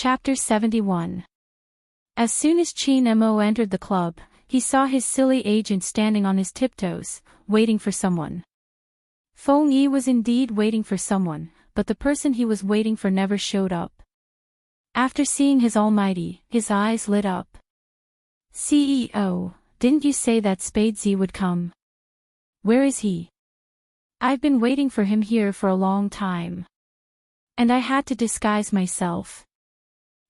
Chapter 71. As soon as Chin Mo entered the club, he saw his silly agent standing on his tiptoes, waiting for someone. Feng Yi was indeed waiting for someone, but the person he was waiting for never showed up. After seeing his almighty, his eyes lit up. CEO, didn't you say that Spadesy would come? Where is he? I've been waiting for him here for a long time. And I had to disguise myself.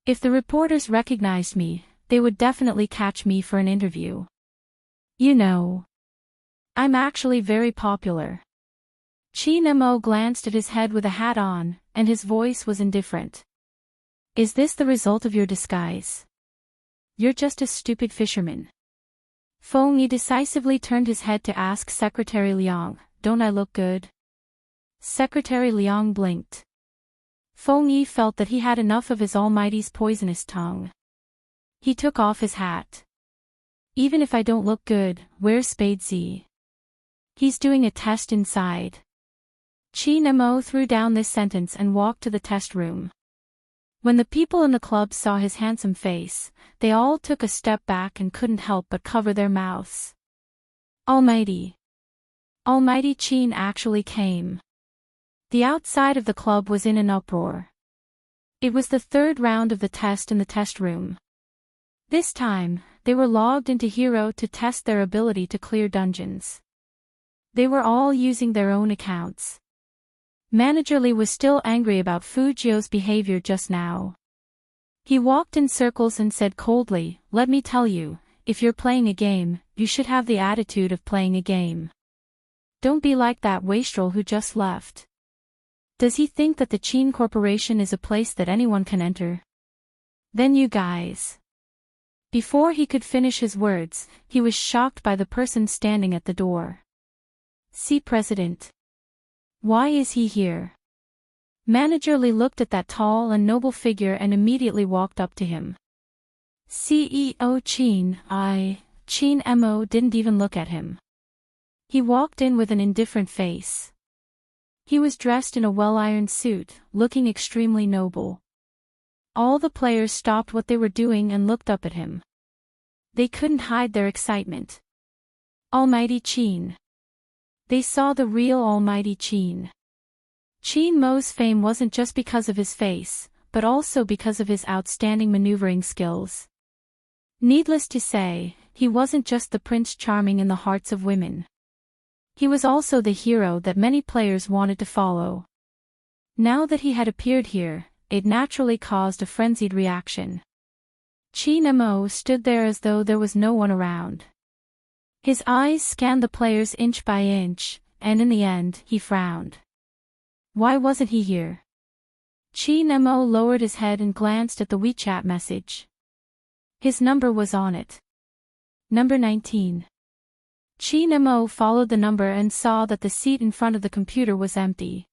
If the reporters recognized me, they would definitely catch me for an interview. You know, I'm actually very popular. Chin Mo glanced at his head with a hat on, and his voice was indifferent. Is this the result of your disguise? You're just a stupid fisherman. Feng Yi decisively turned his head to ask Secretary Liang, don't I look good? Secretary Liang blinked. Feng Yi felt that he had enough of his almighty's poisonous tongue. He took off his hat. Even if I don't look good, where's Spadesy? He's doing a test inside. Chin Mo threw down this sentence and walked to the test room. When the people in the club saw his handsome face, they all took a step back and couldn't help but cover their mouths. Almighty! Almighty Chin actually came. The outside of the club was in an uproar. It was the third round of the test in the test room. This time, they were logged into Hero to test their ability to clear dungeons. They were all using their own accounts. Manager Li was still angry about Fujio's behavior just now. He walked in circles and said coldly, let me tell you, if you're playing a game, you should have the attitude of playing a game. Don't be like that wastrel who just left. Does he think that the Chin Corporation is a place that anyone can enter? Then you guys. Before he could finish his words, he was shocked by the person standing at the door. See President. Why is he here? Manager Li looked at that tall and noble figure and immediately walked up to him. CEO Chin Mo didn't even look at him. He walked in with an indifferent face. He was dressed in a well-ironed suit, looking extremely noble. All the players stopped what they were doing and looked up at him. They couldn't hide their excitement. Almighty Chin. They saw the real Almighty Chin. Chin Mo's fame wasn't just because of his face, but also because of his outstanding maneuvering skills. Needless to say, he wasn't just the Prince Charming in the hearts of women. He was also the hero that many players wanted to follow. Now that he had appeared here, it naturally caused a frenzied reaction. Chin Mo stood there as though there was no one around. His eyes scanned the players inch by inch, and in the end, he frowned. Why wasn't he here? Chin Mo lowered his head and glanced at the WeChat message. His number was on it. Number 19. Chin Mo followed the number and saw that the seat in front of the computer was empty.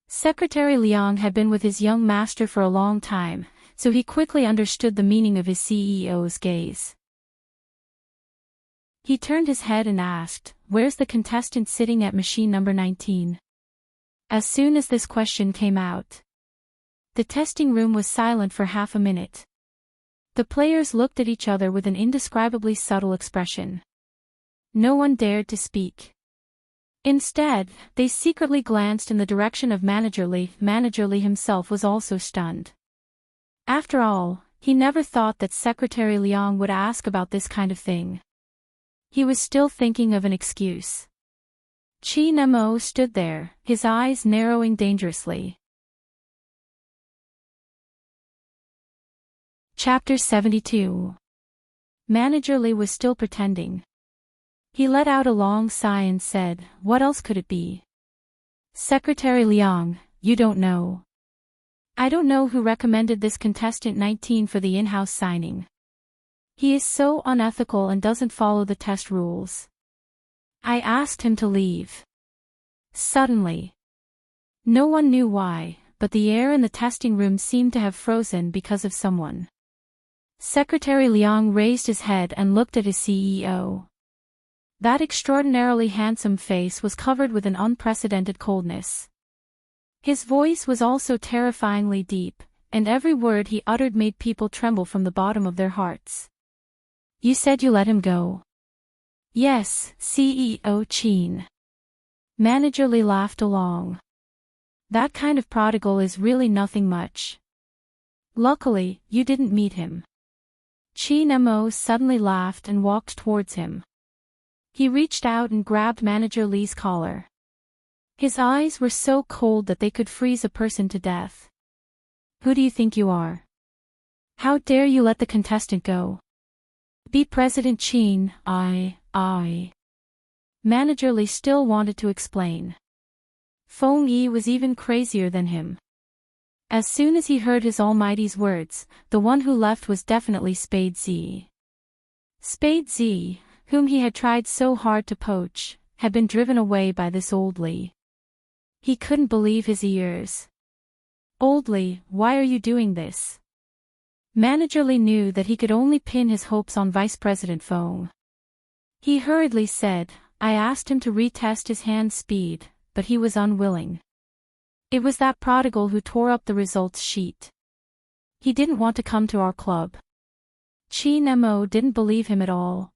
Secretary Liang had been with his young master for a long time, so he quickly understood the meaning of his CEO's gaze. He turned his head and asked, where's the contestant sitting at machine number 19? As soon as this question came out, the testing room was silent for half a minute. The players looked at each other with an indescribably subtle expression. No one dared to speak. Instead, they secretly glanced in the direction of Manager Li. Manager Li himself was also stunned. After all, he never thought that Secretary Liang would ask about this kind of thing. He was still thinking of an excuse. Chin Mo stood there, his eyes narrowing dangerously. Chapter 72. Manager Li was still pretending. He let out a long sigh and said, what else could it be? Secretary Liang, you don't know. I don't know who recommended this contestant 19 for the in-house signing. He is so unethical and doesn't follow the test rules. I asked him to leave. Suddenly. No one knew why, but the air in the testing room seemed to have frozen because of someone. Secretary Liang raised his head and looked at his CEO. That extraordinarily handsome face was covered with an unprecedented coldness. His voice was also terrifyingly deep, and every word he uttered made people tremble from the bottom of their hearts. "You said you let him go?" "Yes, CEO Chin." Manager Lee laughed along. "That kind of prodigal is really nothing much. Luckily, you didn't meet him." Chin Mo suddenly laughed and walked towards him. He reached out and grabbed Manager Lee's collar. His eyes were so cold that they could freeze a person to death. "Who do you think you are? How dare you let the contestant go?" "Be President Chin, I. Manager Lee still wanted to explain. Feng Yi was even crazier than him. As soon as he heard his almighty's words, the one who left was definitely Spade Z. Spade Z, whom he had tried so hard to poach, had been driven away by this old Lee. He couldn't believe his ears. "Old Lee, why are you doing this?" Manager Lee knew that he could only pin his hopes on Vice President Feng. He hurriedly said, "I asked him to retest his hand speed, but he was unwilling. It was that prodigal who tore up the results sheet. He didn't want to come to our club." Chin Mo didn't believe him at all.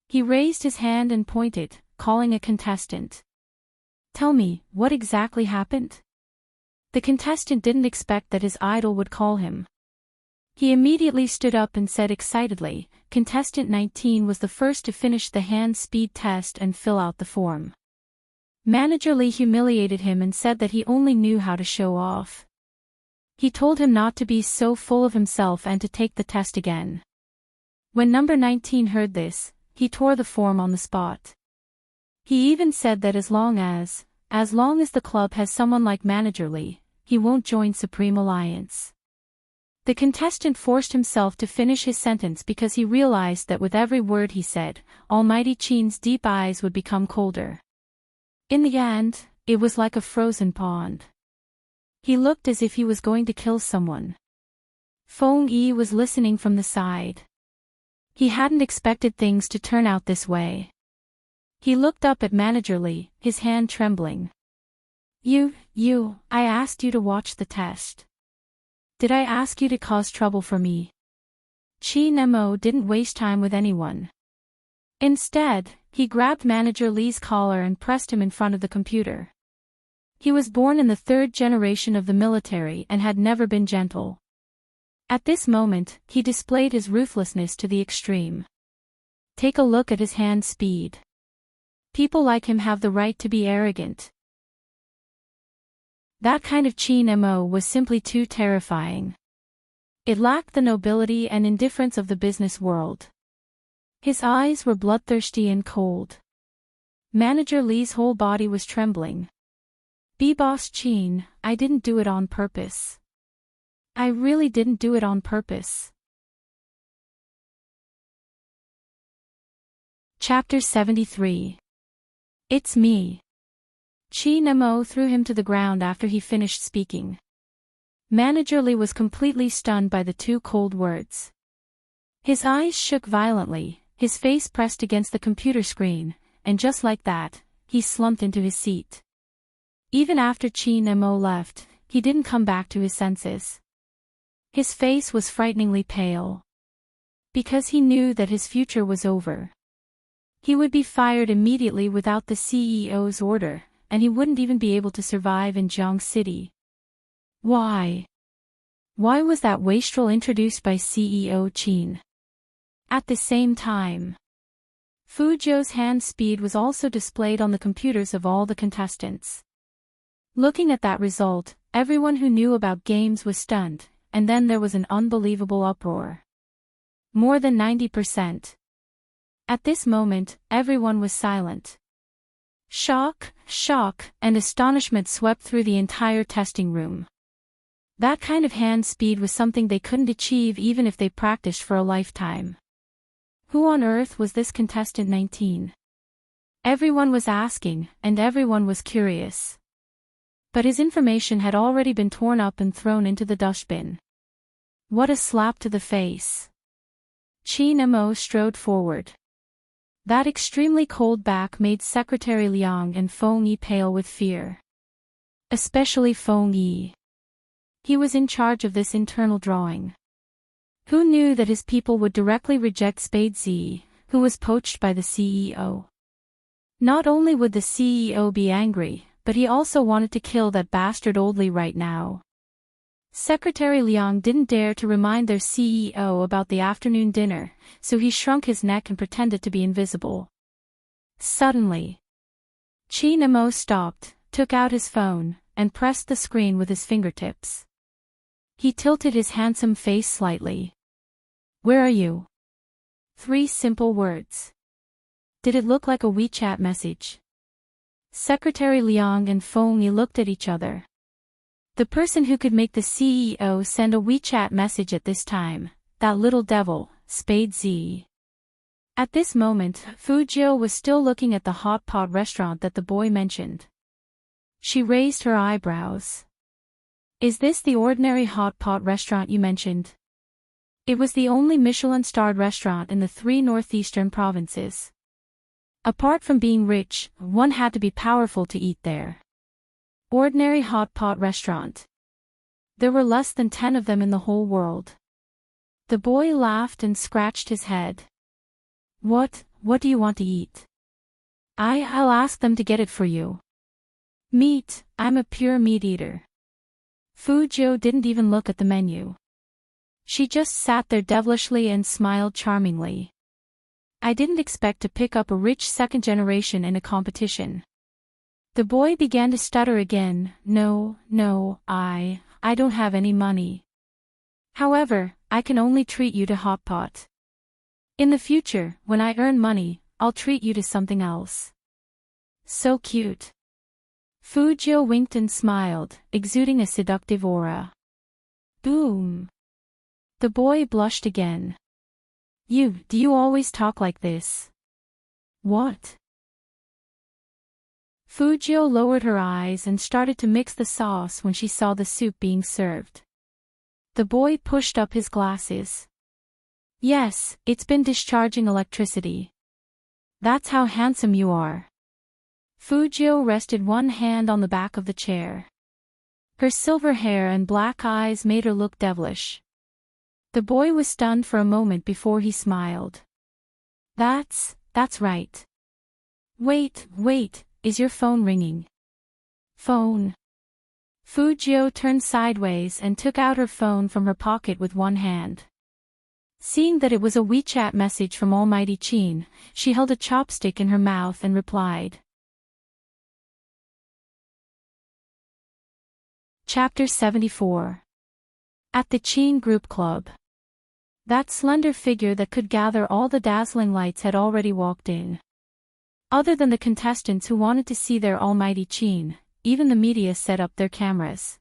He raised his hand and pointed, calling a contestant. "Tell me, what exactly happened?" The contestant didn't expect that his idol would call him. He immediately stood up and said excitedly, "Contestant 19 was the first to finish the hand speed test and fill out the form." Manager Lee humiliated him and said that he only knew how to show off. He told him not to be so full of himself and to take the test again. When number 19 heard this, he tore the form on the spot. He even said that as long as the club has someone like Manager Lee, he won't join Supreme Alliance. The contestant forced himself to finish his sentence because he realized that with every word he said, Almighty Chin's deep eyes would become colder. In the end, it was like a frozen pond. He looked as if he was going to kill someone. Feng Yi was listening from the side. He hadn't expected things to turn out this way. He looked up at Manager Lee, his hand trembling. I asked you to watch the test. Did I ask you to cause trouble for me?" Chin Mo didn't waste time with anyone. Instead, he grabbed Manager Lee's collar and pressed him in front of the computer. He was born in the third generation of the military and had never been gentle. At this moment, he displayed his ruthlessness to the extreme. Take a look at his hand speed. People like him have the right to be arrogant. That kind of Chin Mo was simply too terrifying. It lacked the nobility and indifference of the business world. His eyes were bloodthirsty and cold. Manager Lee's whole body was trembling. "Boss Chin, I didn't do it on purpose. I really didn't do it on purpose." Chapter 73. It's me. Chin Mo threw him to the ground after he finished speaking. Manager Lee was completely stunned by the two cold words. His eyes shook violently, his face pressed against the computer screen, and just like that, he slumped into his seat. Even after Chin Mo left, he didn't come back to his senses. His face was frighteningly pale. Because he knew that his future was over. He would be fired immediately without the CEO's order, and he wouldn't even be able to survive in Jiang City. Why? Why was that wastrel introduced by CEO Chin? At the same time, Fuzhou's hand speed was also displayed on the computers of all the contestants. Looking at that result, everyone who knew about games was stunned, and then there was an unbelievable uproar. More than 90%. At this moment, everyone was silent. Shock, and astonishment swept through the entire testing room. That kind of hand speed was something they couldn't achieve even if they practiced for a lifetime. Who on earth was this contestant 19? Everyone was asking, and everyone was curious. But his information had already been torn up and thrown into the dustbin. What a slap to the face. Chin Mo strode forward. That extremely cold back made Secretary Liang and Feng Yi pale with fear. Especially Feng Yi. He was in charge of this internal drawing. Who knew that his people would directly reject Spade Z, who was poached by the CEO? Not only would the CEO be angry, but he also wanted to kill that bastard Oldley right now. Secretary Liang didn't dare to remind their CEO about the afternoon dinner, so he shrunk his neck and pretended to be invisible. Suddenly, Qin Emo stopped, took out his phone, and pressed the screen with his fingertips. He tilted his handsome face slightly. "Where are you?" 3 simple words. Did it look like a WeChat message? Secretary Liang and Feng Yi looked at each other. The person who could make the CEO send a WeChat message at this time, that little devil, Spade Z. At this moment, Fujio was still looking at the hot pot restaurant that the boy mentioned. She raised her eyebrows. "Is this the ordinary hot pot restaurant you mentioned?" It was the only Michelin-starred restaurant in the 3 northeastern provinces. Apart from being rich, one had to be powerful to eat there. Ordinary hot pot restaurant. There were less than 10 of them in the whole world. The boy laughed and scratched his head. What do you want to eat?" I'll ask them to get it for you." "Meat, I'm a pure meat eater." Fujio didn't even look at the menu. She just sat there devilishly and smiled charmingly. "I didn't expect to pick up a rich second generation in a competition." The boy began to stutter again. No, I don't have any money. However, I can only treat you to hot pot. In the future, when I earn money, I'll treat you to something else." "So cute." Fujio winked and smiled, exuding a seductive aura. Boom. The boy blushed again. Do you always talk like this?" "What?" Fujio lowered her eyes and started to mix the sauce when she saw the soup being served. The boy pushed up his glasses. "Yes, it's been discharging electricity." "That's how handsome you are." Fujio rested one hand on the back of the chair. Her silver hair and black eyes made her look devilish. The boy was stunned for a moment before he smiled. That's right. Wait, is your phone ringing?" "Phone?" Fujio turned sideways and took out her phone from her pocket with one hand. Seeing that it was a WeChat message from Almighty Qin, she held a chopstick in her mouth and replied. Chapter 74. At the Qin Group Club. That slender figure that could gather all the dazzling lights had already walked in. Other than the contestants who wanted to see their Almighty Qin, even the media set up their cameras.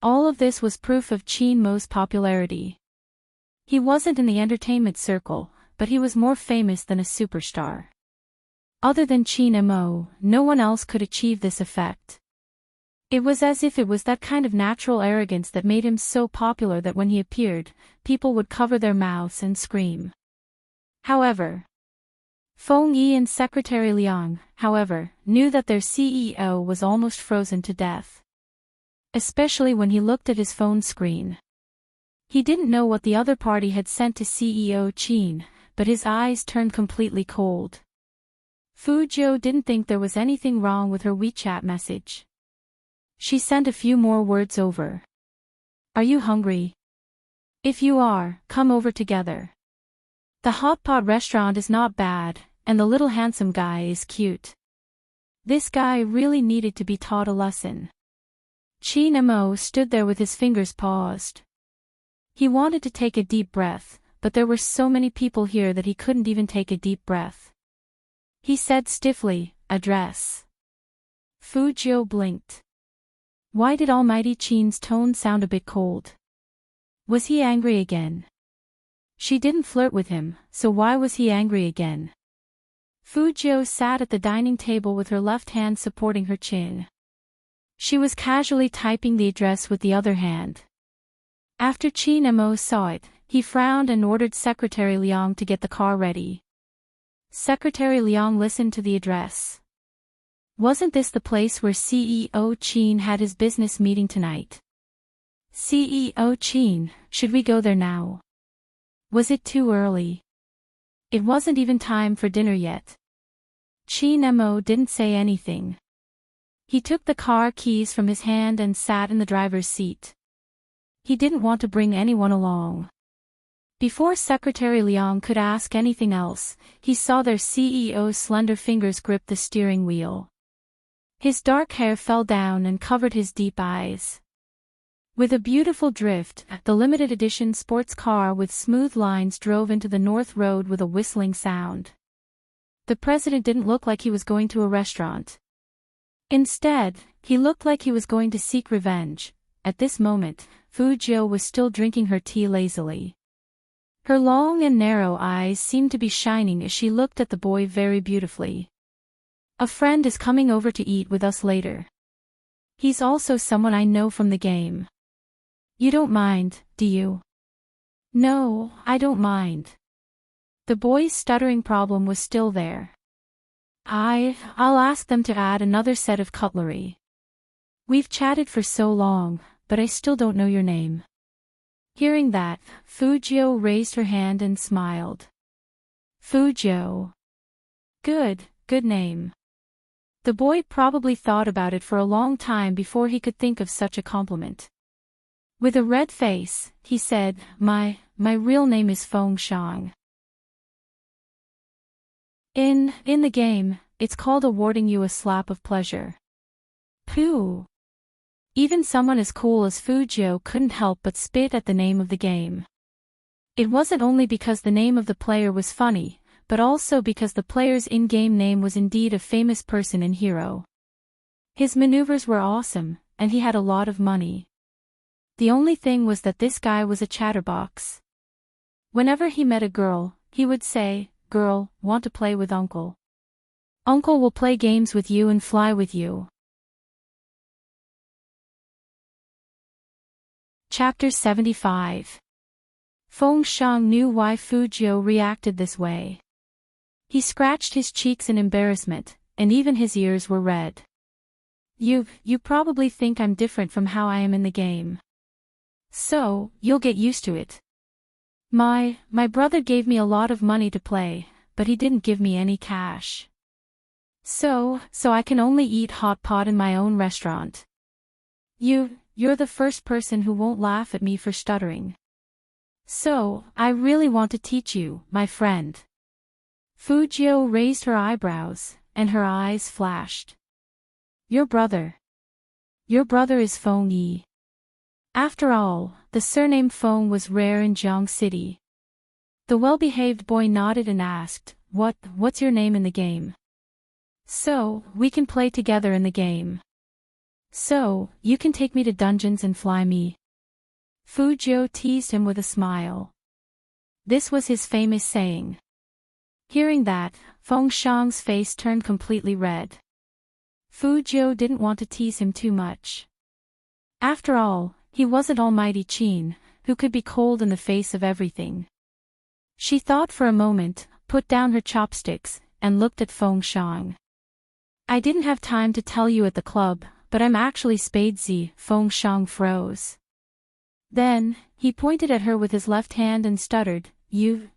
All of this was proof of Qin Mo's popularity. He wasn't in the entertainment circle, but he was more famous than a superstar. Other than Qin Mo, no one else could achieve this effect. It was as if it was that kind of natural arrogance that made him so popular that when he appeared, people would cover their mouths and scream. However, Feng Yi and Secretary Liang, knew that their CEO was almost frozen to death. Especially when he looked at his phone screen. He didn't know what the other party had sent to CEO Qin, but his eyes turned completely cold. Fujio didn't think there was anything wrong with her WeChat message. She sent a few more words over. "Are you hungry? If you are, come over together. The hot pot restaurant is not bad, and the little handsome guy is cute." This guy really needed to be taught a lesson. Qin Mo stood there with his fingers paused. He wanted to take a deep breath, but there were so many people here that he couldn't even take a deep breath. He said stiffly, "Address." Fujio blinked. Why did Almighty Qin's tone sound a bit cold? Was he angry again? She didn't flirt with him, so why was he angry again? Fujio sat at the dining table with her left hand supporting her chin. She was casually typing the address with the other hand. After Qin Mo saw it, he frowned and ordered Secretary Liang to get the car ready. Secretary Liang listened to the address. Wasn't this the place where CEO Qin had his business meeting tonight? CEO Chin, should we go there now? Was it too early? It wasn't even time for dinner yet. Chin Mo didn't say anything. He took the car keys from his hand and sat in the driver's seat. He didn't want to bring anyone along. Before Secretary Liang could ask anything else, he saw their CEO's slender fingers grip the steering wheel. His dark hair fell down and covered his deep eyes. With a beautiful drift, the limited edition sports car with smooth lines drove into the North Road with a whistling sound. The president didn't look like he was going to a restaurant. Instead, he looked like he was going to seek revenge. At this moment, Fu Jiu was still drinking her tea lazily. Her long and narrow eyes seemed to be shining as she looked at the boy very beautifully. A friend is coming over to eat with us later. He's also someone I know from the game. You don't mind, do you? No, I don't mind. The boy's stuttering problem was still there. I'll ask them to add another set of cutlery. We've chatted for so long, but I still don't know your name. Hearing that, Fu Jiu raised her hand and smiled. Fu Jiu. Good name. The boy probably thought about it for a long time before he could think of such a compliment. With a red face, he said, My real name is Feng Shang. In the game, it's called awarding you a slap of pleasure. Pooh. Even someone as cool as Fu Jiu couldn't help but spit at the name of the game. It wasn't only because the name of the player was funny, but also because the player's in-game name was indeed a famous person and hero. His maneuvers were awesome, and he had a lot of money. The only thing was that this guy was a chatterbox. Whenever he met a girl, he would say, "Girl, want to play with Uncle? Uncle will play games with you and fly with you." Chapter 75. Feng Shang knew why Fu Jiu reacted this way. He scratched his cheeks in embarrassment, and even his ears were red. You probably think I'm different from how I am in the game. So, you'll get used to it. My brother gave me a lot of money to play, but he didn't give me any cash. So I can only eat hot pot in my own restaurant. You're the first person who won't laugh at me for stuttering. So, I really want to teach you, my friend. Fu Jiu raised her eyebrows, and her eyes flashed. Your brother is Feng Yi. After all, the surname Feng was rare in Jiang City. The well-behaved boy nodded and asked, What's your name in the game? So, we can play together in the game. So, you can take me to dungeons and fly me. Fu Jiu teased him with a smile. This was his famous saying. Hearing that, Feng Shang's face turned completely red. Fu Jiu didn't want to tease him too much. After all, he wasn't Almighty Qin, who could be cold in the face of everything. She thought for a moment, put down her chopsticks, and looked at Feng Shang. I didn't have time to tell you at the club, but I'm actually Spadesy. Feng Shang froze. Then, he pointed at her with his left hand and stuttered, You,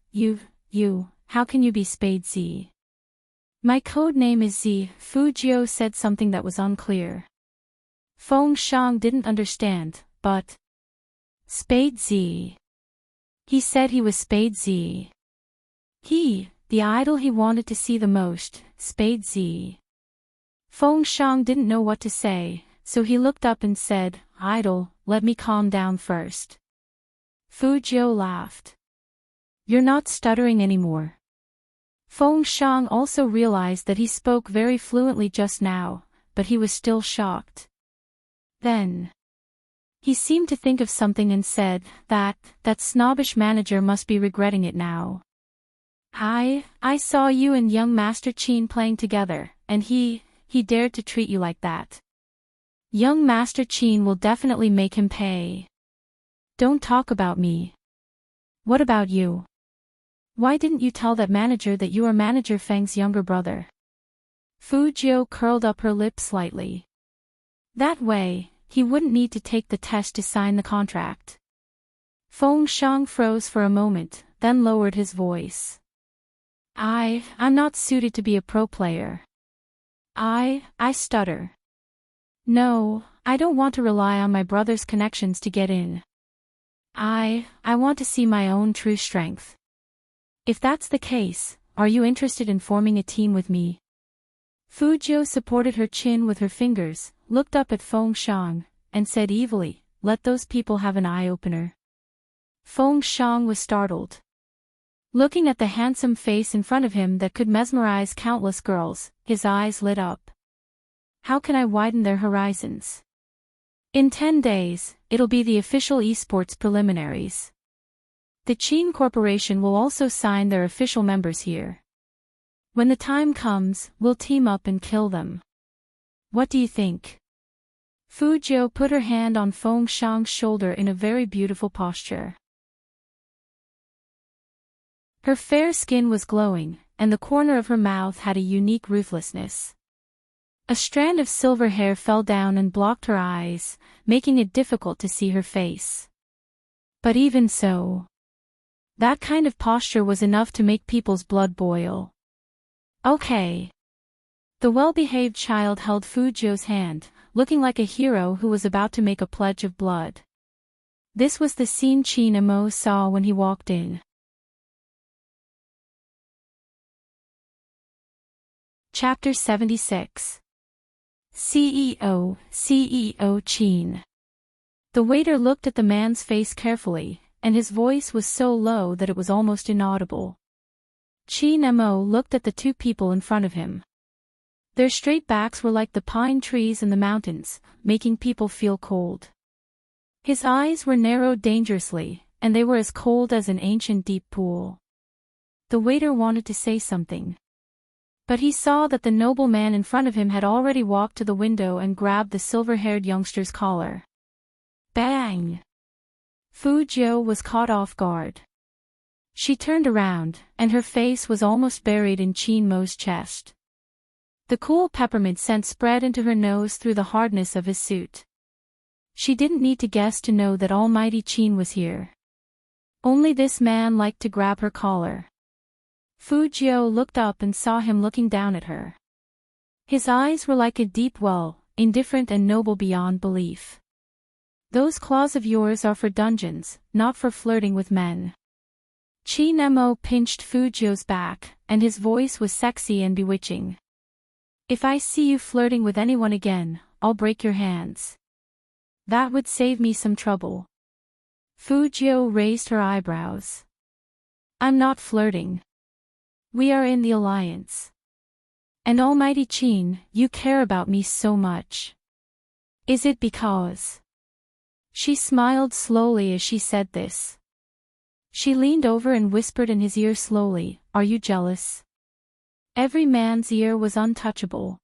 how can you be Spadesy? My code name is Z. Fu Jiu said something that was unclear. Feng Shang didn't understand, but... Spadesy. He said he was Spadesy. The idol he wanted to see the most, Spadesy. Feng Shang didn't know what to say, so he looked up and said, Idol, let me calm down first. Fu Jiu laughed. You're not stuttering anymore. Feng Shang also realized that he spoke very fluently just now, but he was still shocked. Then, he seemed to think of something and said, that snobbish manager must be regretting it now. I saw you and young Master Qin playing together, and he dared to treat you like that. Young Master Qin will definitely make him pay. Don't talk about me. What about you? Why didn't you tell that manager that you are Manager Feng's younger brother? Fu Jiu curled up her lips slightly. That way, he wouldn't need to take the test to sign the contract. Feng Shang froze for a moment, then lowered his voice. I'm not suited to be a pro player. I stutter. No, I don't want to rely on my brother's connections to get in. I want to see my own true strength. If that's the case, are you interested in forming a team with me? Fujiu supported her chin with her fingers, looked up at Feng Shang, and said evilly, "Let those people have an eye-opener." Feng Shang was startled. Looking at the handsome face in front of him that could mesmerize countless girls, his eyes lit up. How can I widen their horizons? In 10 days, it'll be the official esports preliminaries. The Qin Corporation will also sign their official members here. When the time comes, we'll team up and kill them. What do you think? Fujiu put her hand on Feng Shang's shoulder in a very beautiful posture. Her fair skin was glowing, and the corner of her mouth had a unique ruthlessness. A strand of silver hair fell down and blocked her eyes, making it difficult to see her face. But even so, that kind of posture was enough to make people's blood boil. Okay. The well-behaved child held Fujiu's hand, looking like a hero who was about to make a pledge of blood. This was the scene Qin Emo saw when he walked in. Chapter 76. CEO Qin. The waiter looked at the man's face carefully, and his voice was so low that it was almost inaudible. Qin Emo looked at the two people in front of him. Their straight backs were like the pine trees in the mountains, making people feel cold. His eyes were narrowed dangerously, and they were as cold as an ancient deep pool. The waiter wanted to say something. But he saw that the noble man in front of him had already walked to the window and grabbed the silver-haired youngster's collar. Bang! Fujiu was caught off guard. She turned around, and her face was almost buried in Qin Mo's chest. The cool peppermint scent spread into her nose through the hardness of his suit. She didn't need to guess to know that almighty Qin was here. Only this man liked to grab her collar. Fujiu looked up and saw him looking down at her. His eyes were like a deep well, indifferent and noble beyond belief. Those claws of yours are for dungeons, not for flirting with men. Qin Emo pinched Fujiu's back, and his voice was sexy and bewitching. If I see you flirting with anyone again, I'll break your hands. That would save me some trouble. Fujiu raised her eyebrows. I'm not flirting. We are in the alliance. And almighty Qin, you care about me so much. Is it because? She smiled slowly as she said this. She leaned over and whispered in his ear slowly, "Are you jealous?" Every man's ear was untouchable.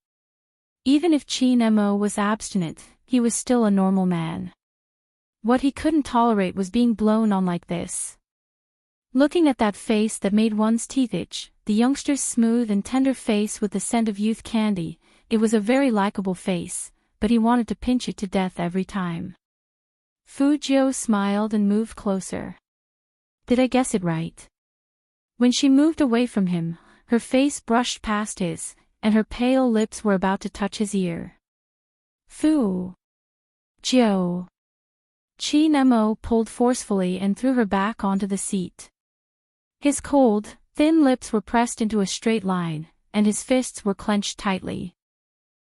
Even if Qin Emo was abstinent, he was still a normal man. What he couldn't tolerate was being blown on like this. Looking at that face that made one's teeth itch, the youngster's smooth and tender face with the scent of youth candy, it was a very likable face, but he wanted to pinch it to death every time. Fujiu smiled and moved closer. Did I guess it right? When she moved away from him, her face brushed past his, and her pale lips were about to touch his ear. Fu! Jiu! Qin Emo pulled forcefully and threw her back onto the seat. His cold, thin lips were pressed into a straight line, and his fists were clenched tightly.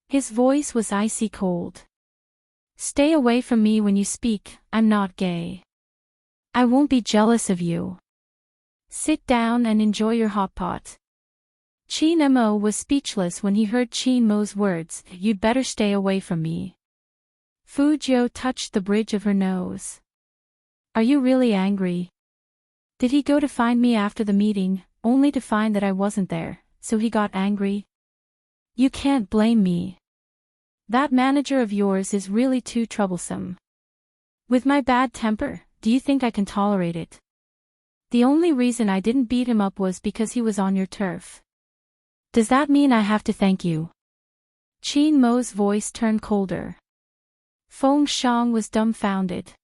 His voice was icy cold. Stay away from me when you speak, I'm not gay. I won't be jealous of you. Sit down and enjoy your hot pot. Qin Emo was speechless when he heard Qin Mo's words, "You'd better stay away from me." Fujiu touched the bridge of her nose. Are you really angry? Did he go to find me after the meeting, only to find that I wasn't there, so he got angry? You can't blame me. That manager of yours is really too troublesome. With my bad temper, do you think I can tolerate it? The only reason I didn't beat him up was because he was on your turf. Does that mean I have to thank you? Qin Mo's voice turned colder. Feng Shang was dumbfounded.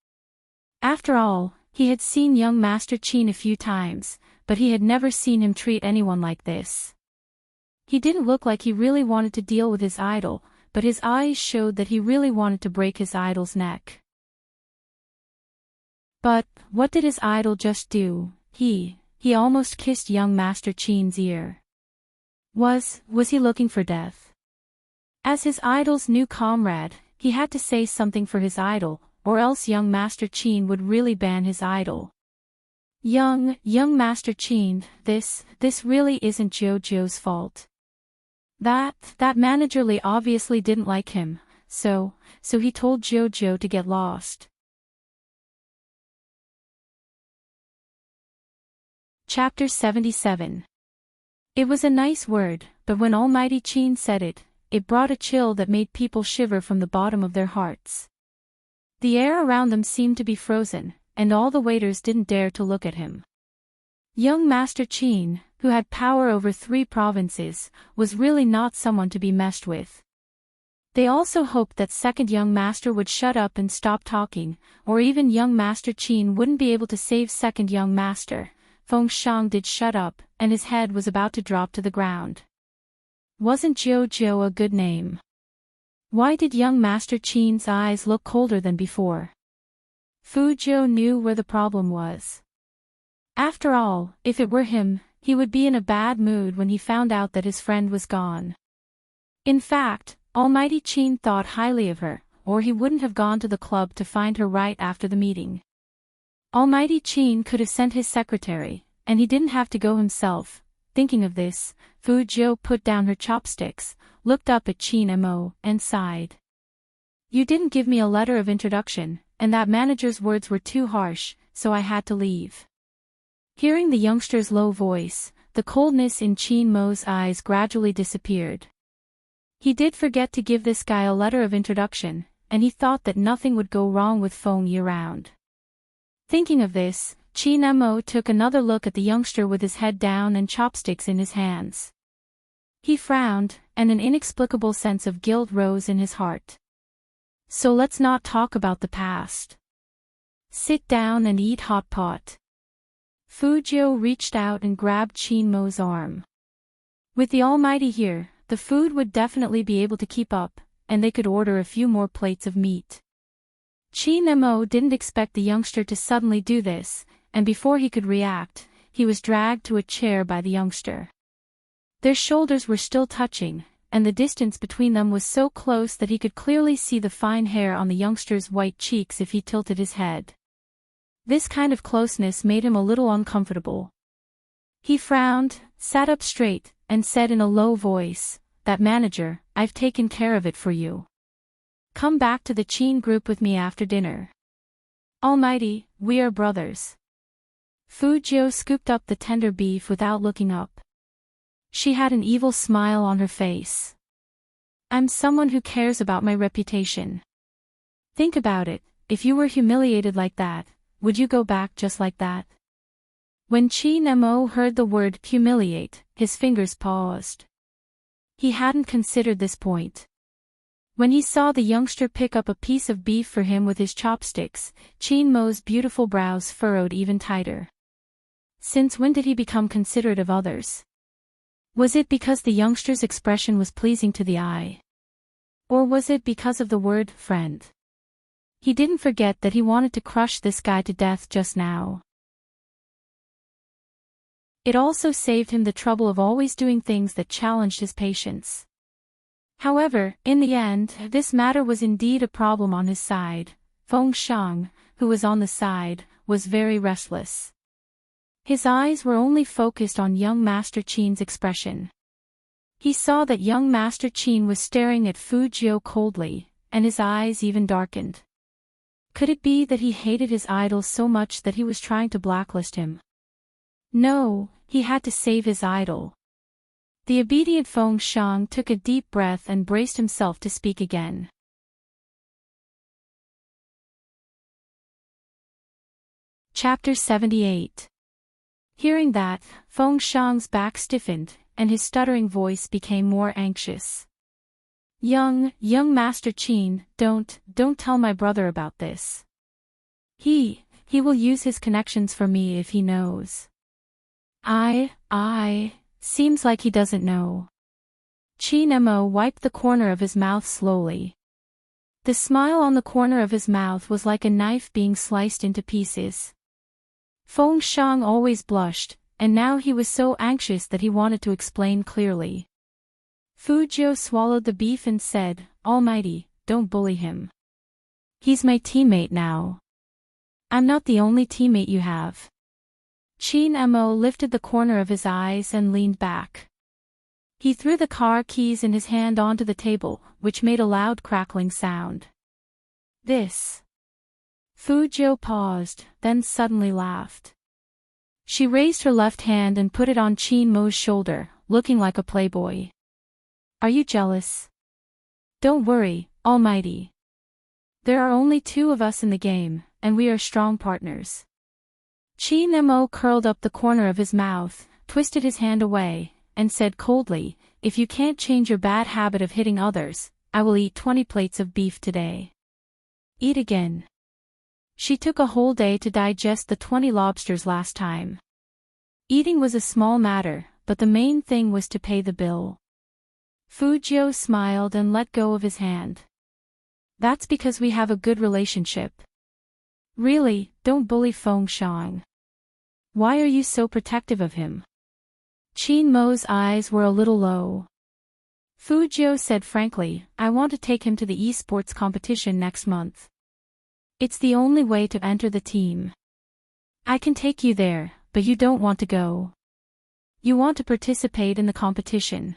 After all, he had seen young Master Qin a few times, but he had never seen him treat anyone like this. He didn't look like he really wanted to deal with his idol, but his eyes showed that he really wanted to break his idol's neck. But, what did his idol just do? He almost kissed young Master Qin's ear. Was he looking for death? As his idol's new comrade, he had to say something for his idol, or else young Master Qin would really ban his idol. Young Master Qin, this really isn't Jojo's fault. That manager Li obviously didn't like him, so he told Jojo to get lost. Chapter 77. It was a nice word, but when Almighty Qin said it, it brought a chill that made people shiver from the bottom of their hearts. The air around them seemed to be frozen, and all the waiters didn't dare to look at him. Young Master Qin, who had power over 3 provinces, was really not someone to be messed with. They also hoped that second young master would shut up and stop talking, or even young Master Qin wouldn't be able to save second young master. Feng Shang did shut up, and his head was about to drop to the ground. Wasn't Jojo a good name? Why did young Master Qin's eyes look colder than before? Fu Zhou knew where the problem was. After all, if it were him, he would be in a bad mood when he found out that his friend was gone. In fact, Almighty Qin thought highly of her, or he wouldn't have gone to the club to find her right after the meeting. Almighty Qin could have sent his secretary, and he didn't have to go himself. Thinking of this, Fu Zhou put down her chopsticks, looked up at Qin Mo, and sighed. You didn't give me a letter of introduction, and that manager's words were too harsh, so I had to leave. Hearing the youngster's low voice, the coldness in Qin Mo's eyes gradually disappeared. He did forget to give this guy a letter of introduction, and he thought that nothing would go wrong with Feng Yi around. Thinking of this, Qin Mo took another look at the youngster with his head down and chopsticks in his hands. He frowned, and an inexplicable sense of guilt rose in his heart. So let's not talk about the past. Sit down and eat hot pot. Fu Zhou reached out and grabbed Qin Mo's arm. With the Almighty here, the food would definitely be able to keep up, and they could order a few more plates of meat. Qin Mo didn't expect the youngster to suddenly do this, and before he could react, he was dragged to a chair by the youngster. Their shoulders were still touching, and the distance between them was so close that he could clearly see the fine hair on the youngster's white cheeks if he tilted his head. This kind of closeness made him a little uncomfortable. He frowned, sat up straight, and said in a low voice, "That manager, I've taken care of it for you. Come back to the Qin group with me after dinner. Almighty, we are brothers." Fu Zhou scooped up the tender beef without looking up. She had an evil smile on her face. I'm someone who cares about my reputation. Think about it, if you were humiliated like that, would you go back just like that? When Qin Mo heard the word humiliate, his fingers paused. He hadn't considered this point. When he saw the youngster pick up a piece of beef for him with his chopsticks, Qin Mo's beautiful brows furrowed even tighter. Since when did he become considerate of others? Was it because the youngster's expression was pleasing to the eye? Or was it because of the word friend? He didn't forget that he wanted to crush this guy to death just now. It also saved him the trouble of always doing things that challenged his patience. However, in the end, this matter was indeed a problem on his side. Feng Shang, who was on the side, was very restless. His eyes were only focused on young Master Qin's expression. He saw that young Master Qin was staring at Fu Zhou coldly, and his eyes even darkened. Could it be that he hated his idol so much that he was trying to blacklist him? No, he had to save his idol. The obedient Feng Shang took a deep breath and braced himself to speak again. Chapter 78. Hearing that, Feng Shang's back stiffened, and his stuttering voice became more anxious. Young Master Qin, don't tell my brother about this. He will use his connections for me if he knows. Seems like he doesn't know. Qin Mo wiped the corner of his mouth slowly. The smile on the corner of his mouth was like a knife being sliced into pieces. Feng Shang always blushed, and now he was so anxious that he wanted to explain clearly. Fu Jiu swallowed the beef and said, Almighty, don't bully him. He's my teammate now. I'm not the only teammate you have. Qin Mo lifted the corner of his eyes and leaned back. He threw the car keys in his hand onto the table, which made a loud crackling sound. This. Fu Jiu paused, then suddenly laughed. She raised her left hand and put it on Qin Mo's shoulder, looking like a playboy. Are you jealous? Don't worry, Almighty. There are only 2 of us in the game, and we are strong partners. Qin Mo curled up the corner of his mouth, twisted his hand away, and said coldly, if you can't change your bad habit of hitting others, I will eat 20 plates of beef today. Eat again. She took a whole day to digest the 20 lobsters last time. Eating was a small matter, but the main thing was to pay the bill. Fu Jiu smiled and let go of his hand. That's because we have a good relationship. Really, don't bully Feng Shang. Why are you so protective of him? Qin Mo's eyes were a little low. Fu Jiu said frankly, I want to take him to the esports competition next month. It's the only way to enter the team. I can take you there, but you don't want to go. You want to participate in the competition.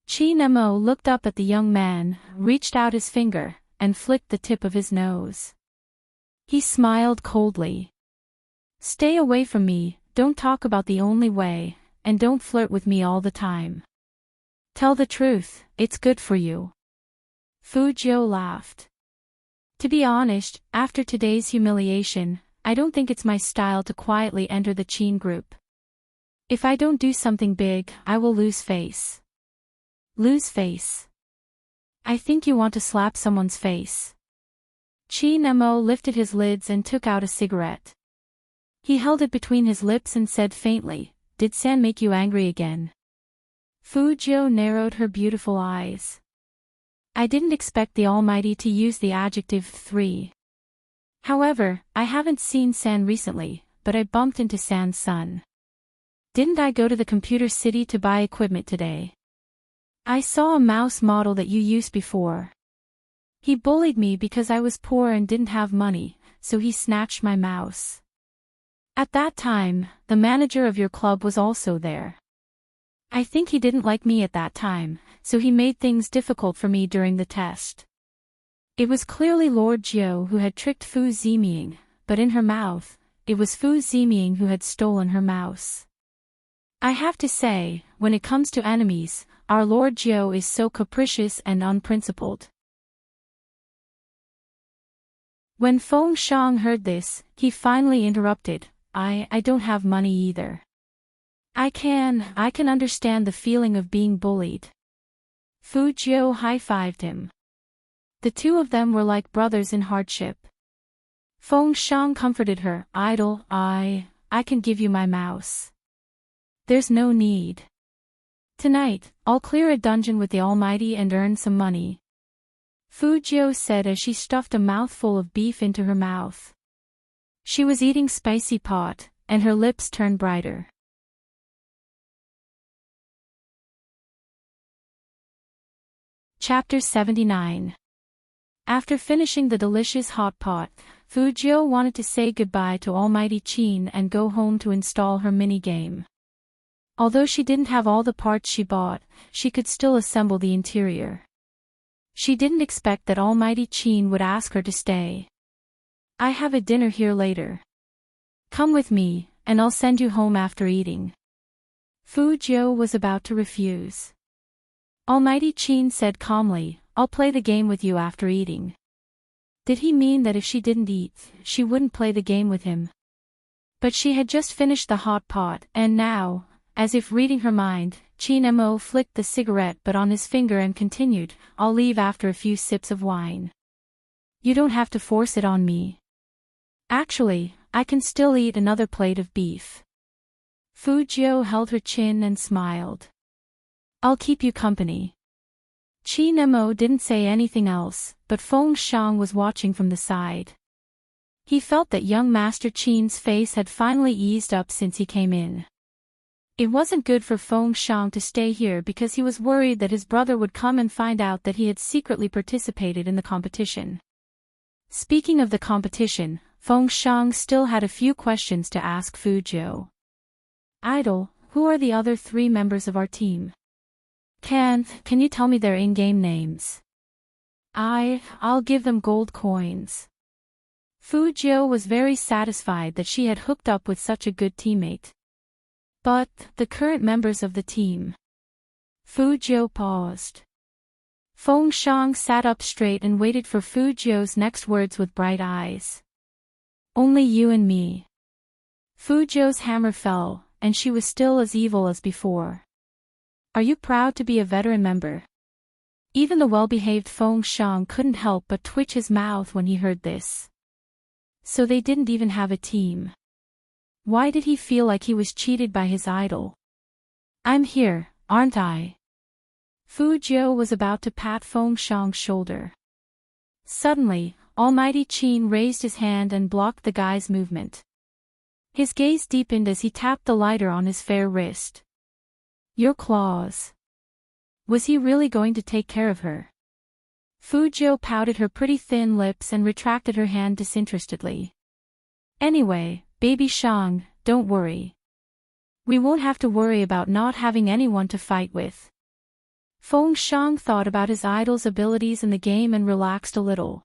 Qin Mo looked up at the young man, reached out his finger, and flicked the tip of his nose. He smiled coldly. Stay away from me, don't talk about the only way, and don't flirt with me all the time. Tell the truth, it's good for you. Fu Jiu laughed. To be honest, after today's humiliation, I don't think it's my style to quietly enter the Qin group. If I don't do something big, I will lose face. Lose face? I think you want to slap someone's face. Qin Mo lifted his lids and took out a cigarette. He held it between his lips and said faintly, Did San make you angry again? Fu Jiu narrowed her beautiful eyes. I didn't expect the Almighty to use the adjective 3. However, I haven't seen San recently, but I bumped into San's son. Didn't I go to the computer city to buy equipment today? I saw a mouse model that you used before. He bullied me because I was poor and didn't have money, so he snatched my mouse. At that time, the manager of your club was also there. I think he didn't like me at that time, so he made things difficult for me during the test. It was clearly Lord Jiu who had tricked Fu Ziming, but in her mouth, it was Fu Ziming who had stolen her mouse. I have to say, when it comes to enemies, our Lord Jiu is so capricious and unprincipled. When Feng Shang heard this, he finally interrupted, I don't have money either. I can understand the feeling of being bullied. Fu Jiu high-fived him. The 2 of them were like brothers in hardship. Feng Shang comforted her, idle, I can give you my mouse. There's no need. Tonight, I'll clear a dungeon with the Almighty and earn some money. Fu Jiu said as she stuffed a mouthful of beef into her mouth. She was eating spicy pot, and her lips turned brighter. Chapter 79. After finishing the delicious hot pot, Fu Jiu wanted to say goodbye to Almighty Qin and go home to install her minigame. Although she didn't have all the parts she bought, she could still assemble the interior. She didn't expect that Almighty Qin would ask her to stay. I have a dinner here later. Come with me, and I'll send you home after eating. Fu Jiu was about to refuse. Almighty Qin said calmly, I'll play the game with you after eating. Did he mean that if she didn't eat, she wouldn't play the game with him? But she had just finished the hot pot, and now, As if reading her mind, Qin Mo flicked the cigarette butt on his finger and continued, "I'll leave after a few sips of wine. You don't have to force it on me. Actually, I can still eat another plate of beef." Fu Jiu held her chin and smiled. "I'll keep you company." Qin Mo didn't say anything else, but Feng Shang was watching from the side. He felt that young Master Qin's face had finally eased up since he came in. It wasn't good for Feng Shang to stay here because he was worried that his brother would come and find out that he had secretly participated in the competition. Speaking of the competition, Feng Shang still had a few questions to ask Fu Jiu. "Idol, who are the other 3 members of our team? Can you tell me their in-game names? I'll give them gold coins." Fu Jiu was very satisfied that she had hooked up with such a good teammate. "But, the current members of the team." Fu Jiu paused. Feng Shang sat up straight and waited for Fu Jiu's next words with bright eyes. "Only you and me." Fu Jiu's hammer fell, and she was still as evil as before. "Are you proud to be a veteran member?" Even the well-behaved Feng Shang couldn't help but twitch his mouth when he heard this. So they didn't even have a team. Why did he feel like he was cheated by his idol? "I'm here, aren't I?" Fu Jiu was about to pat Feng Shang's shoulder. Suddenly, Almighty Qin raised his hand and blocked the guy's movement. His gaze deepened as he tapped the lighter on his fair wrist. "Your claws." Was he really going to take care of her? Fu Jiu pouted her pretty thin lips and retracted her hand disinterestedly. "Anyway, baby Shang, don't worry. We won't have to worry about not having anyone to fight with." Feng Shang thought about his idol's abilities in the game and relaxed a little.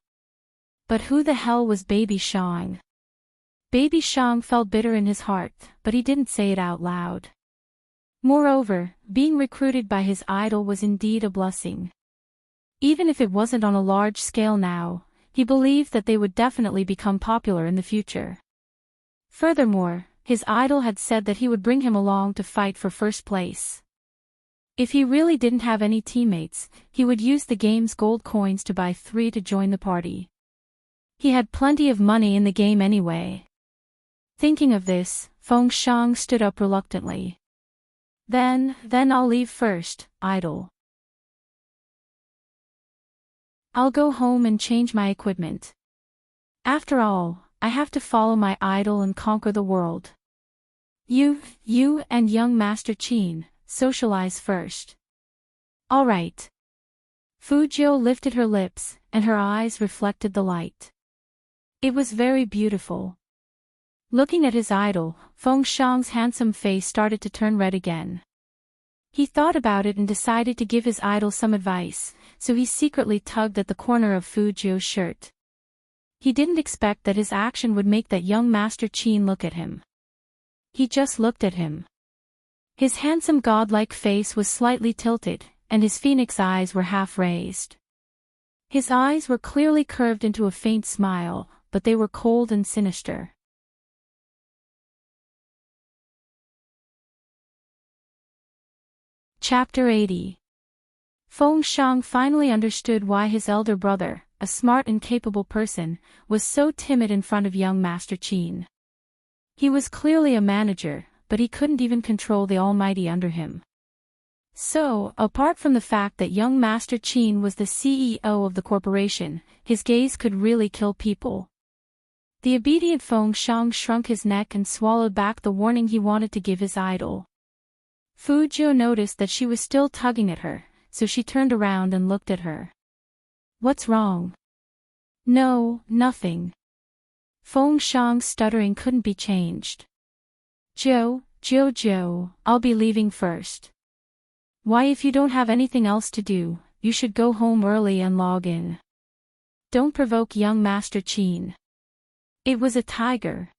But who the hell was baby Shang? Baby Shang felt bitter in his heart, but he didn't say it out loud. Moreover, being recruited by his idol was indeed a blessing. Even if it wasn't on a large scale now, he believed that they would definitely become popular in the future. Furthermore, his idol had said that he would bring him along to fight for first place. If he really didn't have any teammates, he would use the game's gold coins to buy 3 to join the party. He had plenty of money in the game anyway. Thinking of this, Feng Shang stood up reluctantly. Then I'll leave first, idol. I'll go home and change my equipment. After all, I have to follow my idol and conquer the world. You and young Master Qin, socialize first. All right. Fu Jiu lifted her lips, and her eyes reflected the light. It was very beautiful. Looking at his idol, Feng Shang's handsome face started to turn red again. He thought about it and decided to give his idol some advice, so he secretly tugged at the corner of Fu Jiu's shirt. He didn't expect that his action would make that young Master Qin look at him. He just looked at him. His handsome godlike face was slightly tilted, and his phoenix eyes were half raised. His eyes were clearly curved into a faint smile, but they were cold and sinister. Chapter 80. Feng Shang finally understood why his elder brother, a smart and capable person, was so timid in front of young Master Qin. He was clearly a manager, but he couldn't even control the almighty under him. So, apart from the fact that young Master Qin was the CEO of the corporation, his gaze could really kill people. The obedient Feng Shang shrunk his neck and swallowed back the warning he wanted to give his idol. Fu Jiu noticed that she was still tugging at her, so she turned around and looked at her. "What's wrong?" "No, nothing." Feng Shang's stuttering couldn't be changed. Joe, I'll be leaving first." "Why, if you don't have anything else to do, you should go home early and log in. Don't provoke young Master Qin." It was a tiger.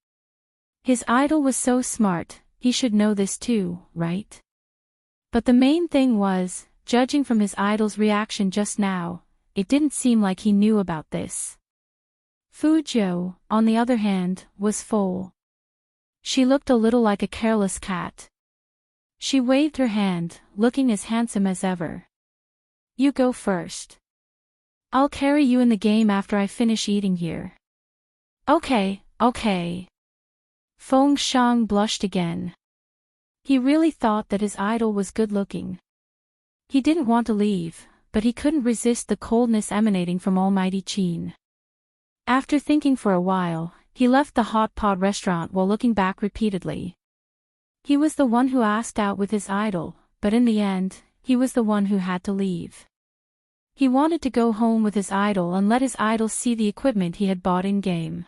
His idol was so smart, he should know this too, right? But the main thing was, judging from his idol's reaction just now, it didn't seem like he knew about this. Fu Jiu, on the other hand, was full. She looked a little like a careless cat. She waved her hand, looking as handsome as ever. You go first. I'll carry you in the game after I finish eating here. Okay. Feng Shang blushed again. He really thought that his idol was good-looking. He didn't want to leave, but he couldn't resist the coldness emanating from Almighty Qin. After thinking for a while, he left the hot pot restaurant while looking back repeatedly. He was the one who asked out with his idol, but in the end, he was the one who had to leave. He wanted to go home with his idol and let his idol see the equipment he had bought in-game.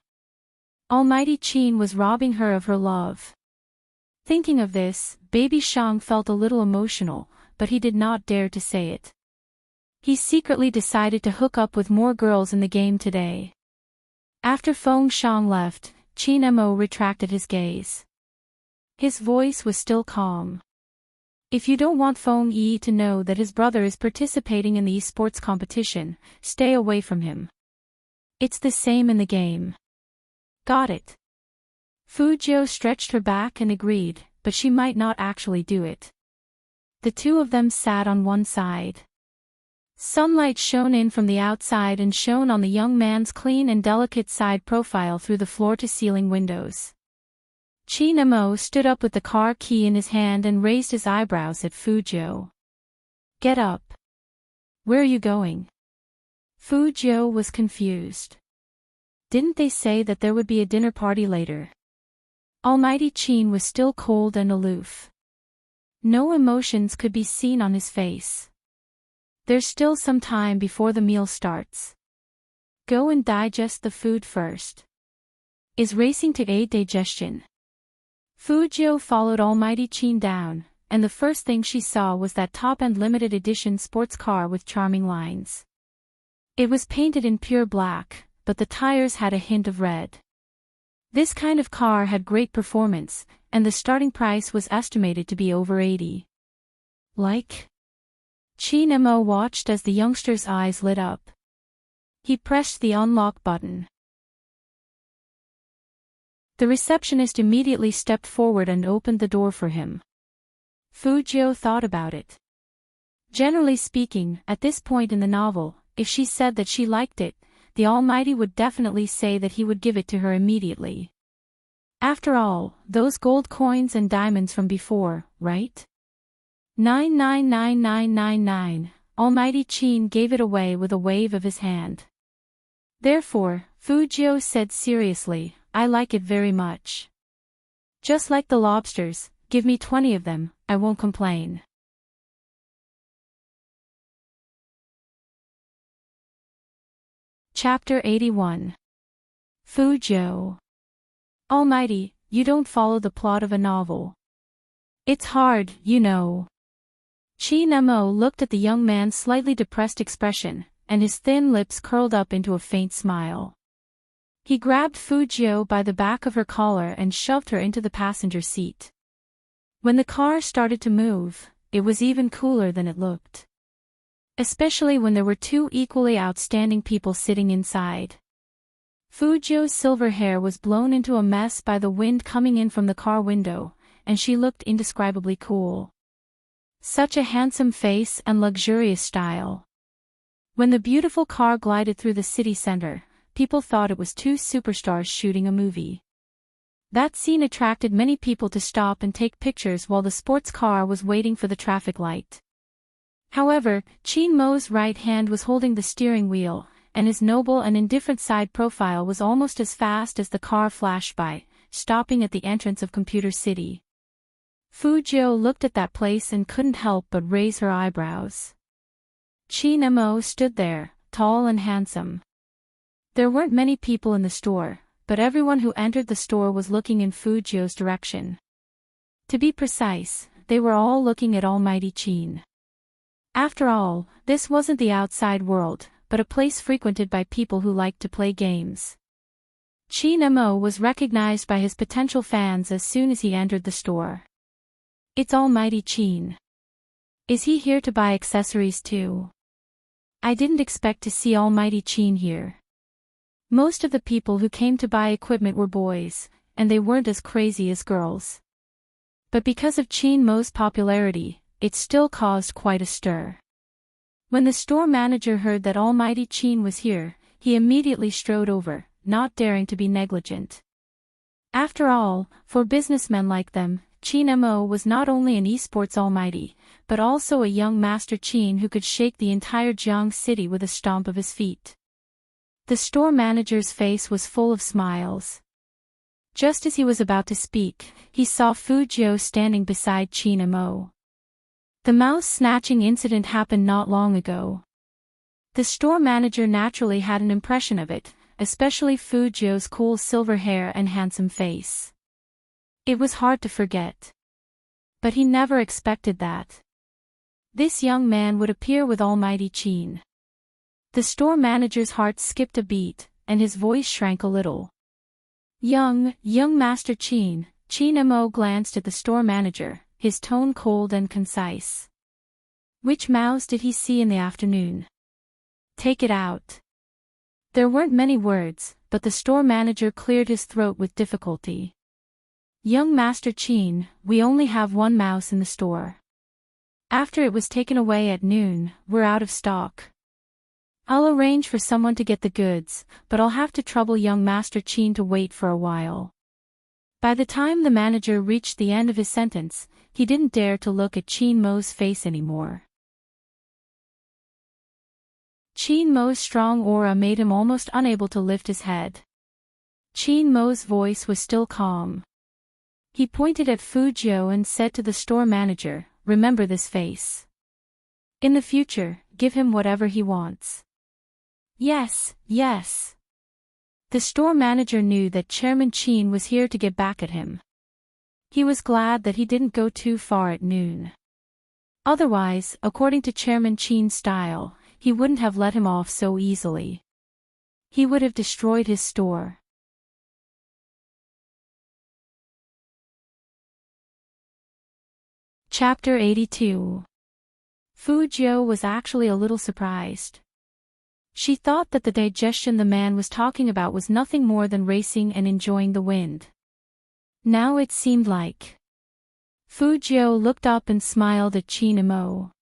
Almighty Qin was robbing her of her love. Thinking of this, Baby Shang felt a little emotional, but he did not dare to say it. He secretly decided to hook up with more girls in the game today. After Feng Shang left, Qin Mo retracted his gaze. His voice was still calm. If you don't want Feng Yi to know that his brother is participating in the esports competition, stay away from him. It's the same in the game. Got it. Fu Jiu stretched her back and agreed, but she might not actually do it. The two of them sat on one side. Sunlight shone in from the outside and shone on the young man's clean and delicate side profile through the floor-to-ceiling windows. Qin Mo stood up with the car key in his hand and raised his eyebrows at Fu Jiu. Get up. Where are you going? Fu Jiu was confused. Didn't they say that there would be a dinner party later? Almighty Qin was still cold and aloof. No emotions could be seen on his face. There's still some time before the meal starts. Go and digest the food first. Is racing to aid digestion. Fu Jiu followed Almighty Qin down, and the first thing she saw was that top-end limited edition sports car with charming lines. It was painted in pure black, but the tires had a hint of red. This kind of car had great performance, and the starting price was estimated to be over 80. Like? Qin Mo watched as the youngster's eyes lit up. He pressed the unlock button. The receptionist immediately stepped forward and opened the door for him. Fu Jiu thought about it. Generally speaking, at this point in the novel, if she said that she liked it, the Almighty would definitely say that he would give it to her immediately. After all, those gold coins and diamonds from before, right? 999999, Almighty Qin gave it away with a wave of his hand. Therefore, Fu Jiu said seriously, I like it very much. Just like the lobsters, give me 20 of them, I won't complain. Chapter 81. Fu Jiu. Almighty, you don't follow the plot of a novel. It's hard, you know. Qin Mo looked at the young man's slightly depressed expression, and his thin lips curled up into a faint smile. He grabbed Fu Jiu by the back of her collar and shoved her into the passenger seat. When the car started to move, it was even cooler than it looked. Especially when there were two equally outstanding people sitting inside. Fu Jiu's silver hair was blown into a mess by the wind coming in from the car window, and she looked indescribably cool. Such a handsome face and luxurious style. When the beautiful car glided through the city center, people thought it was two superstars shooting a movie. That scene attracted many people to stop and take pictures while the sports car was waiting for the traffic light. However, Qin Mo's right hand was holding the steering wheel, and his noble and indifferent side profile was almost as fast as the car flashed by, stopping at the entrance of Computer City. Fu Jiu looked at that place and couldn't help but raise her eyebrows. Qin Mo stood there, tall and handsome. There weren't many people in the store, but everyone who entered the store was looking in Fu Jiu's direction. To be precise, they were all looking at Almighty Qin. After all, this wasn't the outside world, but a place frequented by people who liked to play games. Qin Mo was recognized by his potential fans as soon as he entered the store. It's Almighty Qin. Is he here to buy accessories too? I didn't expect to see Almighty Qin here. Most of the people who came to buy equipment were boys, and they weren't as crazy as girls. But because of Chin Mo's popularity, it still caused quite a stir. When the store manager heard that Almighty Chin was here, he immediately strode over, not daring to be negligent. After all, for businessmen like them, Chin Mo was not only an esports almighty, but also a young Master Chin who could shake the entire Jiang city with a stomp of his feet. The store manager's face was full of smiles. Just as he was about to speak, he saw Fu Jiu standing beside Chin Mo. The mouse-snatching incident happened not long ago. The store manager naturally had an impression of it, especially Fu Jiu's cool silver hair and handsome face. It was hard to forget. But he never expected that this young man would appear with Almighty Chin. The store manager's heart skipped a beat, and his voice shrank a little. Young Master Chin Mo glanced at the store manager, his tone cold and concise. Which mouse did he see in the afternoon? Take it out. There weren't many words, but the store manager cleared his throat with difficulty. Young Master Chin, we only have one mouse in the store. After it was taken away at noon, we're out of stock. I'll arrange for someone to get the goods, but I'll have to trouble young Master Chin to wait for a while. By the time the manager reached the end of his sentence, he didn't dare to look at Chin Mo's face anymore. Chin Mo's strong aura made him almost unable to lift his head. Chin Mo's voice was still calm. He pointed at Fu Jiu and said to the store manager, remember this face. In the future, give him whatever he wants. Yes. The store manager knew that Chairman Chin was here to get back at him. He was glad that he didn't go too far at noon. Otherwise, according to Chairman Chin's style, he wouldn't have let him off so easily. He would have destroyed his store. Chapter 82. Fu Jiu was actually a little surprised. She thought that the digestion the man was talking about was nothing more than racing and enjoying the wind. Now it seemed like. Fu Jiu looked up and smiled at Chin Mo.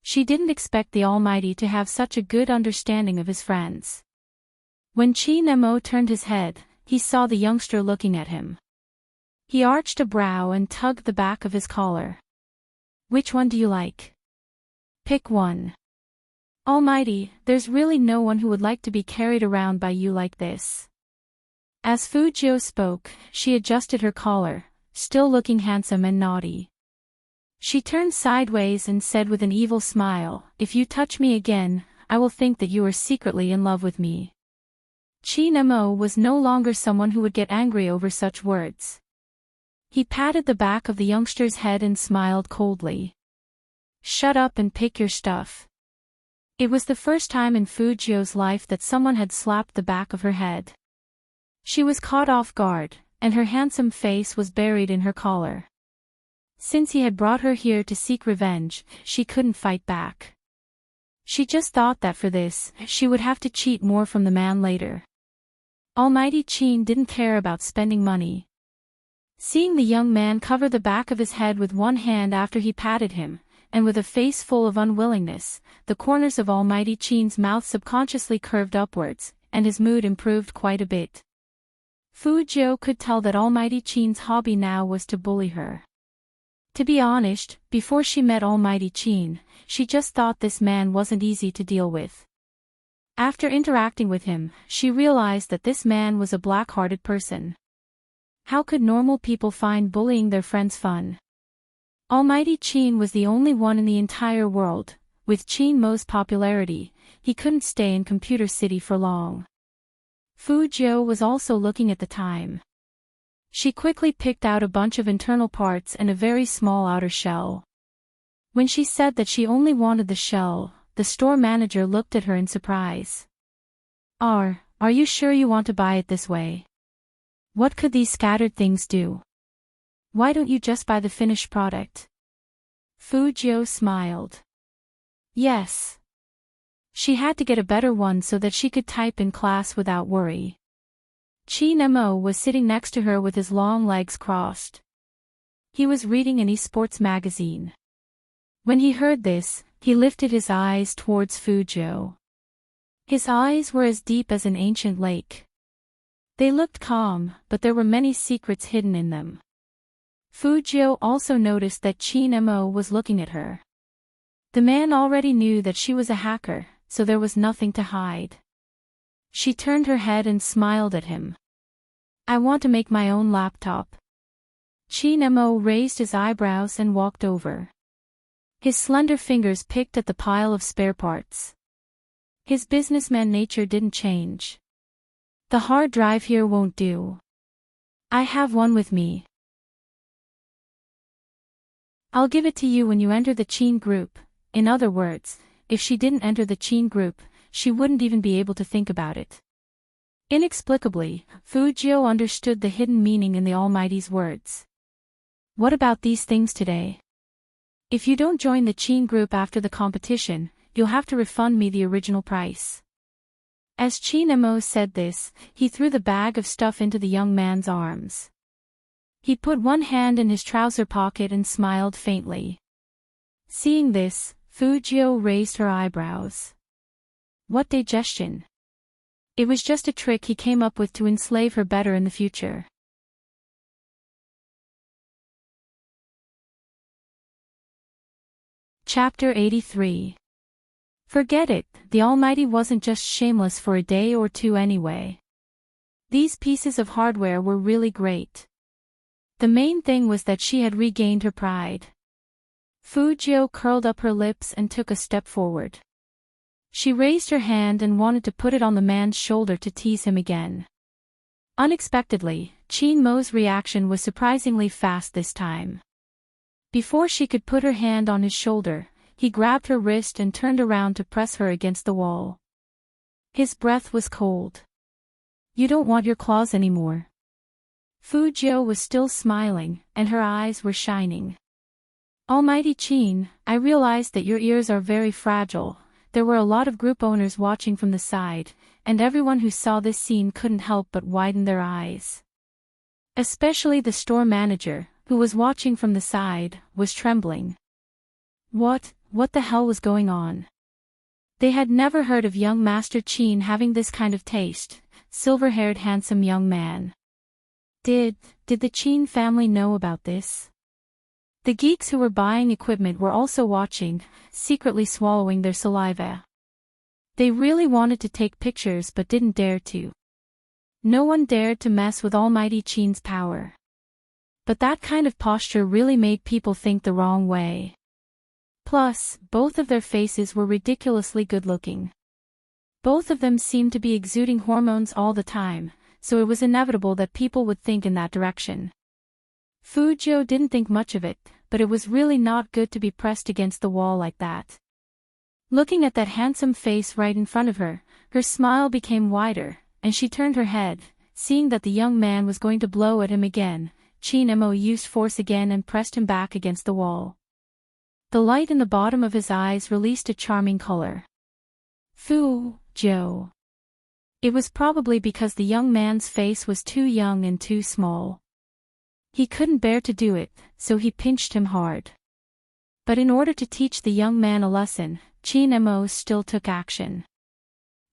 She didn't expect the Almighty to have such a good understanding of his friends. When Chin Mo turned his head, he saw the youngster looking at him. He arched a brow and tugged the back of his collar. Which one do you like? Pick one. Almighty, there's really no one who would like to be carried around by you like this. As Fu Jiu spoke, she adjusted her collar, still looking handsome and naughty. She turned sideways and said with an evil smile, if you touch me again, I will think that you are secretly in love with me. Chin Mo was no longer someone who would get angry over such words. He patted the back of the youngster's head and smiled coldly. Shut up and pick your stuff. It was the first time in Fu Jiu's life that someone had slapped the back of her head. She was caught off guard, and her handsome face was buried in her collar. Since he had brought her here to seek revenge, she couldn't fight back. She just thought that for this, she would have to cheat more from the man later. Almighty Chin didn't care about spending money. Seeing the young man cover the back of his head with one hand after he patted him, and with a face full of unwillingness, the corners of Almighty Chin's mouth subconsciously curved upwards, and his mood improved quite a bit. Fu Jiu could tell that Almighty Chin's hobby now was to bully her. To be honest, before she met Almighty Chin, she just thought this man wasn't easy to deal with. After interacting with him, she realized that this man was a black-hearted person. How could normal people find bullying their friends fun? Almighty Chin was the only one in the entire world. With Chin Mo's popularity, he couldn't stay in Computer City for long. Fu Jiu was also looking at the time. She quickly picked out a bunch of internal parts and a very small outer shell. When she said that she only wanted the shell, the store manager looked at her in surprise. Are you sure you want to buy it this way? What could these scattered things do? Why don't you just buy the finished product? Fu Jiu smiled. Yes. She had to get a better one so that she could type in class without worry. Chin Mo was sitting next to her with his long legs crossed. He was reading an esports magazine. When he heard this, he lifted his eyes towards Fujio. His eyes were as deep as an ancient lake. They looked calm, but there were many secrets hidden in them. Fujio also noticed that Chin-mo was looking at her. The man already knew that she was a hacker, so there was nothing to hide. She turned her head and smiled at him. I want to make my own laptop. Chin-mo raised his eyebrows and walked over. His slender fingers picked at the pile of spare parts. His businessman nature didn't change. The hard drive here won't do. I have one with me. I'll give it to you when you enter the Chin group. In other words, if she didn't enter the Chin group, she wouldn't even be able to think about it. Inexplicably, Fujio understood the hidden meaning in the Almighty's words. What about these things today? If you don't join the Chin group after the competition, you'll have to refund me the original price. As Chin-mo said this, he threw the bag of stuff into the young man's arms. He put one hand in his trouser pocket and smiled faintly. Seeing this, Fujio raised her eyebrows. What digestion? It was just a trick he came up with to enslave her better in the future. Chapter 83. Forget it, the Almighty wasn't just shameless for a day or two anyway. These pieces of hardware were really great. The main thing was that she had regained her pride. Fujio curled up her lips and took a step forward. She raised her hand and wanted to put it on the man's shoulder to tease him again. Unexpectedly, Chin-mo's reaction was surprisingly fast this time. Before she could put her hand on his shoulder, he grabbed her wrist and turned around to press her against the wall. His breath was cold. You don't want your claws anymore. Fujio was still smiling, and her eyes were shining. Almighty Chin, I realized that your ears are very fragile. There were a lot of group owners watching from the side, and everyone who saw this scene couldn't help but widen their eyes. Especially the store manager, who was watching from the side, was trembling. What the hell was going on? They had never heard of young Master Chin having this kind of taste, silver-haired handsome young man. Did the Chin family know about this? The geeks who were buying equipment were also watching, secretly swallowing their saliva. They really wanted to take pictures but didn't dare to. No one dared to mess with Almighty Chin's power. But that kind of posture really made people think the wrong way. Plus, both of their faces were ridiculously good-looking. Both of them seemed to be exuding hormones all the time, so it was inevitable that people would think in that direction. Fujio didn't think much of it, but it was really not good to be pressed against the wall like that. Looking at that handsome face right in front of her, her smile became wider, and she turned her head, seeing that the young man was going to blow at him again. Chin-mo used force again and pressed him back against the wall. The light in the bottom of his eyes released a charming color. Fujio. It was probably because the young man's face was too young and too small. He couldn't bear to do it, so he pinched him hard. But in order to teach the young man a lesson, Chin-mo still took action.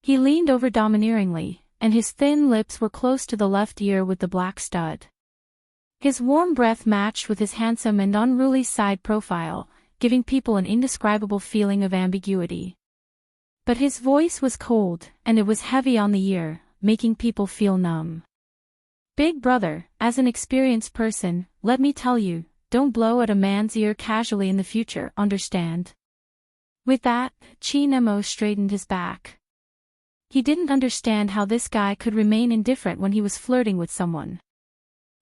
He leaned over domineeringly, and his thin lips were close to the left ear with the black stud. His warm breath matched with his handsome and unruly side profile, giving people an indescribable feeling of ambiguity. But his voice was cold, and it was heavy on the ear, making people feel numb. Big brother, as an experienced person, let me tell you, don't blow at a man's ear casually in the future, understand? With that, Chin-mo straightened his back. He didn't understand how this guy could remain indifferent when he was flirting with someone.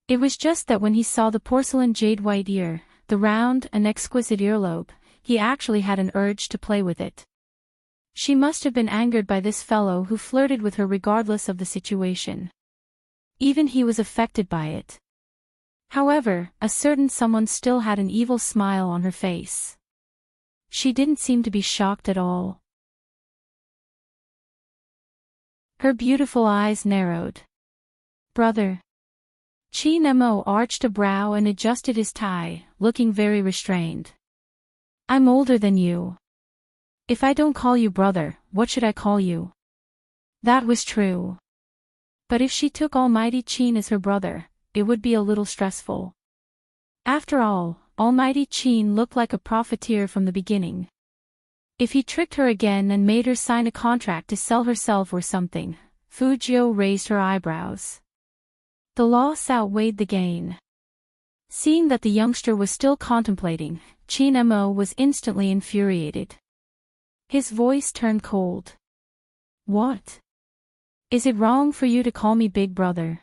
It was just that when he saw the porcelain jade white ear, the round and exquisite earlobe, he actually had an urge to play with it. She must have been angered by this fellow who flirted with her regardless of the situation. Even he was affected by it. However, a certain someone still had an evil smile on her face. She didn't seem to be shocked at all. Her beautiful eyes narrowed. Brother. Qin Mo arched a brow and adjusted his tie, looking very restrained. I'm older than you. If I don't call you brother, what should I call you? That was true. But if she took Almighty Qin as her brother, it would be a little stressful. After all, Almighty Qin looked like a profiteer from the beginning. If he tricked her again and made her sign a contract to sell herself or something, Fujiu raised her eyebrows. The loss outweighed the gain. Seeing that the youngster was still contemplating, Qin Mo was instantly infuriated. His voice turned cold. What? Is it wrong for you to call me big brother?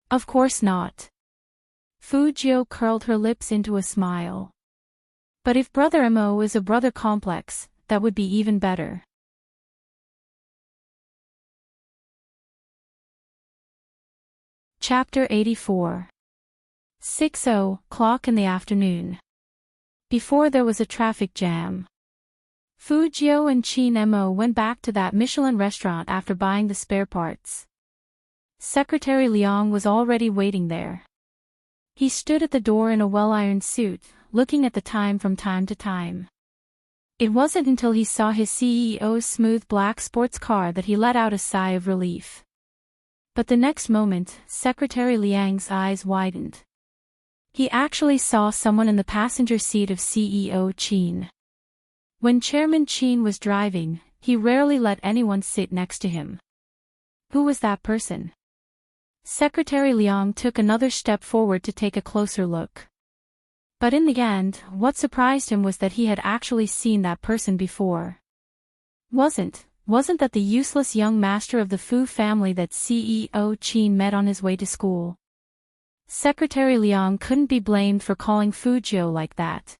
Of course not. Fujiu curled her lips into a smile. But if Brother Mo is a brother complex, that would be even better. Chapter 84. 6:00 in the afternoon. Before there was a traffic jam. Fujiu and Qin Mo went back to that Michelin restaurant after buying the spare parts. Secretary Liang was already waiting there. He stood at the door in a well-ironed suit, looking at the time from time to time. It wasn't until he saw his CEO's smooth black sports car that he let out a sigh of relief. But the next moment, Secretary Liang's eyes widened. He actually saw someone in the passenger seat of CEO Qin. When Chairman Qin was driving, he rarely let anyone sit next to him. Who was that person? Secretary Liang took another step forward to take a closer look. But in the end, what surprised him was that he had actually seen that person before. Wasn't that the useless young master of the Fu family that CEO Qin met on his way to school? Secretary Liang couldn't be blamed for calling Fujiu like that.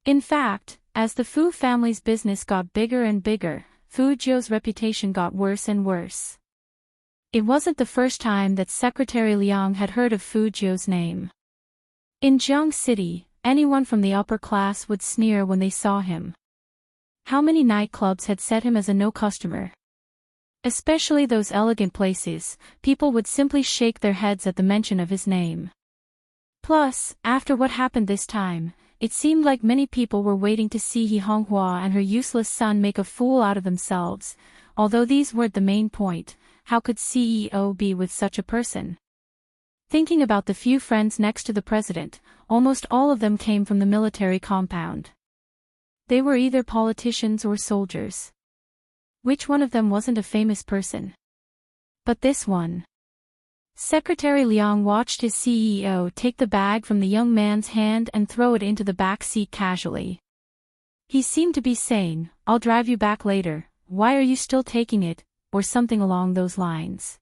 In fact, as the Fu family's business got bigger and bigger, Fujiu's reputation got worse and worse. It wasn't the first time that Secretary Liang had heard of Fujiu's name. In Jiang City, anyone from the upper class would sneer when they saw him. How many nightclubs had set him as a no customer? Especially those elegant places, people would simply shake their heads at the mention of his name. Plus, after what happened this time, it seemed like many people were waiting to see He Honghua and her useless son make a fool out of themselves. Although these weren't the main point, how could CEO be with such a person? Thinking about the few friends next to the president, almost all of them came from the military compound. They were either politicians or soldiers. Which one of them wasn't a famous person? But this one. Secretary Liang watched his CEO take the bag from the young man's hand and throw it into the back seat casually. He seemed to be saying, "I'll drive you back later, why are you still taking it?" or something along those lines.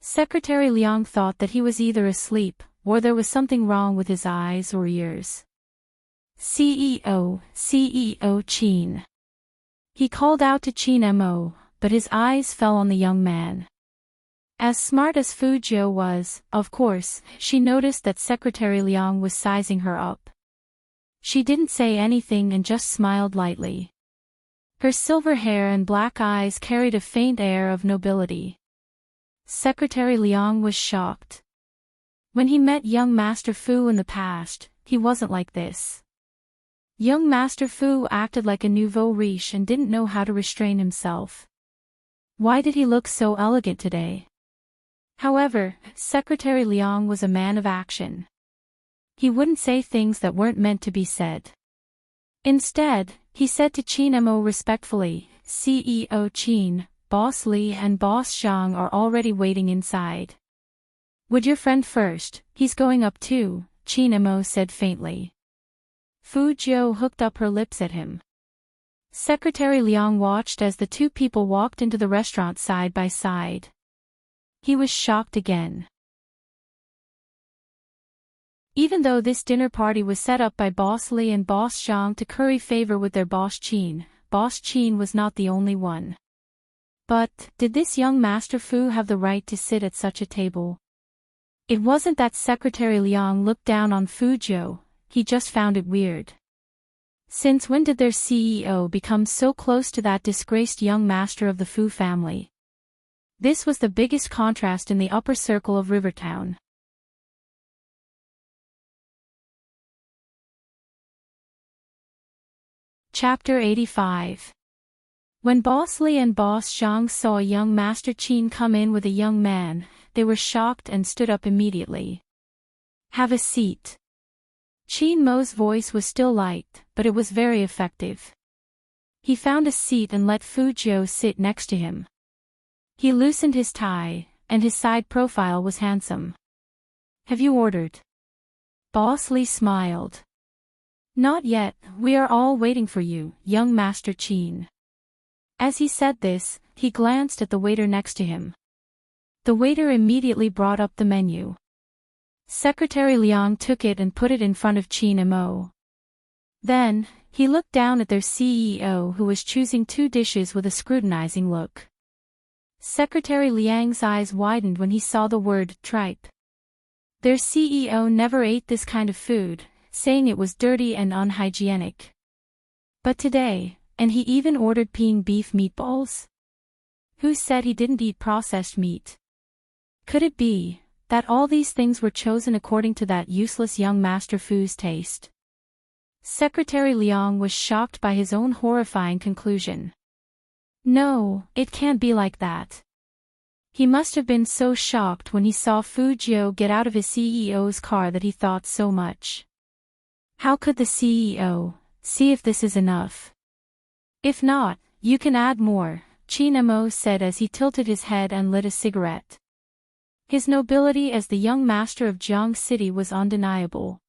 Secretary Liang thought that he was either asleep, or there was something wrong with his eyes or ears. CEO Qin. He called out to Qin Mo, but his eyes fell on the young man. As smart as Fujiu was, of course, she noticed that Secretary Liang was sizing her up. She didn't say anything and just smiled lightly. Her silver hair and black eyes carried a faint air of nobility. Secretary Liang was shocked. When he met young Master Fu in the past, he wasn't like this. Young Master Fu acted like a nouveau riche and didn't know how to restrain himself. Why did he look so elegant today? However, Secretary Liang was a man of action. He wouldn't say things that weren't meant to be said. Instead, he said to Qin Mo respectfully, "CEO Qin, Boss Li and Boss Zhang are already waiting inside." "Would your friend first, he's going up too," Qin Mo said faintly. Fujiu hooked up her lips at him. Secretary Liang watched as the two people walked into the restaurant side by side. He was shocked again. Even though this dinner party was set up by Boss Li and Boss Zhang to curry favor with their Boss Qin was not the only one. But, did this young Master Fu have the right to sit at such a table? It wasn't that Secretary Liang looked down on Fujiu, he just found it weird. Since when did their CEO become so close to that disgraced young master of the Fu family? This was the biggest contrast in the upper circle of Rivertown. Chapter 85. When Boss Li and Boss Zhang saw a young Master Qin come in with a young man, they were shocked and stood up immediately. "Have a seat." Qin Mo's voice was still light, but it was very effective. He found a seat and let Fu Jiu sit next to him. He loosened his tie, and his side profile was handsome. "Have you ordered?" Boss Li smiled. "Not yet, we are all waiting for you, young Master Qin." As he said this, he glanced at the waiter next to him. The waiter immediately brought up the menu. Secretary Liang took it and put it in front of Qin Mo. Then, he looked down at their CEO who was choosing two dishes with a scrutinizing look. Secretary Liang's eyes widened when he saw the word tripe. Their CEO never ate this kind of food, saying it was dirty and unhygienic. But today, and he even ordered peeing beef meatballs? Who said he didn't eat processed meat? Could it be that all these things were chosen according to that useless young Master Fu's taste? Secretary Liang was shocked by his own horrifying conclusion. No, it can't be like that. He must have been so shocked when he saw Fu Jiu get out of his CEO's car that he thought so much. How could the CEO see if this is enough? "If not, you can add more," Qin Mo said as he tilted his head and lit a cigarette. His nobility as the young master of Jiang City was undeniable.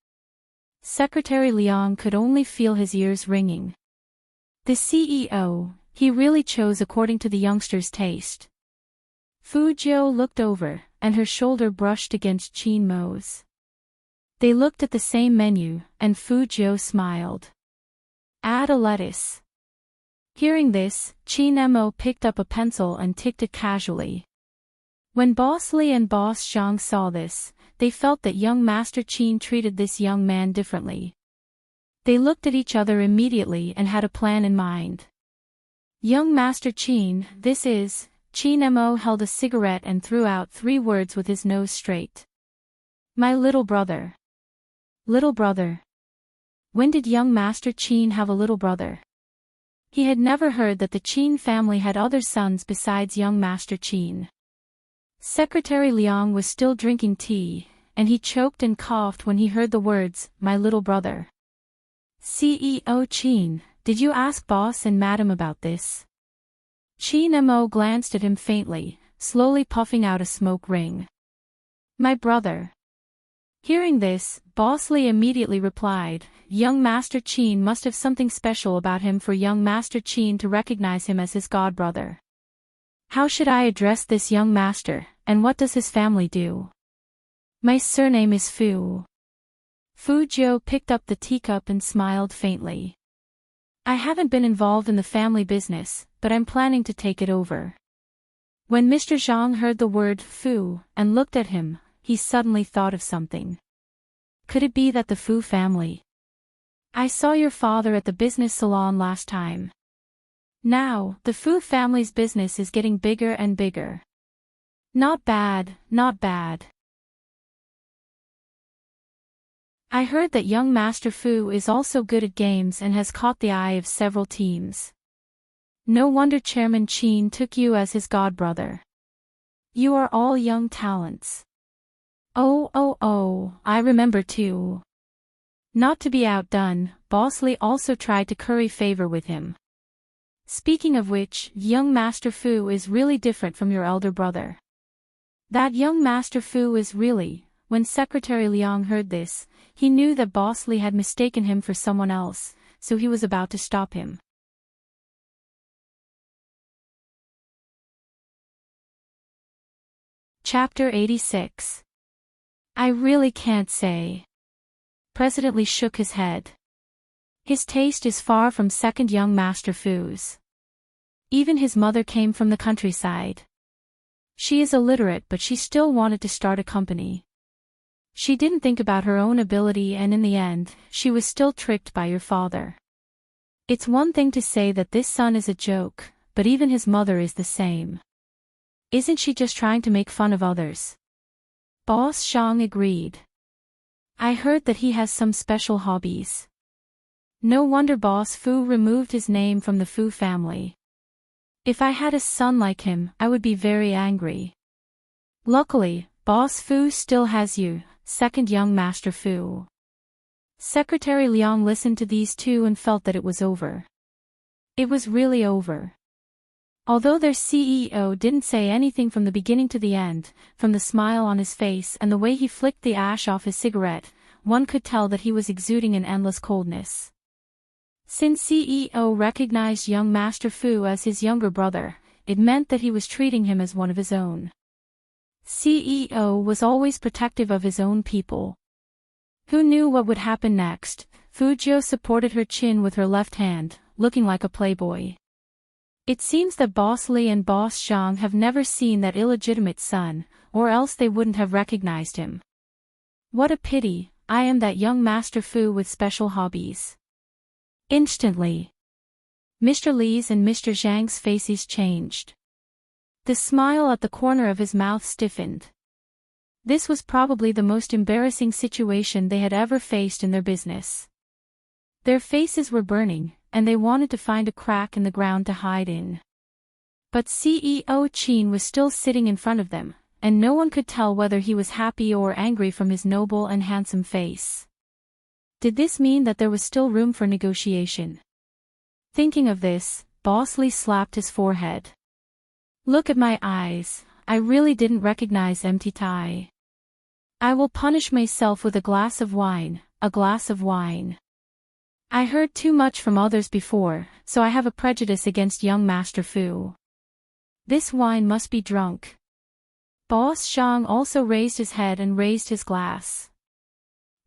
Secretary Liang could only feel his ears ringing. The CEO, he really chose according to the youngster's taste. Fu Jiu looked over, and her shoulder brushed against Qin Mo's. They looked at the same menu, and Fu Jiu smiled. "Add a lettuce." Hearing this, Qin Mo picked up a pencil and ticked it casually. When Boss Li and Boss Zhang saw this, they felt that young Master Qin treated this young man differently. They looked at each other immediately and had a plan in mind. "Young Master Qin, this is..." Qin Mo held a cigarette and threw out 3 words with his nose straight. "My little brother." Little brother. When did young Master Qin have a little brother? He had never heard that the Qin family had other sons besides young Master Qin. Secretary Liang was still drinking tea, and he choked and coughed when he heard the words, "my little brother." "CEO Qin, did you ask boss and madam about this?" Qin Mo glanced at him faintly, slowly puffing out a smoke ring. "My brother." Hearing this, Boss Li immediately replied, "Young Master Qin must have something special about him for young Master Qin to recognize him as his godbrother. How should I address this young master, and what does his family do?" "My surname is Fu." Fu Jiu picked up the teacup and smiled faintly. "I haven't been involved in the family business, but I'm planning to take it over." When Mr. Zhang heard the word Fu and looked at him, he suddenly thought of something. Could it be that the Fu family? "I saw your father at the business salon last time. Now, the Fu family's business is getting bigger and bigger. Not bad, not bad. I heard that young Master Fu is also good at games and has caught the eye of several teams. No wonder Chairman Qin took you as his godbrother. You are all young talents." Oh, I remember too. Not to be outdone, Boss Li also tried to curry favor with him. "Speaking of which, young Master Fu is really different from your elder brother." That young Master Fu is really... When Secretary Liang heard this, he knew that Boss Li had mistaken him for someone else, so he was about to stop him. Chapter 86. I really can't say. President Li shook his head. His taste is far from second young Master Fu's. Even his mother came from the countryside. She is illiterate, but she still wanted to start a company. She didn't think about her own ability, and in the end, she was still tricked by your father. It's one thing to say that this son is a joke, but even his mother is the same. Isn't she just trying to make fun of others? Boss Zhang agreed. I heard that he has some special hobbies. No wonder Boss Fu removed his name from the Fu family. If I had a son like him, I would be very angry. Luckily, Boss Fu still has you, second young Master Fu. Secretary Liang listened to these two and felt that it was over. It was really over. Although their CEO didn't say anything from the beginning to the end, from the smile on his face and the way he flicked the ash off his cigarette, one could tell that he was exuding an endless coldness. Since CEO recognized young Master Fu as his younger brother, it meant that he was treating him as one of his own. CEO was always protective of his own people. Who knew what would happen next? Fujio supported her chin with her left hand, looking like a playboy. It seems that Boss Li and Boss Zhang have never seen that illegitimate son, or else they wouldn't have recognized him. What a pity, I am that young Master Fu with special hobbies. Instantly, Mr. Li's and Mr. Zhang's faces changed. The smile at the corner of his mouth stiffened. This was probably the most embarrassing situation they had ever faced in their business. Their faces were burning, and they wanted to find a crack in the ground to hide in. But CEO Qin was still sitting in front of them, and no one could tell whether he was happy or angry from his noble and handsome face. Did this mean that there was still room for negotiation? Thinking of this, Boss Li slapped his forehead. Look at my eyes, I really didn't recognize empty tie. I will punish myself with a glass of wine, a glass of wine. I heard too much from others before, so I have a prejudice against young Master Fu. This wine must be drunk. Boss Zhang also raised his head and raised his glass.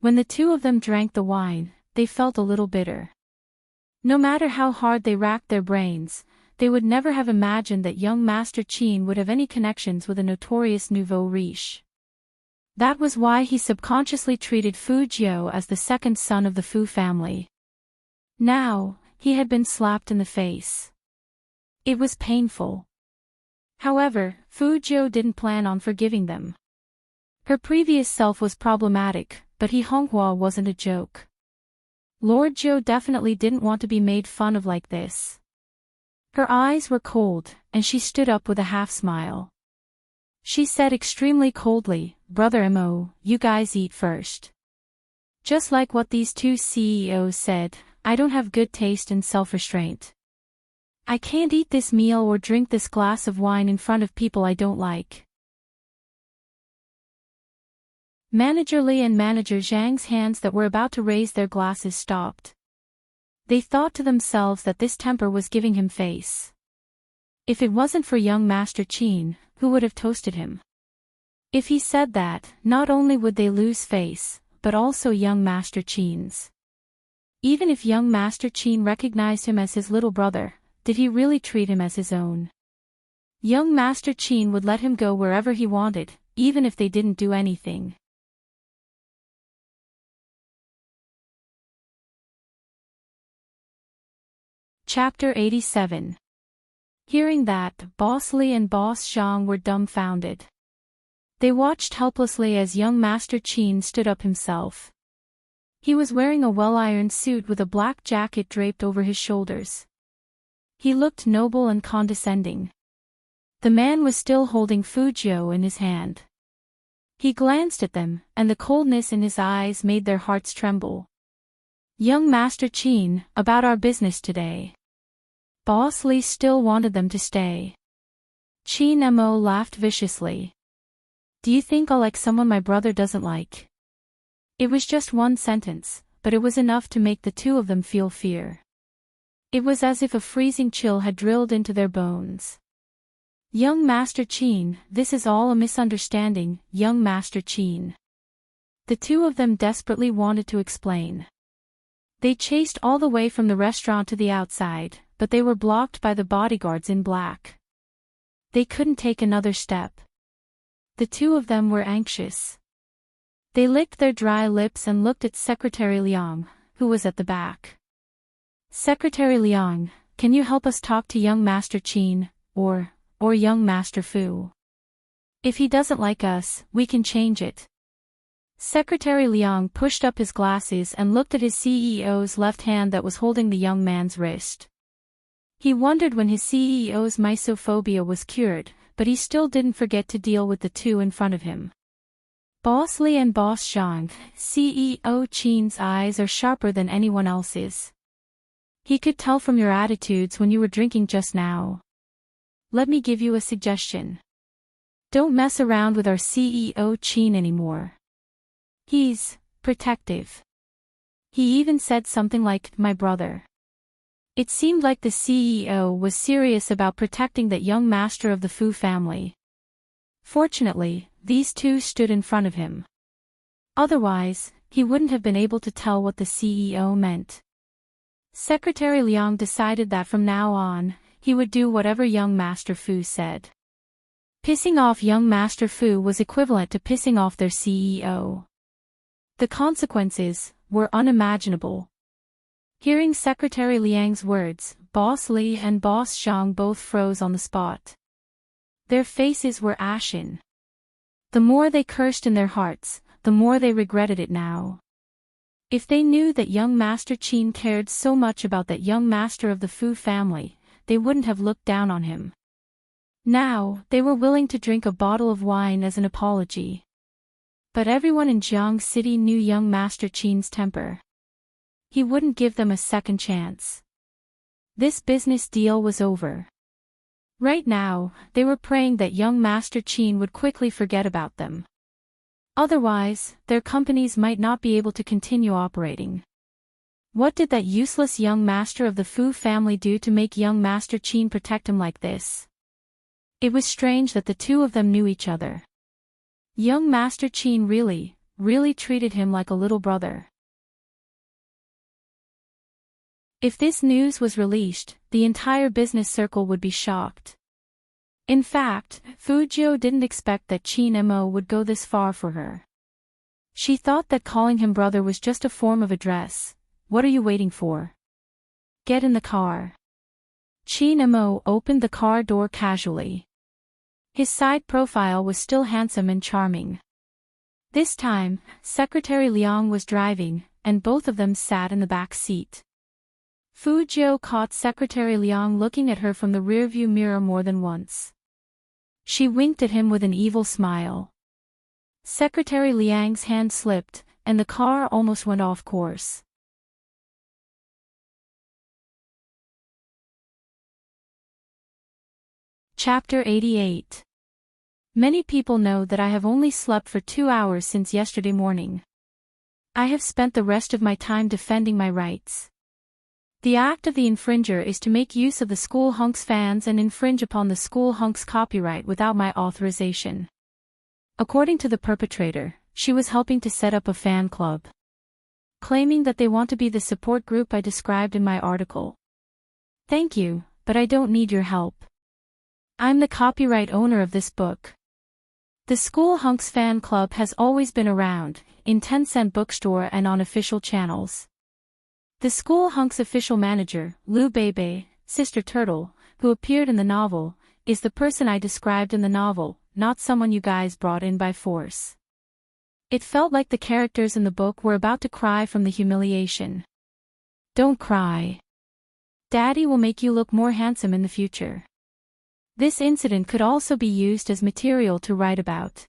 When the two of them drank the wine, they felt a little bitter. No matter how hard they racked their brains, they would never have imagined that young Master Qin would have any connections with a notorious nouveau riche. That was why he subconsciously treated Fu Jiu as the second son of the Fu family. Now, he had been slapped in the face. It was painful. However, Fu Jiu didn't plan on forgiving them. Her previous self was problematic, but He Honghua wasn't a joke. Lord Zhou definitely didn't want to be made fun of like this. Her eyes were cold, and she stood up with a half-smile. She said extremely coldly, "Brother Mo, you guys eat first." Just like what these two CEOs said, I don't have good taste and self-restraint. I can't eat this meal or drink this glass of wine in front of people I don't like. Manager Li and Manager Zhang's hands that were about to raise their glasses stopped. They thought to themselves that this temper was giving him face. If it wasn't for young Master Qin, who would have toasted him? If he said that, not only would they lose face, but also young Master Qin's. Even if young Master Qin recognized him as his little brother, did he really treat him as his own? Young Master Qin would let him go wherever he wanted, even if they didn't do anything. Chapter 87. Hearing that, Boss Li and Boss Zhang were dumbfounded. They watched helplessly as young Master Qin stood up himself. He was wearing a well-ironed suit with a black jacket draped over his shoulders. He looked noble and condescending. The man was still holding Fujio in his hand. He glanced at them, and the coldness in his eyes made their hearts tremble. Young Master Qin, about our business today. Boss Li still wanted them to stay. Qin Mo laughed viciously. Do you think I'll like someone my brother doesn't like? It was just one sentence, but it was enough to make the two of them feel fear. It was as if a freezing chill had drilled into their bones. Young Master Qin, this is all a misunderstanding, young Master Qin. The two of them desperately wanted to explain. They chased all the way from the restaurant to the outside, but they were blocked by the bodyguards in black. They couldn't take another step. The two of them were anxious. They licked their dry lips and looked at Secretary Liang, who was at the back. Secretary Liang, can you help us talk to young Master Qin, or young Master Fu? If he doesn't like us, we can change it. Secretary Liang pushed up his glasses and looked at his CEO's left hand that was holding the young man's wrist. He wondered when his CEO's misophobia was cured, but he still didn't forget to deal with the two in front of him. Boss Li and Boss Zhang, CEO Qin's eyes are sharper than anyone else's. He could tell from your attitudes when you were drinking just now. Let me give you a suggestion. Don't mess around with our CEO Qin anymore. He's protective. He even said something like, my brother. It seemed like the CEO was serious about protecting that young master of the Fu family. Fortunately, these two stood in front of him. Otherwise, he wouldn't have been able to tell what the CEO meant. Secretary Liang decided that from now on, he would do whatever young Master Fu said. Pissing off young Master Fu was equivalent to pissing off their CEO. The consequences were unimaginable. Hearing Secretary Liang's words, Boss Li and Boss Zhang both froze on the spot. Their faces were ashen. The more they cursed in their hearts, the more they regretted it now. If they knew that young Master Qin cared so much about that young master of the Fu family, they wouldn't have looked down on him. Now, they were willing to drink a bottle of wine as an apology. But everyone in Jiang City knew young Master Qin's temper. He wouldn't give them a second chance. This business deal was over. Right now, they were praying that young Master Qin would quickly forget about them. Otherwise, their companies might not be able to continue operating. What did that useless young master of the Fu family do to make young Master Qin protect him like this? It was strange that the two of them knew each other. Young Master Qin really treated him like a little brother. If this news was released, the entire business circle would be shocked. In fact, Fujiu didn't expect that Qin Mo would go this far for her. She thought that calling him brother was just a form of address. What are you waiting for? Get in the car. Qin Mo opened the car door casually. His side profile was still handsome and charming. This time, Secretary Liang was driving, and both of them sat in the back seat. Fujiu caught Secretary Liang looking at her from the rearview mirror more than once. She winked at him with an evil smile. Secretary Liang's hand slipped, and the car almost went off course. Chapter 88. Many people know that I have only slept for 2 hours since yesterday morning. I have spent the rest of my time defending my rights. The act of the infringer is to make use of the school hunks fans and infringe upon the school hunks copyright without my authorization. According to the perpetrator, she was helping to set up a fan club, claiming that they want to be the support group I described in my article. Thank you, but I don't need your help. I'm the copyright owner of this book. The School Hunks fan club has always been around, in Tencent bookstore and on official channels. The School Hunks official manager, Lu Bebe, Sister Turtle, who appeared in the novel, is the person I described in the novel, not someone you guys brought in by force. It felt like the characters in the book were about to cry from the humiliation. Don't cry. Daddy will make you look more handsome in the future. This incident could also be used as material to write about.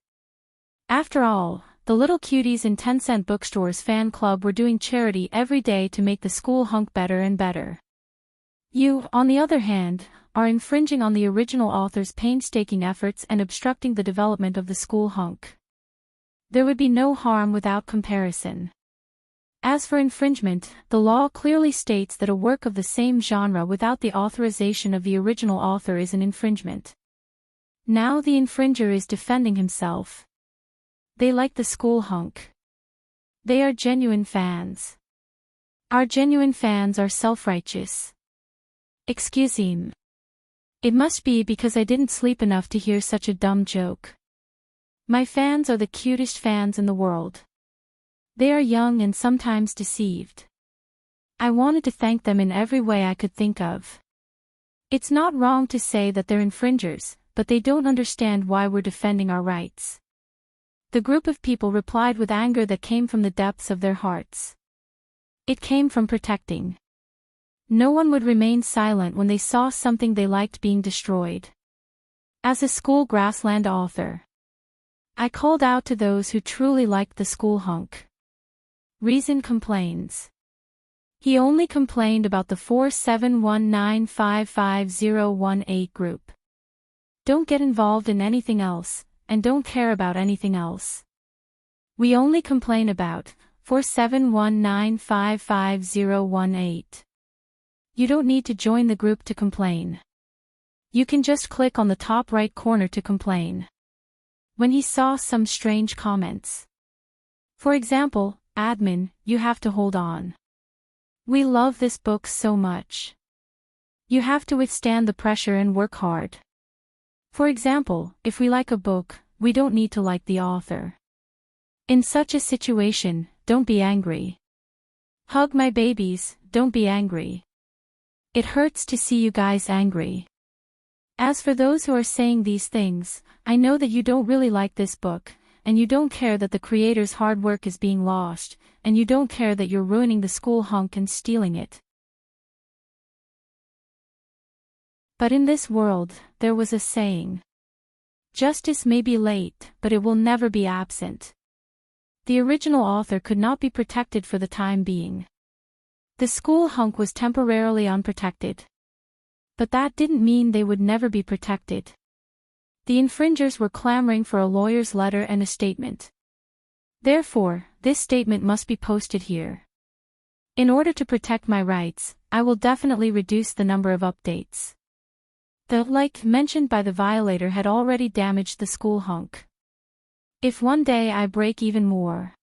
After all, the little cuties in Tencent bookstores fan club were doing charity every day to make the school hunk better and better. You, on the other hand, are infringing on the original author's painstaking efforts and obstructing the development of the school hunk. There would be no harm without comparison. As for infringement, the law clearly states that a work of the same genre without the authorization of the original author is an infringement. Now the infringer is defending himself. They like the school hunk. They are genuine fans. Our genuine fans are self-righteous. Excuse me. It must be because I didn't sleep enough to hear such a dumb joke. My fans are the cutest fans in the world. They are young and sometimes deceived. I wanted to thank them in every way I could think of. It's not wrong to say that they're infringers, but they don't understand why we're defending our rights. The group of people replied with anger that came from the depths of their hearts. It came from protecting. No one would remain silent when they saw something they liked being destroyed. As a school grassland author, I called out to those who truly liked the school hunk. Reason complains. He only complained about the 4719555018 group. Don't get involved in anything else, and don't care about anything else. We only complain about 4719555018. You don't need to join the group to complain. You can just click on the top right corner to complain. When he saw some strange comments. For example, admin, you have to hold on. We love this book so much. You have to withstand the pressure and work hard. For example, if we like a book, we don't need to like the author. In such a situation, don't be angry. Hug my babies, don't be angry. It hurts to see you guys angry. As for those who are saying these things, I know that you don't really like this book, and you don't care that the creator's hard work is being lost, and you don't care that you're ruining the school hunk and stealing it. But in this world, there was a saying. Justice may be late, but it will never be absent. The original author could not be protected for the time being. The school hunk was temporarily unprotected. But that didn't mean they would never be protected. The infringers were clamoring for a lawyer's letter and a statement. Therefore, this statement must be posted here. In order to protect my rights, I will definitely reduce the number of updates. The like mentioned by the violator had already damaged the school hunk. If one day I break even more,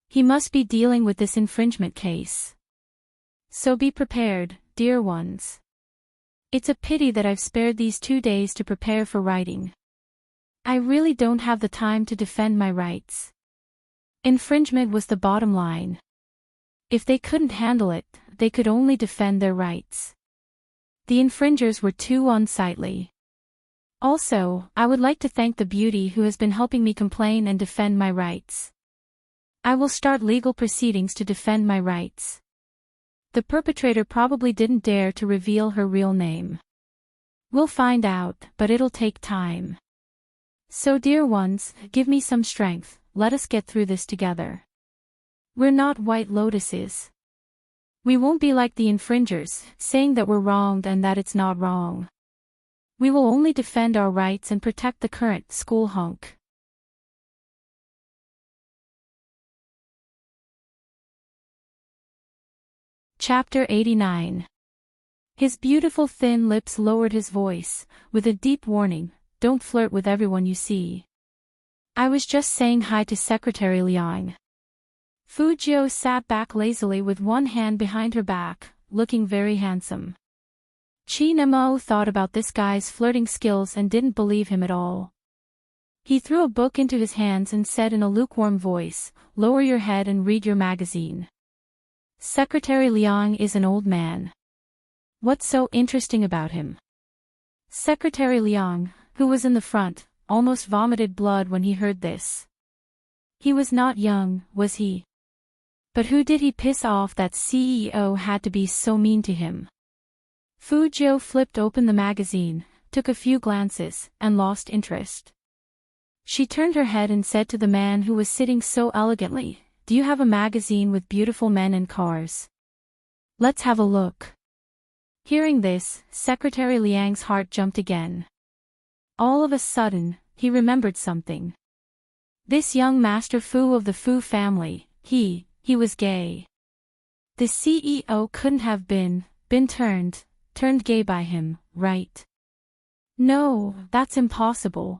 he must be dealing with this infringement case. So be prepared, dear ones. It's a pity that I've spared these 2 days to prepare for writing. I really don't have the time to defend my rights. Infringement was the bottom line. If they couldn't handle it, they could only defend their rights. The infringers were too unsightly. Also, I would like to thank the beauty who has been helping me complain and defend my rights. I will start legal proceedings to defend my rights. The perpetrator probably didn't dare to reveal her real name. We'll find out, but it'll take time. So dear ones, give me some strength, let us get through this together. We're not white lotuses. We won't be like the infringers, saying that we're wronged and that it's not wrong. We will only defend our rights and protect the current school hunk. Chapter 89. His beautiful thin lips lowered his voice, with a deep warning, don't flirt with everyone you see. I was just saying hi to Secretary Liang. Fujio sat back lazily with one hand behind her back, looking very handsome. Chi Nemo thought about this guy's flirting skills and didn't believe him at all. He threw a book into his hands and said in a lukewarm voice, lower your head and read your magazine. Secretary Liang is an old man. What's so interesting about him? Secretary Liang, who was in the front, almost vomited blood when he heard this. He was not young, was he? But who did he piss off that CEO had to be so mean to him? Fujio flipped open the magazine, took a few glances, and lost interest. She turned her head and said to the man who was sitting so elegantly, do you have a magazine with beautiful men and cars? Let's have a look. Hearing this, Secretary Liang's heart jumped again. All of a sudden, he remembered something. This young Master Fu of the Fu family, he was gay. The CEO couldn't have been turned gay by him, right? No, that's impossible.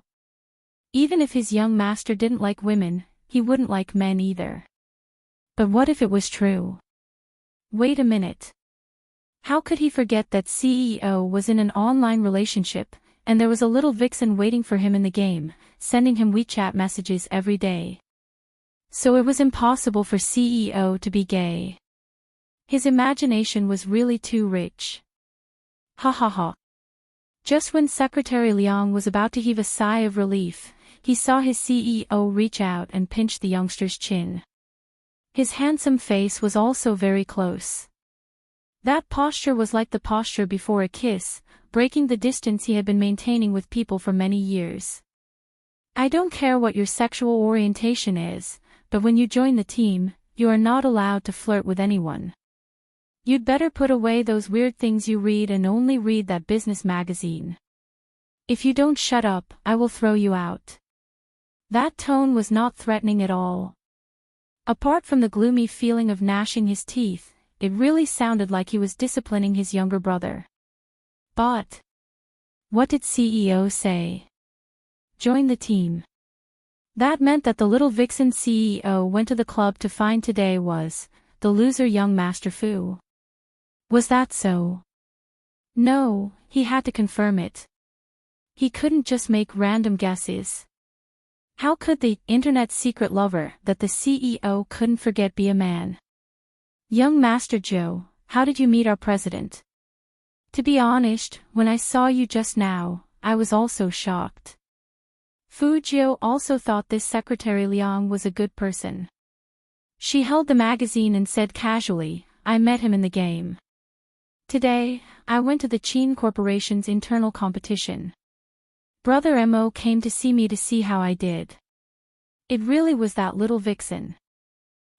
Even if his young master didn't like women, he wouldn't like men either. But what if it was true? Wait a minute. How could he forget that CEO was in an online relationship, and there was a little vixen waiting for him in the game, sending him WeChat messages every day? So it was impossible for CEO to be gay. His imagination was really too rich. Ha ha ha. Just when Secretary Liang was about to heave a sigh of relief, he saw his CEO reach out and pinch the youngster's chin. His handsome face was also very close. That posture was like the posture before a kiss, breaking the distance he had been maintaining with people for many years. I don't care what your sexual orientation is, but when you join the team, you are not allowed to flirt with anyone. You'd better put away those weird things you read and only read that business magazine. If you don't shut up, I will throw you out. That tone was not threatening at all. Apart from the gloomy feeling of gnashing his teeth, it really sounded like he was disciplining his younger brother. But what did CEO say? Join the team. That meant that the little vixen CEO went to the club to find today was the loser young Master Fu. Was that so? No, he had to confirm it. He couldn't just make random guesses. How could the internet secret lover that the CEO couldn't forget be a man? Young Master Joe, how did you meet our president? To be honest, when I saw you just now, I was also shocked. Fu Jiu also thought this Secretary Liang was a good person. She held the magazine and said casually, I met him in the game. Today, I went to the Qin Corporation's internal competition. Brother Mo came to see me to see how I did. It really was that little vixen.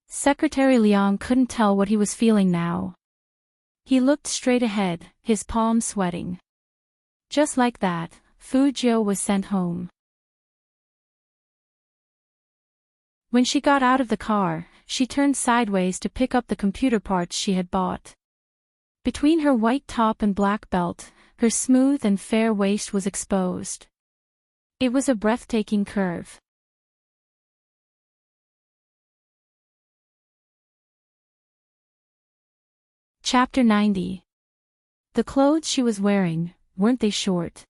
Secretary Liang couldn't tell what he was feeling now. He looked straight ahead, his palms sweating. Just like that, Fu Jiu was sent home. When she got out of the car, she turned sideways to pick up the computer parts she had bought. Between her white top and black belt, her smooth and fair waist was exposed. It was a breathtaking curve. Chapter 90. The clothes she was wearing, weren't they short?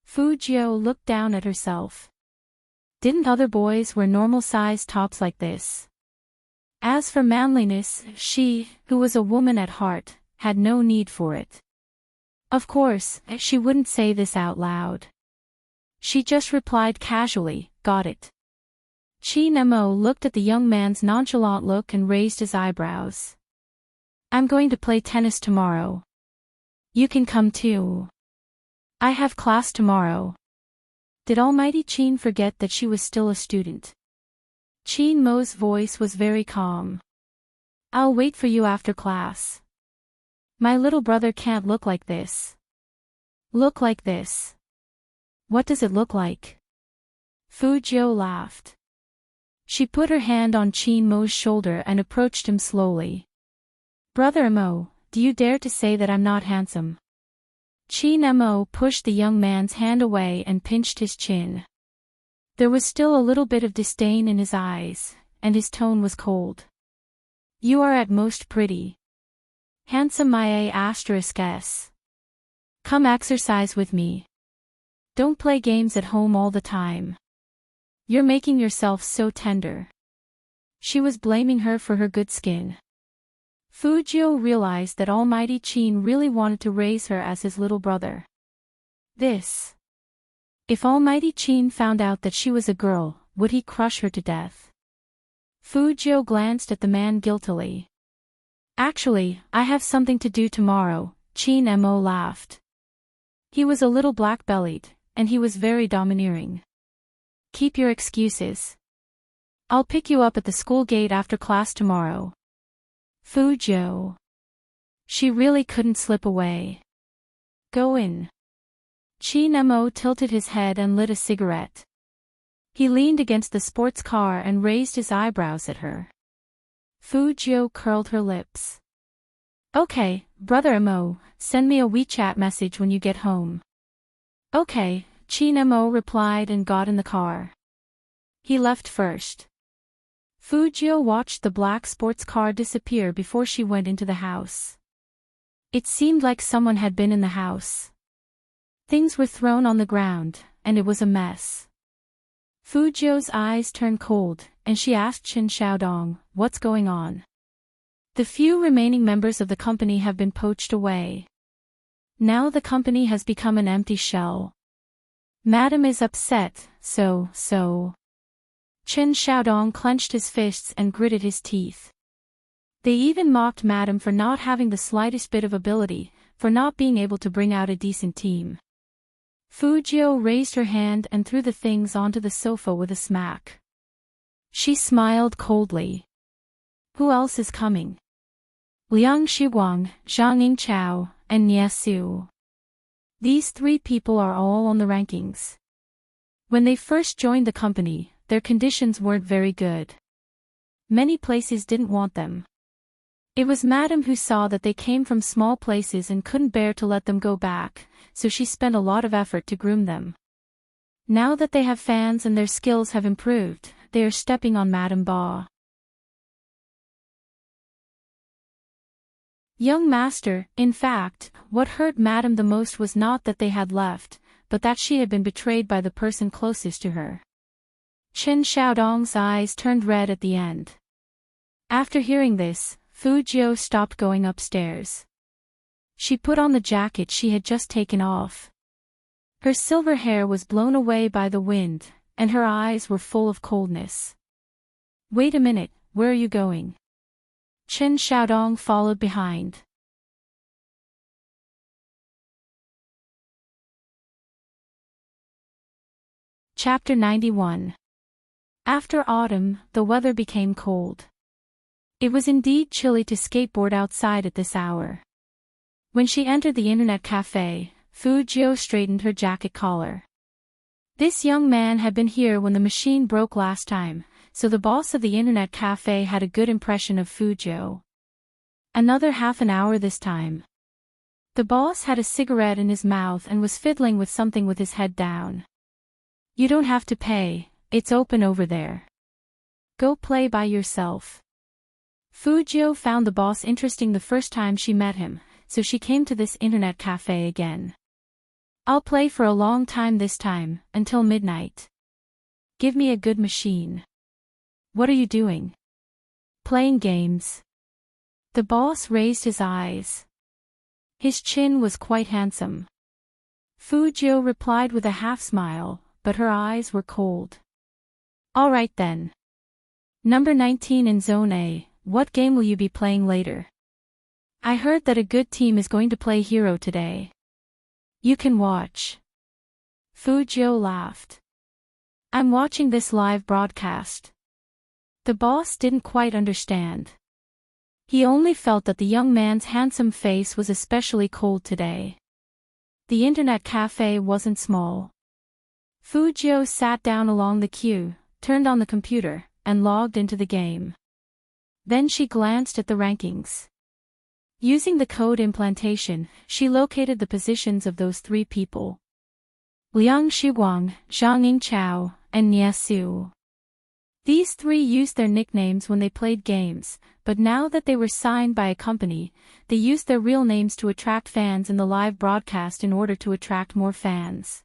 Fu Jiu looked down at herself. Didn't other boys wear normal-sized tops like this? As for manliness, she, who was a woman at heart, had no need for it. Of course, she wouldn't say this out loud. She just replied casually, got it. Qin Mo looked at the young man's nonchalant look and raised his eyebrows. I'm going to play tennis tomorrow. You can come too. I have class tomorrow. Did Almighty Qin forget that she was still a student? Qin Mo's voice was very calm. I'll wait for you after class. My little brother can't look like this. Look like this. What does it look like? Fu Jiu laughed. She put her hand on Qin Mo's shoulder and approached him slowly. Brother Mo, do you dare to say that I'm not handsome? Qin Mo pushed the young man's hand away and pinched his chin. There was still a little bit of disdain in his eyes, and his tone was cold. You are at most pretty. Handsome S. Come exercise with me. Don't play games at home all the time. You're making yourself so tender. She was blaming her for her good skin. Fu Jiu realized that Almighty Qin really wanted to raise her as his little brother. If Almighty Qin found out that she was a girl, would he crush her to death? Fu Jiu glanced at the man guiltily. Actually, I have something to do tomorrow, Qin Mo laughed. He was a little black-bellied, and he was very domineering. Keep your excuses. I'll pick you up at the school gate after class tomorrow. Fu Jiu. She really couldn't slip away. Go in. Qin Mo tilted his head and lit a cigarette. He leaned against the sports car and raised his eyebrows at her. Fu Jiu curled her lips. Okay, Brother Mo, send me a WeChat message when you get home. Okay, Qin Mo replied and got in the car. He left first. Fu Jiu watched the black sports car disappear before she went into the house. It seemed like someone had been in the house. Things were thrown on the ground, and it was a mess. Fu Jiu's eyes turned cold, and she asked Chen Xiaodong, what's going on? The few remaining members of the company have been poached away. Now the company has become an empty shell. Madam is upset, so. Chen Xiaodong clenched his fists and gritted his teeth. They even mocked Madam for not having the slightest bit of ability, for not being able to bring out a decent team. Fu Jiu raised her hand and threw the things onto the sofa with a smack. She smiled coldly. Who else is coming? Liang Shiwang, Zhang Yingchao, and Nie Su. These three people are all on the rankings. When they first joined the company, their conditions weren't very good. Many places didn't want them. It was Madam who saw that they came from small places and couldn't bear to let them go back, so she spent a lot of effort to groom them. Now that they have fans and their skills have improved, they are stepping on Madam Ba. Young master, in fact, what hurt Madam the most was not that they had left, but that she had been betrayed by the person closest to her. Chen Xiaodong's eyes turned red at the end. After hearing this, Fu Jiu stopped going upstairs. She put on the jacket she had just taken off. Her silver hair was blown away by the wind, and her eyes were full of coldness. Wait a minute, where are you going? Chen Xiaodong followed behind. Chapter 91. After autumn, the weather became cold. It was indeed chilly to skateboard outside at this hour. When she entered the internet cafe, Fu Jiu straightened her jacket collar. This young man had been here when the machine broke last time, so the boss of the internet cafe had a good impression of Fu Jiu. Another half an hour this time. The boss had a cigarette in his mouth and was fiddling with something with his head down. You don't have to pay, it's open over there. Go play by yourself. Fu Jiu found the boss interesting the first time she met him, so she came to this internet cafe again. I'll play for a long time this time, until midnight. Give me a good machine. What are you doing? Playing games. The boss raised his eyes. His chin was quite handsome. Fu Jiu replied with a half-smile, but her eyes were cold. All right then. Number 19 in Zone A, what game will you be playing later? I heard that a good team is going to play Hero today. You can watch. Fu Jiu laughed. I'm watching this live broadcast. The boss didn't quite understand. He only felt that the young man's handsome face was especially cold today. The internet cafe wasn't small. Fu Jiu sat down along the queue, turned on the computer, and logged into the game. Then she glanced at the rankings. Using the code implantation, she located the positions of those three people. Liang Shiwang, Zhang Yingchao, and Nie Su. These three used their nicknames when they played games, but now that they were signed by a company, they used their real names to attract fans in the live broadcast in order to attract more fans.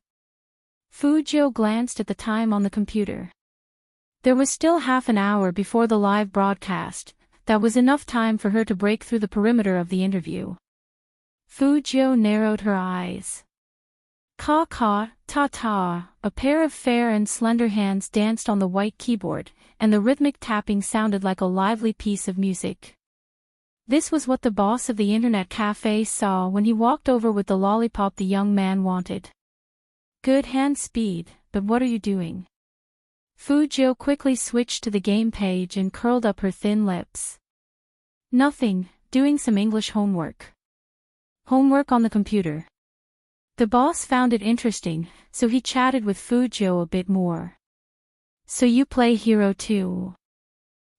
Fu Jiu glanced at the time on the computer. There was still half an hour before the live broadcast. That was enough time for her to break through the perimeter of the interview. Fu Jiu narrowed her eyes. Ka, ta, a pair of fair and slender hands danced on the white keyboard, and the rhythmic tapping sounded like a lively piece of music. This was what the boss of the internet cafe saw when he walked over with the lollipop the young man wanted. Good hand speed, but what are you doing? Fu Jiu quickly switched to the game page and curled up her thin lips. Nothing, doing some English homework. Homework on the computer. The boss found it interesting, so he chatted with Fu Jiu a bit more. So you play Hero too?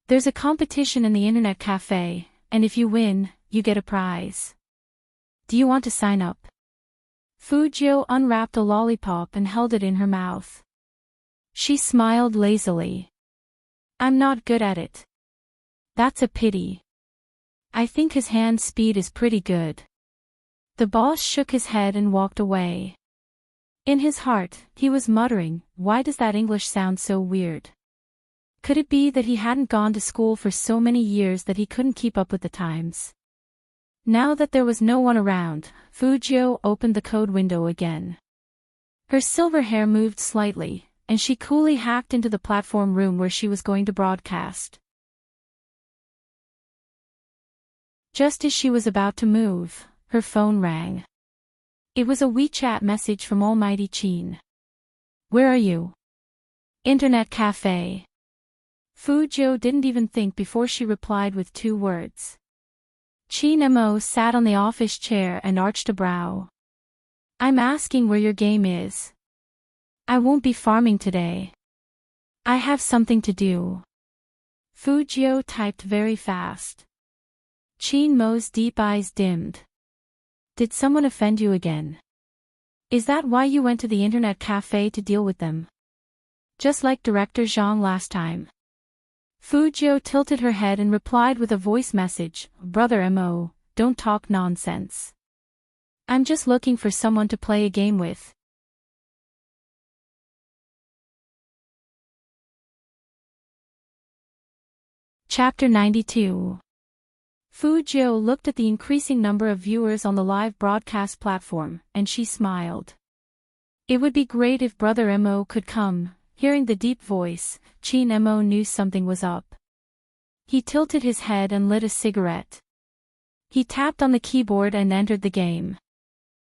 There's a competition in the internet cafe, and if you win, you get a prize. Do you want to sign up? Fu Jiu unwrapped a lollipop and held it in her mouth. She smiled lazily. I'm not good at it. That's a pity. I think his hand speed is pretty good. The boss shook his head and walked away. In his heart, he was muttering, why does that English sound so weird? Could it be that he hadn't gone to school for so many years that he couldn't keep up with the times? Now that there was no one around, Fu Jiu opened the code window again. Her silver hair moved slightly, and she coolly hacked into the platform room where she was going to broadcast. Just as she was about to move, her phone rang. It was a WeChat message from Almighty Chin. "Where are you?" "Internet cafe." Fujio didn't even think before she replied with 2 words. Chin Mo sat on the office chair and arched a brow. "I'm asking where your game is. I won't be farming today. I have something to do." Fujio typed very fast. Chin Mo's deep eyes dimmed. "Did someone offend you again? Is that why you went to the internet cafe to deal with them? Just like Director Zhang last time?" Fujio tilted her head and replied with a voice message, "Brother Mo, don't talk nonsense. I'm just looking for someone to play a game with." Chapter 92. Fujio looked at the increasing number of viewers on the live broadcast platform, and she smiled. It would be great if Brother Mo could come. Hearing the deep voice, Chin Mo knew something was up. He tilted his head and lit a cigarette. He tapped on the keyboard and entered the game.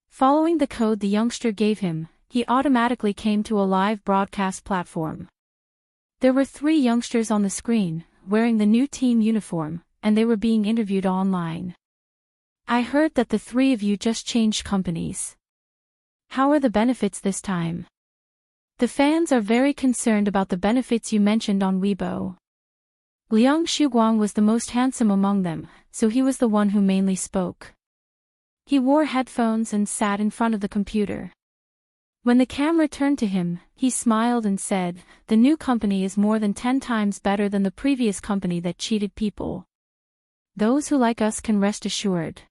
Following the code the youngster gave him, he automatically came to a live broadcast platform. There were 3 youngsters on the screen, wearing the new team uniform, and they were being interviewed online. "I heard that the 3 of you just changed companies. How are the benefits this time? The fans are very concerned about the benefits you mentioned on Weibo." Liang Shuguang was the most handsome among them, so he was the one who mainly spoke. He wore headphones and sat in front of the computer. When the camera turned to him, he smiled and said, "The new company is more than 10 times better than the previous company that cheated people. Those who like us can rest assured.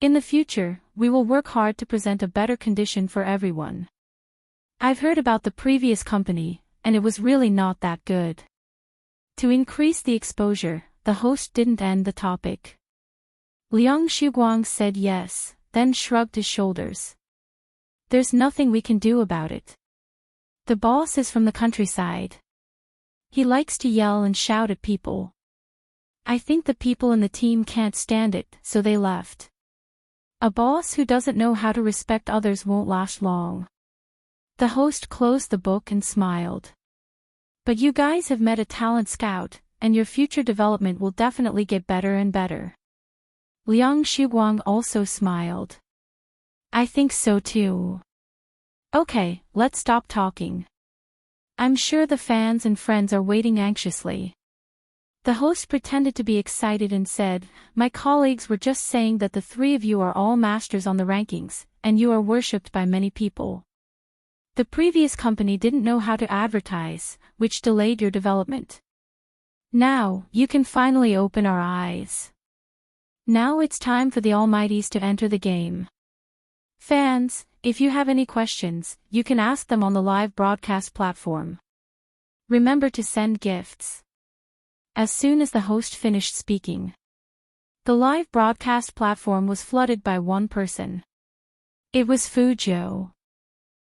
In the future, we will work hard to present a better condition for everyone. I've heard about the previous company, and it was really not that good." To increase the exposure, the host didn't end the topic. Liang Shuguang said yes, then shrugged his shoulders. "There's nothing we can do about it. The boss is from the countryside. He likes to yell and shout at people. I think the people in the team can't stand it, so they left. A boss who doesn't know how to respect others won't last long." The host closed the book and smiled. "But you guys have met a talent scout, and your future development will definitely get better and better." Liang Shuguang also smiled. "I think so too. Okay, let's stop talking. I'm sure the fans and friends are waiting anxiously." The host pretended to be excited and said, "My colleagues were just saying that the 3 of you are all masters on the rankings, and you are worshipped by many people. The previous company didn't know how to advertise, which delayed your development. Now, you can finally open our eyes. Now it's time for the Almighties to enter the game. Fans, if you have any questions, you can ask them on the live broadcast platform. Remember to send gifts." As soon as the host finished speaking, the live broadcast platform was flooded by one person. It was Fujio.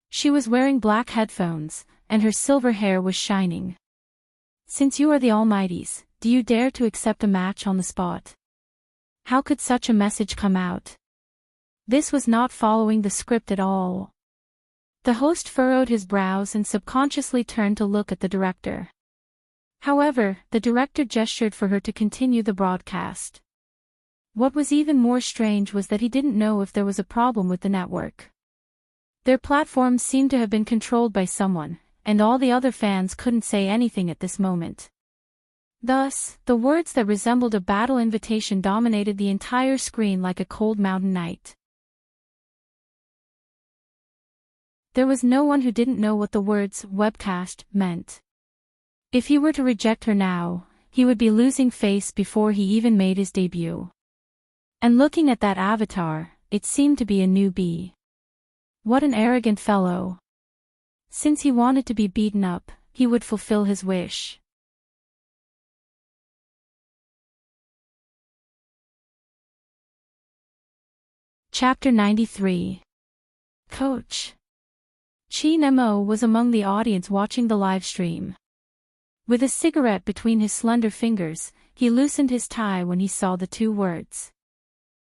She was wearing black headphones, and her silver hair was shining. "Since you are the Almighties, do you dare to accept a match on the spot? How could such a message come out?" This was not following the script at all. The host furrowed his brows and subconsciously turned to look at the director. However, the director gestured for her to continue the broadcast. What was even more strange was that he didn't know if there was a problem with the network. Their platform seemed to have been controlled by someone, and all the other fans couldn't say anything at this moment. Thus, the words that resembled a battle invitation dominated the entire screen like a cold mountain night. There was no one who didn't know what the words "webcast" meant. If he were to reject her now, he would be losing face before he even made his debut. And looking at that avatar, it seemed to be a newbie. What an arrogant fellow. Since he wanted to be beaten up, he would fulfill his wish. Chapter 93. Coach. Chin Mo was among the audience watching the live stream. With a cigarette between his slender fingers, he loosened his tie when he saw the two words.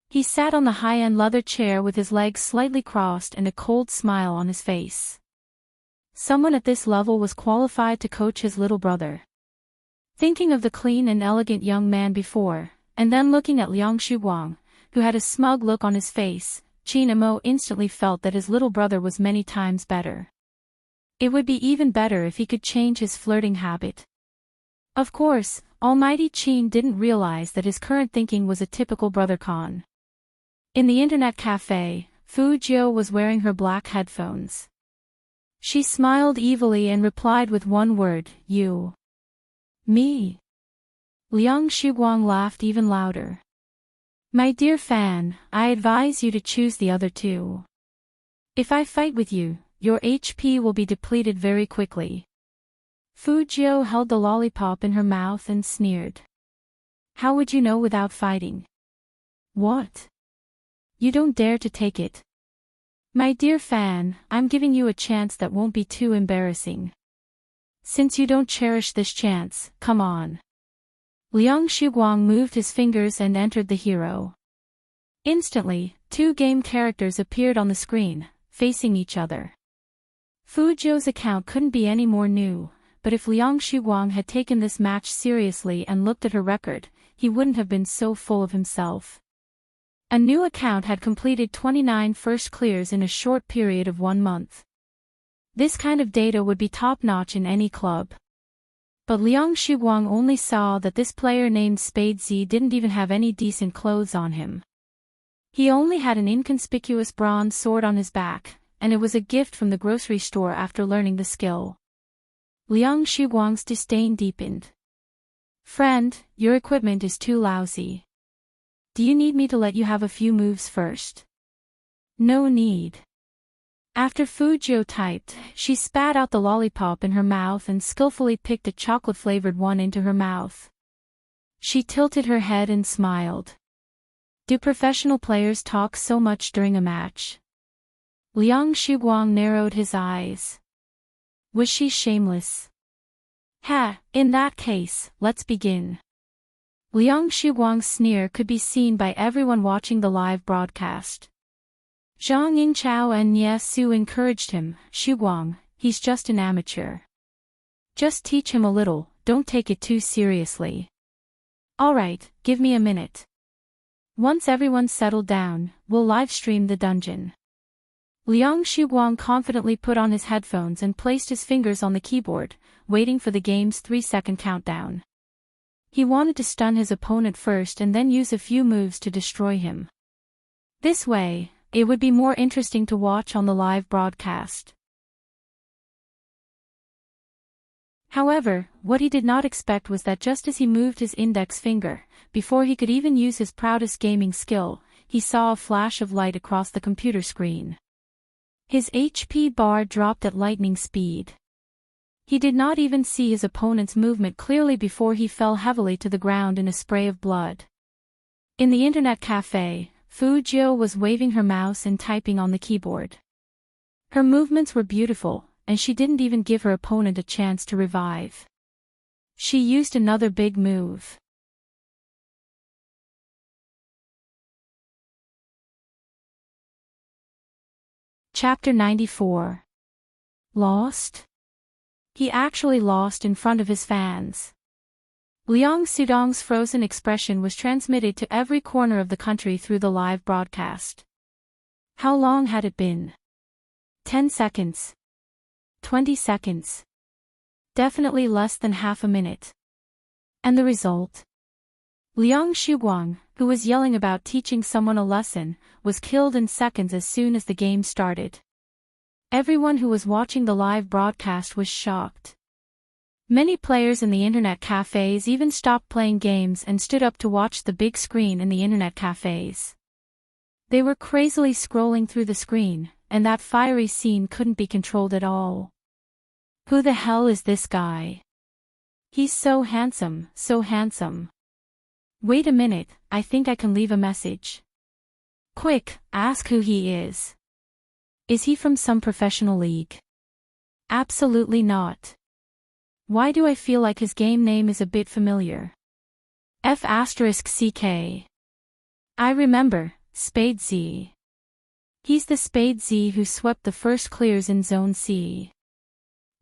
He sat on the high-end leather chair with his legs slightly crossed and a cold smile on his face. Someone at this level was qualified to coach his little brother. Thinking of the clean and elegant young man before, and then looking at Liang Shuguang, who had a smug look on his face, Chin Mo instantly felt that his little brother was many times better. It would be even better if he could change his flirting habit. Of course, Almighty Chin didn't realize that his current thinking was a typical brother con. In the internet cafe, Fu Jiu was wearing her black headphones. She smiled evilly and replied with one word, "You." "Me?" Liang Shuguang laughed even louder. "My dear fan, I advise you to choose the other two. If I fight with you, your HP will be depleted very quickly." Fu Jiu held the lollipop in her mouth and sneered. "How would you know without fighting?" "What? You don't dare to take it." "My dear fan, I'm giving you a chance that won't be too embarrassing. Since you don't cherish this chance, come on." Liang Shuguang moved his fingers and entered the hero. Instantly, two game characters appeared on the screen, facing each other. Fu Jiu's account couldn't be any more new, but if Liang Shuguang had taken this match seriously and looked at her record, he wouldn't have been so full of himself. A new account had completed 29 first clears in a short period of 1 month. This kind of data would be top-notch in any club. But Liang Shuguang only saw that this player named Spadesy didn't even have any decent clothes on him. He only had an inconspicuous bronze sword on his back, and it was a gift from the grocery store after learning the skill. Liang Shuguang's disdain deepened. "Friend, your equipment is too lousy. Do you need me to let you have a few moves first?" "No need." After Fu Jiu typed, she spat out the lollipop in her mouth and skillfully picked a chocolate-flavored one into her mouth. She tilted her head and smiled. Do professional players talk so much during a match? Liang Shuguang narrowed his eyes. Was she shameless? Ha, in that case, let's begin. Liang Shuguang's sneer could be seen by everyone watching the live broadcast. Zhang Yingchao and Nie Su encouraged him. "Shuguang, he's just an amateur. Just teach him a little, don't take it too seriously." "Alright, give me a minute. Once everyone's settled down, we'll livestream the dungeon." Liang Shuguang confidently put on his headphones and placed his fingers on the keyboard, waiting for the game's 3-second countdown. He wanted to stun his opponent first and then use a few moves to destroy him. This way, it would be more interesting to watch on the live broadcast. However, what he did not expect was that just as he moved his index finger, before he could even use his proudest gaming skill, he saw a flash of light across the computer screen. His HP bar dropped at lightning speed. He did not even see his opponent's movement clearly before he fell heavily to the ground in a spray of blood. In the internet cafe, Fu Jiu was waving her mouse and typing on the keyboard. Her movements were beautiful, and she didn't even give her opponent a chance to revive. She used another big move. Chapter 94. Lost? He actually lost in front of his fans. Liang Sudong's frozen expression was transmitted to every corner of the country through the live broadcast. How long had it been? 10 seconds. 20 seconds. Definitely less than half a minute. And the result? Liang Shuguang, who was yelling about teaching someone a lesson, was killed in seconds as soon as the game started. Everyone who was watching the live broadcast was shocked. Many players in the internet cafes even stopped playing games and stood up to watch the big screen in the internet cafes. They were crazily scrolling through the screen, and that fiery scene couldn't be controlled at all. Who the hell is this guy? He's so handsome, so handsome. Wait a minute, I think I can leave a message. Quick, ask who he is. Is he from some professional league? Absolutely not. Why do I feel like his game name is a bit familiar? F***CK. I remember, Spade Z. He's the Spade Z who swept the first clears in Zone C.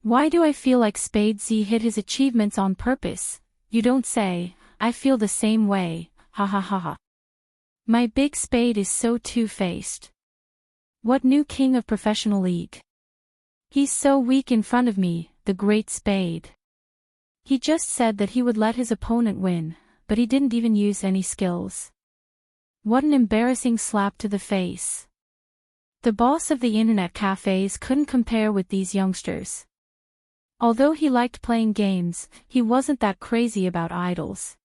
Why do I feel like Spade Z hid his achievements on purpose? You don't say. I feel the same way, ha ha ha ha. My big Spade is so two-faced. What new king of professional league? He's so weak in front of me, the great Spade. He just said that he would let his opponent win, but he didn't even use any skills. What an embarrassing slap to the face. The boss of the internet cafes couldn't compare with these youngsters. Although he liked playing games, he wasn't that crazy about idols.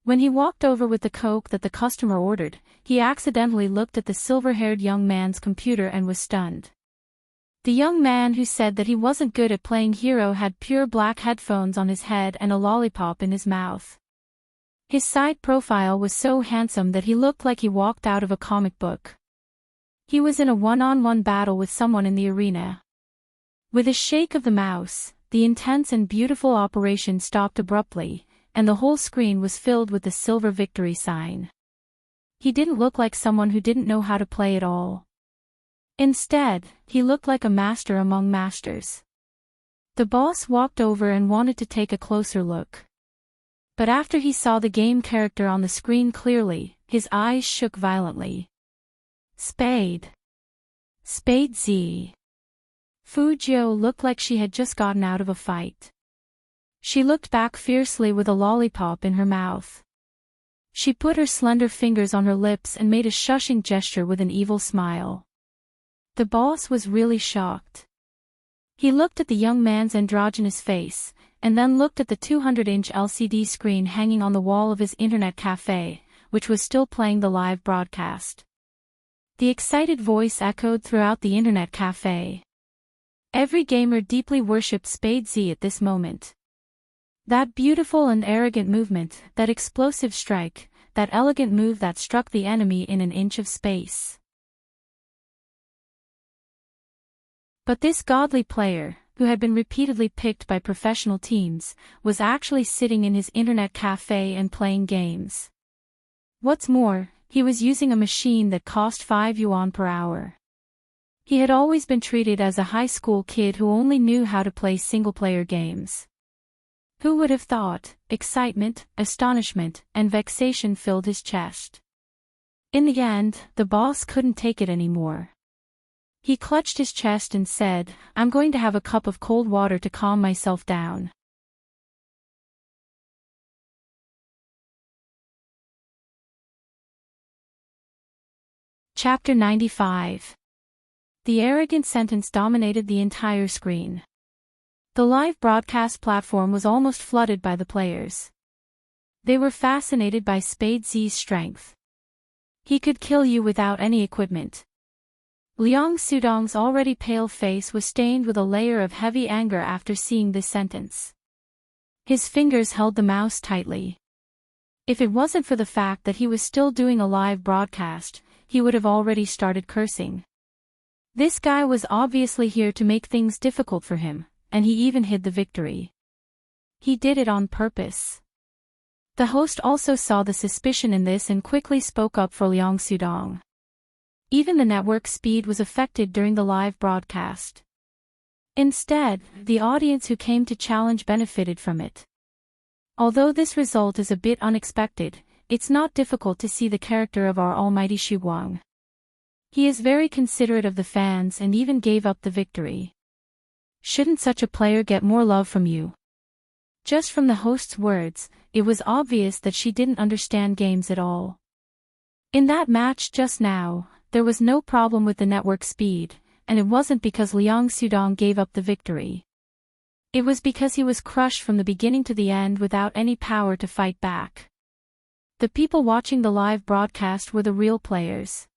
When he walked over with the Coke that the customer ordered, he accidentally looked at the silver-haired young man's computer and was stunned. The young man who said that he wasn't good at playing hero had pure black headphones on his head and a lollipop in his mouth. His side profile was so handsome that he looked like he walked out of a comic book. He was in a one-on-one battle with someone in the arena. With a shake of the mouse, the intense and beautiful operation stopped abruptly, and the whole screen was filled with the silver victory sign. He didn't look like someone who didn't know how to play at all. Instead, he looked like a master among masters. The boss walked over and wanted to take a closer look. But after he saw the game character on the screen clearly, his eyes shook violently. Spade. Spade Z. Fujio looked like she had just gotten out of a fight. She looked back fiercely with a lollipop in her mouth. She put her slender fingers on her lips and made a shushing gesture with an evil smile. The boss was really shocked. He looked at the young man's androgynous face, and then looked at the 200-inch LCD screen hanging on the wall of his internet cafe, which was still playing the live broadcast. The excited voice echoed throughout the internet cafe. Every gamer deeply worshipped Spade Z at this moment. That beautiful and arrogant movement, that explosive strike, that elegant move that struck the enemy in an inch of space. But this godly player, who had been repeatedly picked by professional teams, was actually sitting in his internet cafe and playing games. What's more, he was using a machine that cost 5 yuan per hour. He had always been treated as a high school kid who only knew how to play single-player games. Who would have thought? Excitement, astonishment, and vexation filled his chest. In the end, the boss couldn't take it anymore. He clutched his chest and said, "I'm going to have a cup of cold water to calm myself down." Chapter 95. The arrogant sentence dominated the entire screen. The live broadcast platform was almost flooded by the players. They were fascinated by Spade Z's strength. He could kill you without any equipment. Liang Sudong's already pale face was stained with a layer of heavy anger after seeing this sentence. His fingers held the mouse tightly. If it wasn't for the fact that he was still doing a live broadcast, he would have already started cursing. This guy was obviously here to make things difficult for him, and he even hid the victory. He did it on purpose. The host also saw the suspicion in this and quickly spoke up for Liang Sudong. Even the network speed was affected during the live broadcast. Instead, the audience who came to challenge benefited from it. Although this result is a bit unexpected, it's not difficult to see the character of our almighty Xu Guang. He is very considerate of the fans and even gave up the victory. Shouldn't such a player get more love from you? Just from the host's words, it was obvious that she didn't understand games at all. In that match just now, there was no problem with the network speed, and it wasn't because Liang Sudong gave up the victory. It was because he was crushed from the beginning to the end without any power to fight back. The people watching the live broadcast were the real players.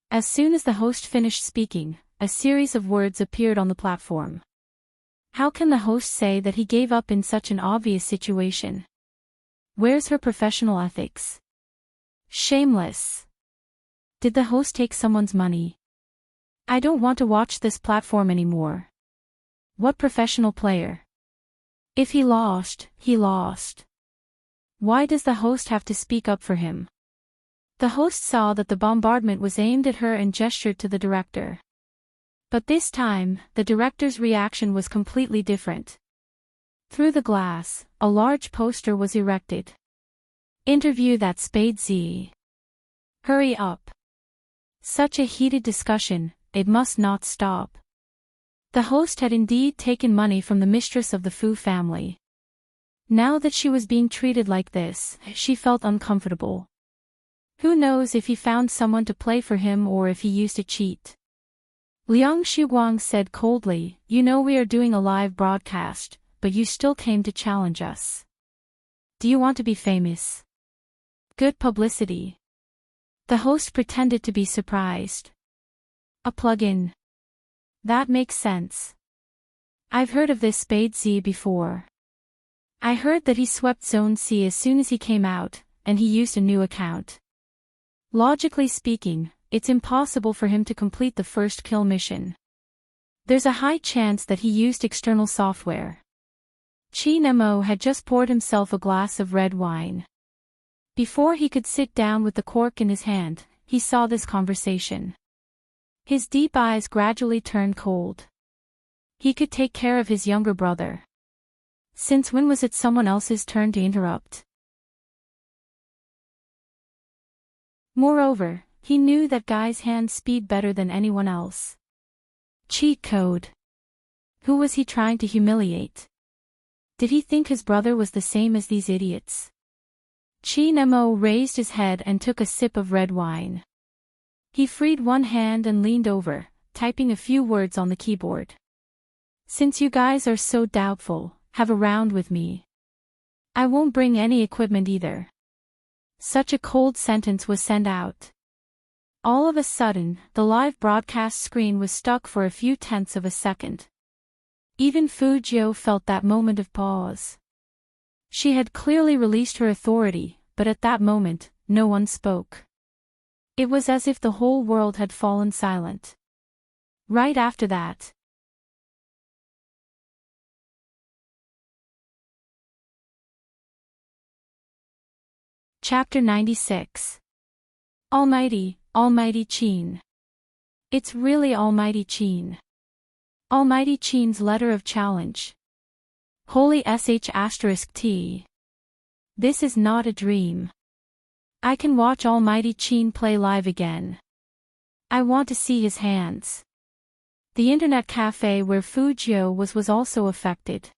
As soon as the host finished speaking, a series of words appeared on the platform. How can the host say that he gave up in such an obvious situation? Where's her professional ethics? Shameless. Did the host take someone's money? I don't want to watch this platform anymore. What professional player? If he lost, he lost. Why does the host have to speak up for him? The host saw that the bombardment was aimed at her and gestured to the director. But this time, the director's reaction was completely different. Through the glass, a large poster was erected. Interview that Spade Z. Hurry up. Such a heated discussion, it must not stop. The host had indeed taken money from the mistress of the Fu family. Now that she was being treated like this, she felt uncomfortable. Who knows if he found someone to play for him or if he used a cheat. Liang Shuguang said coldly, "You know we are doing a live broadcast, but you still came to challenge us. Do you want to be famous? Good publicity." The host pretended to be surprised. A plug-in. That makes sense. I've heard of this Spade Z before. I heard that he swept Zone C as soon as he came out, and he used a new account. Logically speaking, it's impossible for him to complete the first kill mission. There's a high chance that he used external software. Qi Nemo had just poured himself a glass of red wine. Before he could sit down with the cork in his hand, he saw this conversation. His deep eyes gradually turned cold. He could take care of his younger brother. Since when was it someone else's turn to interrupt? Moreover, he knew that Guy's hands speed better than anyone else. Cheat code. Who was he trying to humiliate? Did he think his brother was the same as these idiots? Qi Nemo raised his head and took a sip of red wine. He freed one hand and leaned over, typing a few words on the keyboard. Since you guys are so doubtful, have a round with me. I won't bring any equipment either. Such a cold sentence was sent out. All of a sudden, the live broadcast screen was stuck for a few tenths of a second. Even Fu Jiu felt that moment of pause. She had clearly released her authority, but at that moment, no one spoke. It was as if the whole world had fallen silent. Right after that. Chapter 96. Almighty, Almighty Qin. It's really Almighty Qin. Almighty Qin's letter of challenge. Holy **T. This is not a dream. I can watch Almighty Qin play live again. I want to see his hands. The internet cafe where Fu Jiu was also affected.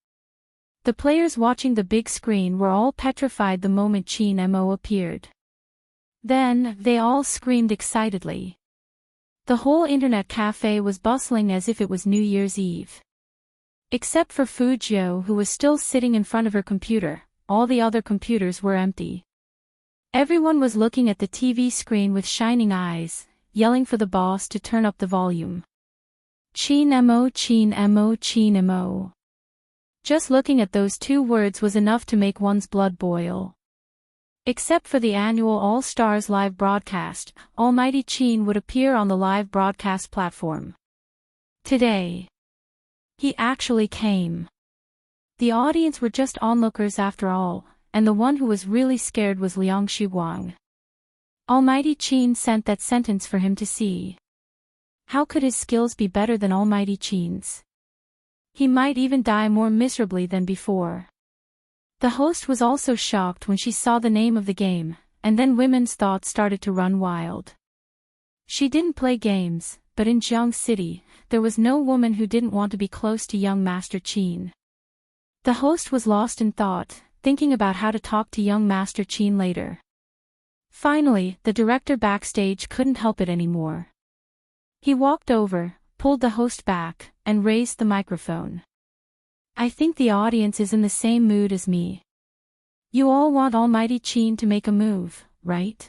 The players watching the big screen were all petrified the moment Qi Nemo appeared. Then, they all screamed excitedly. The whole internet cafe was bustling as if it was New Year's Eve. Except for Fu Jiu, who was still sitting in front of her computer, all the other computers were empty. Everyone was looking at the TV screen with shining eyes, yelling for the boss to turn up the volume. Qi Nemo, Qi Nemo, Qi Nemo. Just looking at those two words was enough to make one's blood boil. Except for the annual All Stars live broadcast, Almighty Qin would appear on the live broadcast platform. Today. He actually came. The audience were just onlookers after all, and the one who was really scared was Liang Shuguang. Almighty Qin sent that sentence for him to see. How could his skills be better than Almighty Qin's? He might even die more miserably than before. The host was also shocked when she saw the name of the game, and then women's thoughts started to run wild. She didn't play games, but in Jiang City, there was no woman who didn't want to be close to young Master Qin. The host was lost in thought, thinking about how to talk to young Master Qin later. Finally, the director backstage couldn't help it anymore. He walked over, pulled the host back, and raised the microphone. I think the audience is in the same mood as me. You all want Almighty Qin to make a move, right?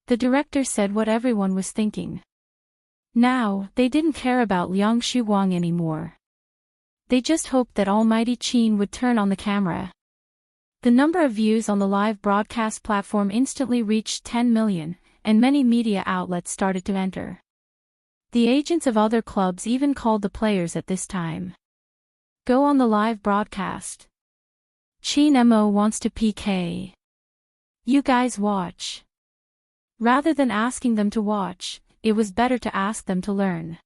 The director said what everyone was thinking. Now, they didn't care about Liang Shuguang anymore. They just hoped that Almighty Qin would turn on the camera. The number of views on the live broadcast platform instantly reached 10 million, and many media outlets started to enter. The agents of other clubs even called the players at this time. Go on the live broadcast. Chin Mo wants to PK. You guys watch. Rather than asking them to watch, it was better to ask them to learn.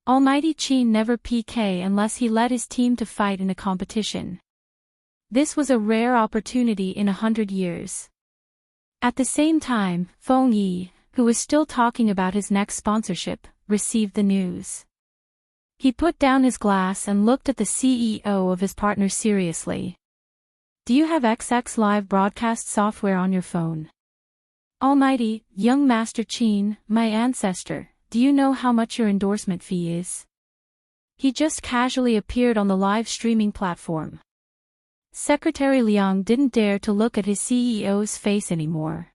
Almighty Chin never PK unless he led his team to fight in a competition. This was a rare opportunity in 100 years. At the same time, Feng Yi, who was still talking about his next sponsorship, received the news. He put down his glass and looked at the CEO of his partner seriously. Do you have XX live broadcast software on your phone? Almighty, young Master Chin, my ancestor, do you know how much your endorsement fee is? He just casually appeared on the live streaming platform. Secretary Liang didn't dare to look at his CEO's face anymore.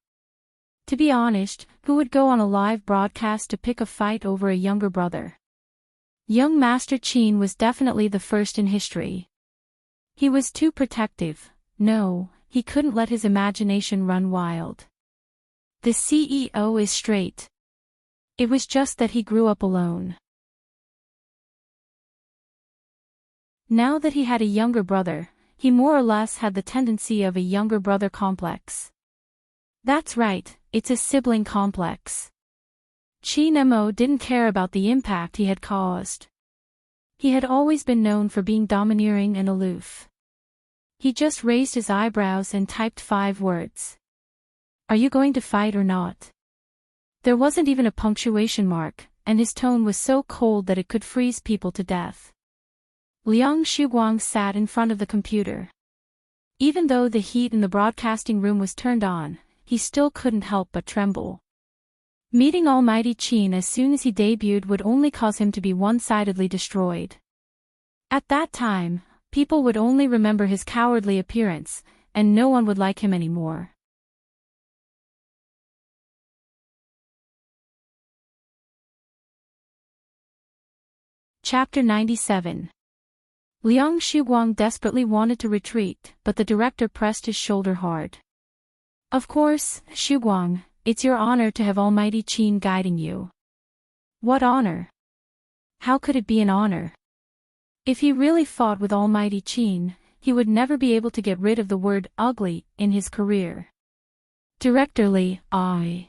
To be honest, who would go on a live broadcast to pick a fight over a younger brother? Young Master Chin was definitely the first in history. He was too protective. No, he couldn't let his imagination run wild. The CEO is straight. It was just that he grew up alone. Now that he had a younger brother, he more or less had the tendency of a younger brother complex. That's right, it's a sibling complex. Chin Mo didn't care about the impact he had caused. He had always been known for being domineering and aloof. He just raised his eyebrows and typed 5 words. Are you going to fight or not? There wasn't even a punctuation mark, and his tone was so cold that it could freeze people to death. Liang Shuguang sat in front of the computer. Even though the heat in the broadcasting room was turned on, he still couldn't help but tremble. Meeting Almighty Chin as soon as he debuted would only cause him to be one-sidedly destroyed. At that time, people would only remember his cowardly appearance, and no one would like him anymore. Chapter 97. Liang Shuguang desperately wanted to retreat, but the director pressed his shoulder hard. Of course, Shuguang, it's your honor to have Almighty Chin guiding you. What honor? How could it be an honor? If he really fought with Almighty Chin, he would never be able to get rid of the word ugly in his career. Director Li, Liang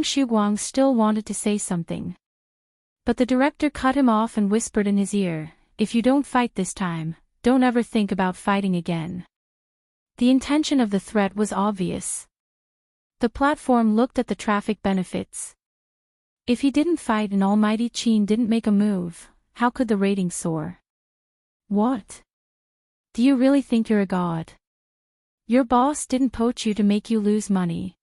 Shuguang still wanted to say something. But the director cut him off and whispered in his ear, if you don't fight this time, don't ever think about fighting again. The intention of the threat was obvious. The platform looked at the traffic benefits. If he didn't fight and Almighty Chin didn't make a move, how could the ratings soar? What? Do you really think you're a god? Your boss didn't poach you to make you lose money.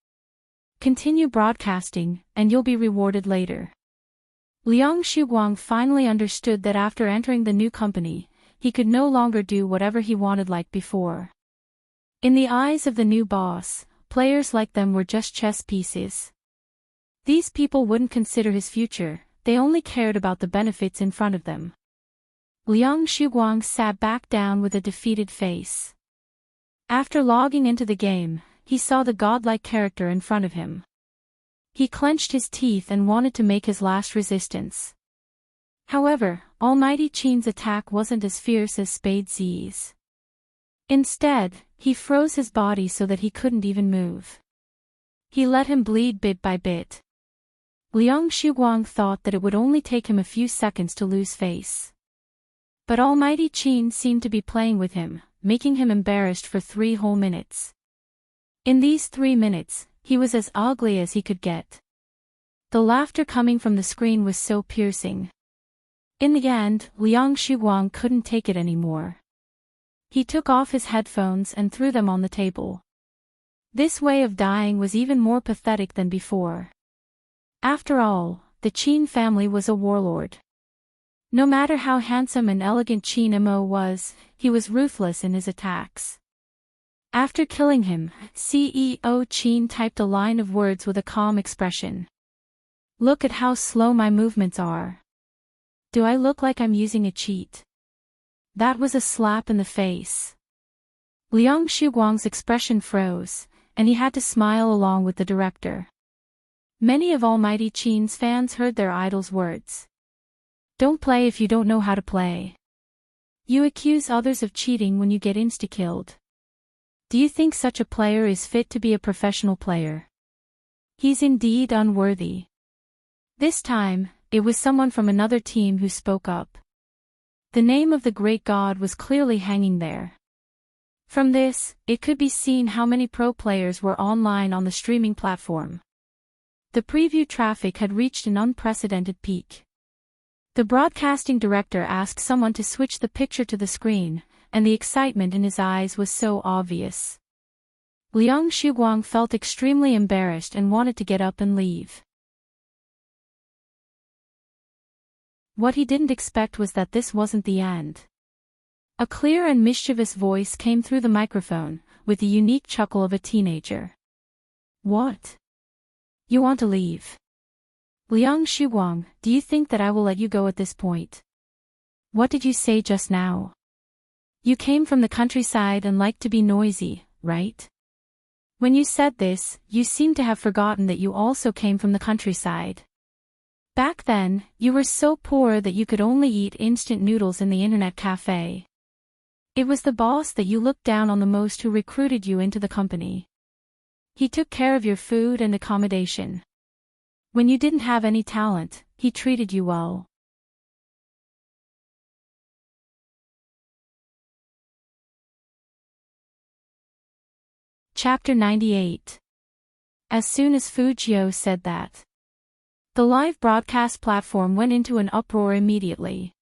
Continue broadcasting, and you'll be rewarded later. Liang Shuguang finally understood that after entering the new company, he could no longer do whatever he wanted like before. In the eyes of the new boss, players like them were just chess pieces. These people wouldn't consider his future, they only cared about the benefits in front of them. Liang Shuguang sat back down with a defeated face. After logging into the game, he saw the godlike character in front of him. He clenched his teeth and wanted to make his last resistance. However, Almighty Chin's attack wasn't as fierce as Spade Z's. Instead, he froze his body so that he couldn't even move. He let him bleed bit by bit. Liang Shuguang thought that it would only take him a few seconds to lose face. But Almighty Chin seemed to be playing with him, making him embarrassed for 3 whole minutes. In these 3 minutes, he was as ugly as he could get. The laughter coming from the screen was so piercing. In the end, Liang Shuguang couldn't take it anymore. He took off his headphones and threw them on the table. This way of dying was even more pathetic than before. After all, the Chin family was a warlord. No matter how handsome and elegant Chin Mo was, he was ruthless in his attacks. After killing him, CEO Chin typed a line of words with a calm expression. Look at how slow my movements are. Do I look like I'm using a cheat? That was a slap in the face. Liang Shuguang's expression froze, and he had to smile along with the director. Many of Almighty Chin's fans heard their idol's words. Don't play if you don't know how to play. You accuse others of cheating when you get insta-killed. Do you think such a player is fit to be a professional player? He's indeed unworthy. This time, it was someone from another team who spoke up. The name of the great god was clearly hanging there. From this, it could be seen how many pro players were online on the streaming platform. The preview traffic had reached an unprecedented peak. The broadcasting director asked someone to switch the picture to the screen, and the excitement in his eyes was so obvious. Liang Shuguang felt extremely embarrassed and wanted to get up and leave. What he didn't expect was that this wasn't the end. A clear and mischievous voice came through the microphone, with the unique chuckle of a teenager. What? You want to leave? Liang Shuguang, do you think that I will let you go at this point? What did you say just now? You came from the countryside and like to be noisy, right? When you said this, you seem to have forgotten that you also came from the countryside. Back then, you were so poor that you could only eat instant noodles in the internet cafe. It was the boss that you looked down on the most who recruited you into the company. He took care of your food and accommodation. When you didn't have any talent, he treated you well. Chapter 98. As soon as Fujio said that, the live broadcast platform went into an uproar immediately.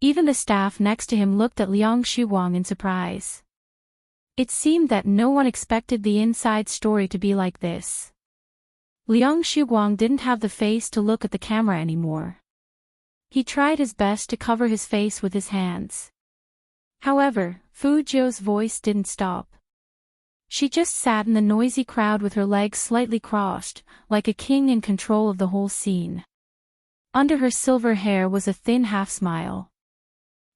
Even the staff next to him looked at Liang Shuguang in surprise. It seemed that no one expected the inside story to be like this. Liang Shuguang didn't have the face to look at the camera anymore. He tried his best to cover his face with his hands. However, Fujio's voice didn't stop. She just sat in the noisy crowd with her legs slightly crossed, like a king in control of the whole scene. Under her silver hair was a thin half-smile.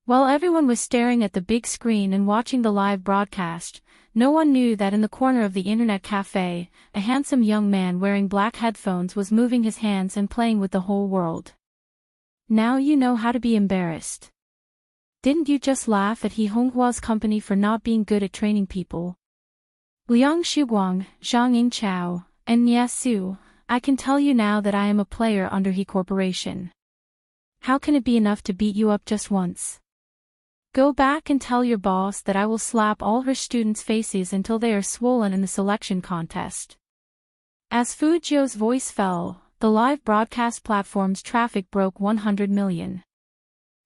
While everyone was staring at the big screen and watching the live broadcast, no one knew that in the corner of the internet cafe, a handsome young man wearing black headphones was moving his hands and playing with the whole world. Now you know how to be embarrassed. Didn't you just laugh at He Honghua's company for not being good at training people? Liang Shuguang, Zhang Yingchao, and Nia Su, I can tell you now that I am a player under He Corporation. How can it be enough to beat you up just once? Go back and tell your boss that I will slap all her students' faces until they are swollen in the selection contest. As Fujio's voice fell, the live broadcast platform's traffic broke 100 million.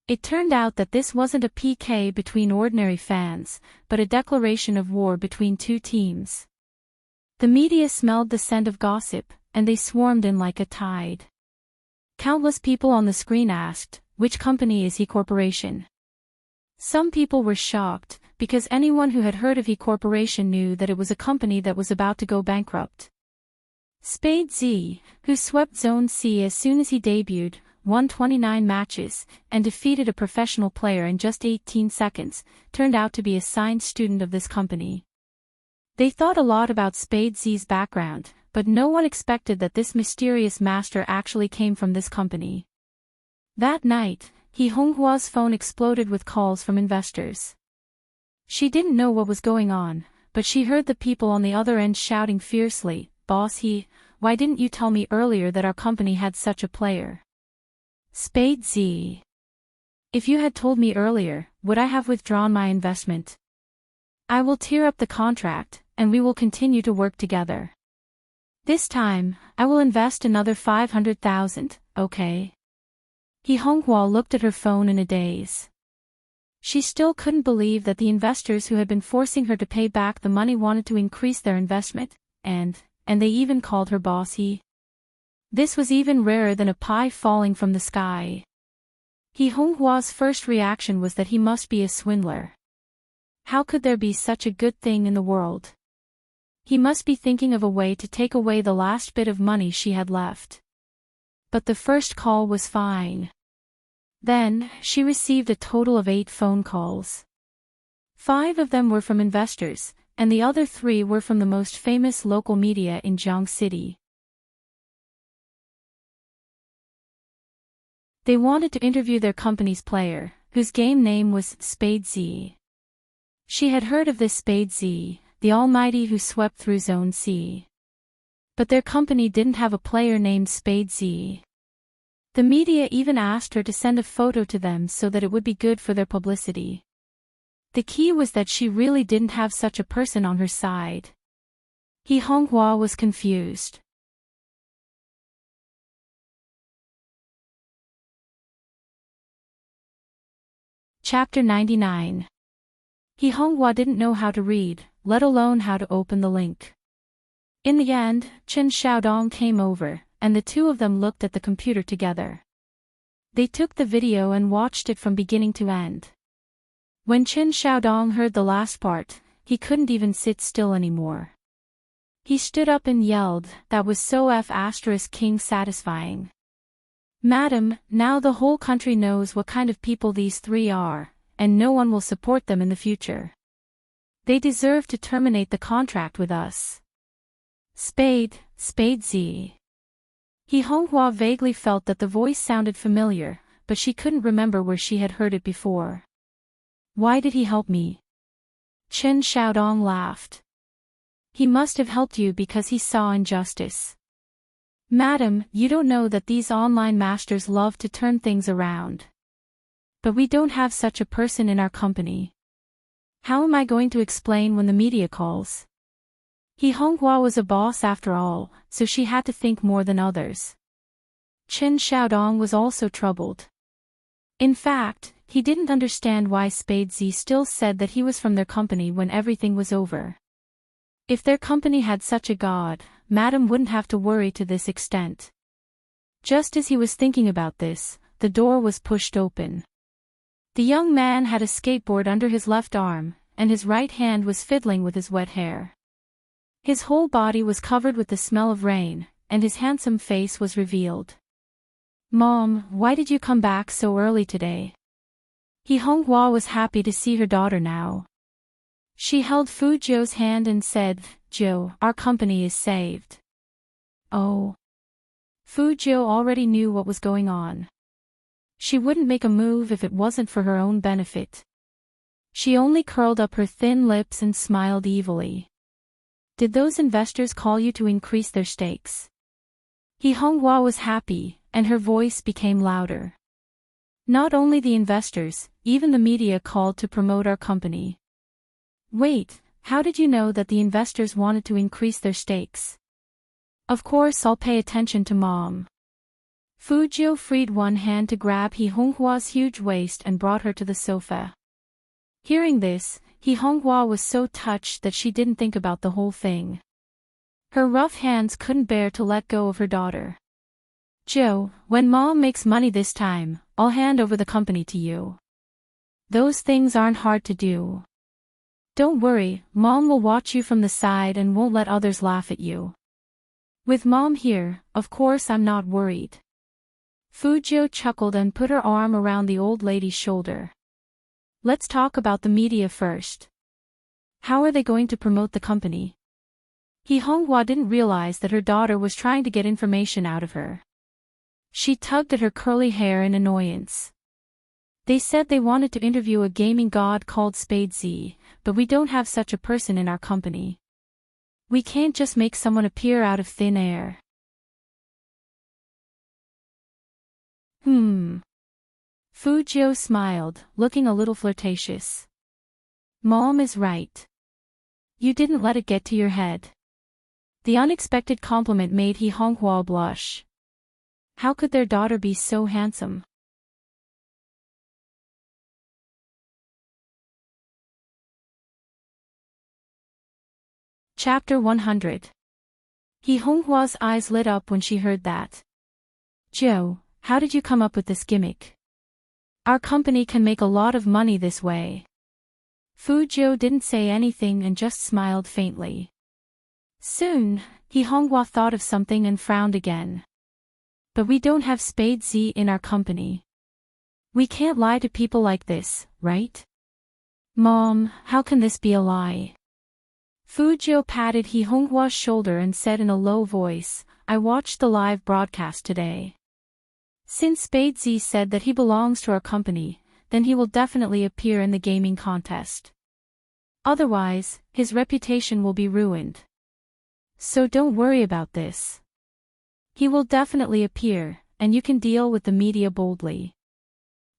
It turned out that this wasn't a PK between ordinary fans, but a declaration of war between two teams. The media smelled the scent of gossip, and they swarmed in like a tide. Countless people on the screen asked, which company is He Corporation? Some people were shocked, because anyone who had heard of He Corporation knew that it was a company that was about to go bankrupt. Spade Z, who swept Zone C as soon as he debuted, won 29 matches, and defeated a professional player in just 18 seconds, turned out to be a signed student of this company. They thought a lot about Spade Z's background, but no one expected that this mysterious master actually came from this company. That night, He Honghua's phone exploded with calls from investors. She didn't know what was going on, but she heard the people on the other end shouting fiercely, "Boss He, why didn't you tell me earlier that our company had such a player? Spade Z. If you had told me earlier, would I have withdrawn my investment? I will tear up the contract, and we will continue to work together. This time, I will invest another 500,000, okay?" He Honghua looked at her phone in a daze. She still couldn't believe that the investors who had been forcing her to pay back the money wanted to increase their investment, and they even called her boss He. This was even rarer than a pie falling from the sky. He Honghua's first reaction was that he must be a swindler. How could there be such a good thing in the world? He must be thinking of a way to take away the last bit of money she had left. But the first call was fine. Then, she received a total of 8 phone calls. 5 of them were from investors, and the other 3 were from the most famous local media in Jiang City. They wanted to interview their company's player, whose game name was Spade Z. She had heard of this Spade Z, the almighty who swept through Zone C. But their company didn't have a player named Spade Z. The media even asked her to send a photo to them so that it would be good for their publicity. The key was that she really didn't have such a person on her side. He Honghua was confused. Chapter 99. He Honghua didn't know how to read, let alone how to open the link. In the end, Chen Xiaodong came over, and the two of them looked at the computer together. They took the video and watched it from beginning to end. When Chen Xiaodong heard the last part, he couldn't even sit still anymore. He stood up and yelled, "That was so F***ing satisfying. Madam, now the whole country knows what kind of people these three are, and no one will support them in the future. They deserve to terminate the contract with us." Spade Z. He Honghua vaguely felt that the voice sounded familiar, but she couldn't remember where she had heard it before. Why did he help me? Chen Xiaodong laughed. He must have helped you because he saw injustice. Madam, you don't know that these online masters love to turn things around. But we don't have such a person in our company. How am I going to explain when the media calls? He Honghua was a boss after all, so she had to think more than others. Chen Xiaodong was also troubled. In fact, he didn't understand why Spade Z still said that he was from their company when everything was over. If their company had such a god, Madam wouldn't have to worry to this extent. Just as he was thinking about this, the door was pushed open. The young man had a skateboard under his left arm, and his right hand was fiddling with his wet hair. His whole body was covered with the smell of rain, and his handsome face was revealed. Mom, why did you come back so early today? He Honghua was happy to see her daughter now. She held Fu Zhou's hand and said, "Zhou, our company is saved." Oh. Fu Zhou already knew what was going on. She wouldn't make a move if it wasn't for her own benefit. She only curled up her thin lips and smiled evilly. Did those investors call you to increase their stakes? He Honghua was happy, and her voice became louder. Not only the investors, even the media called to promote our company. Wait, how did you know that the investors wanted to increase their stakes? Of course I'll pay attention to Mom. Fu Zhou freed one hand to grab He Honghua's huge waist and brought her to the sofa. Hearing this, He Honghua was so touched that she didn't think about the whole thing. Her rough hands couldn't bear to let go of her daughter. Zhou, when Mom makes money this time, I'll hand over the company to you. Those things aren't hard to do. Don't worry, Mom will watch you from the side and won't let others laugh at you. With Mom here, of course I'm not worried. Fu Zhou chuckled and put her arm around the old lady's shoulder. Let's talk about the media first. How are they going to promote the company? He Honghua didn't realize that her daughter was trying to get information out of her. She tugged at her curly hair in annoyance. They said they wanted to interview a gaming god called Spade Z, but we don't have such a person in our company. We can't just make someone appear out of thin air. Fu Zhou smiled, looking a little flirtatious. Mom is right. You didn't let it get to your head. The unexpected compliment made He Honghua blush. How could their daughter be so handsome? Chapter 100. He Honghua's eyes lit up when she heard that. Zhou, how did you come up with this gimmick? Our company can make a lot of money this way. Fu Zhou didn't say anything and just smiled faintly. Soon, He Honghua thought of something and frowned again. But we don't have Spade Z in our company. We can't lie to people like this, right? Mom, how can this be a lie? Fu Zhou patted He Honghua's shoulder and said in a low voice, I watched the live broadcast today. Since Spade Z said that he belongs to our company, then he will definitely appear in the gaming contest. Otherwise, his reputation will be ruined. So don't worry about this. He will definitely appear, and you can deal with the media boldly.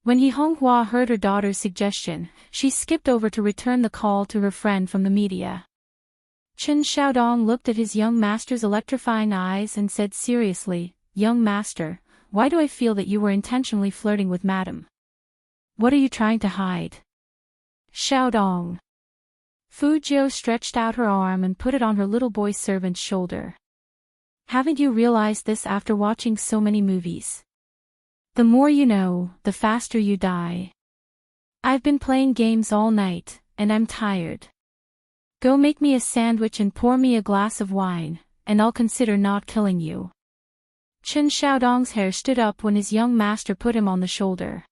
When He Honghua heard her daughter's suggestion, she skipped over to return the call to her friend from the media. Chen Xiaodong looked at his young master's electrifying eyes and said seriously, "Young master, why do I feel that you were intentionally flirting with madam? What are you trying to hide?" Xiaodong. Fu Jiu stretched out her arm and put it on her little boy servant's shoulder. Haven't you realized this after watching so many movies? The more you know, the faster you die. I've been playing games all night, and I'm tired. Go make me a sandwich and pour me a glass of wine, and I'll consider not killing you. Chen Xiaodong's hair stood up when his young master put him on the shoulder.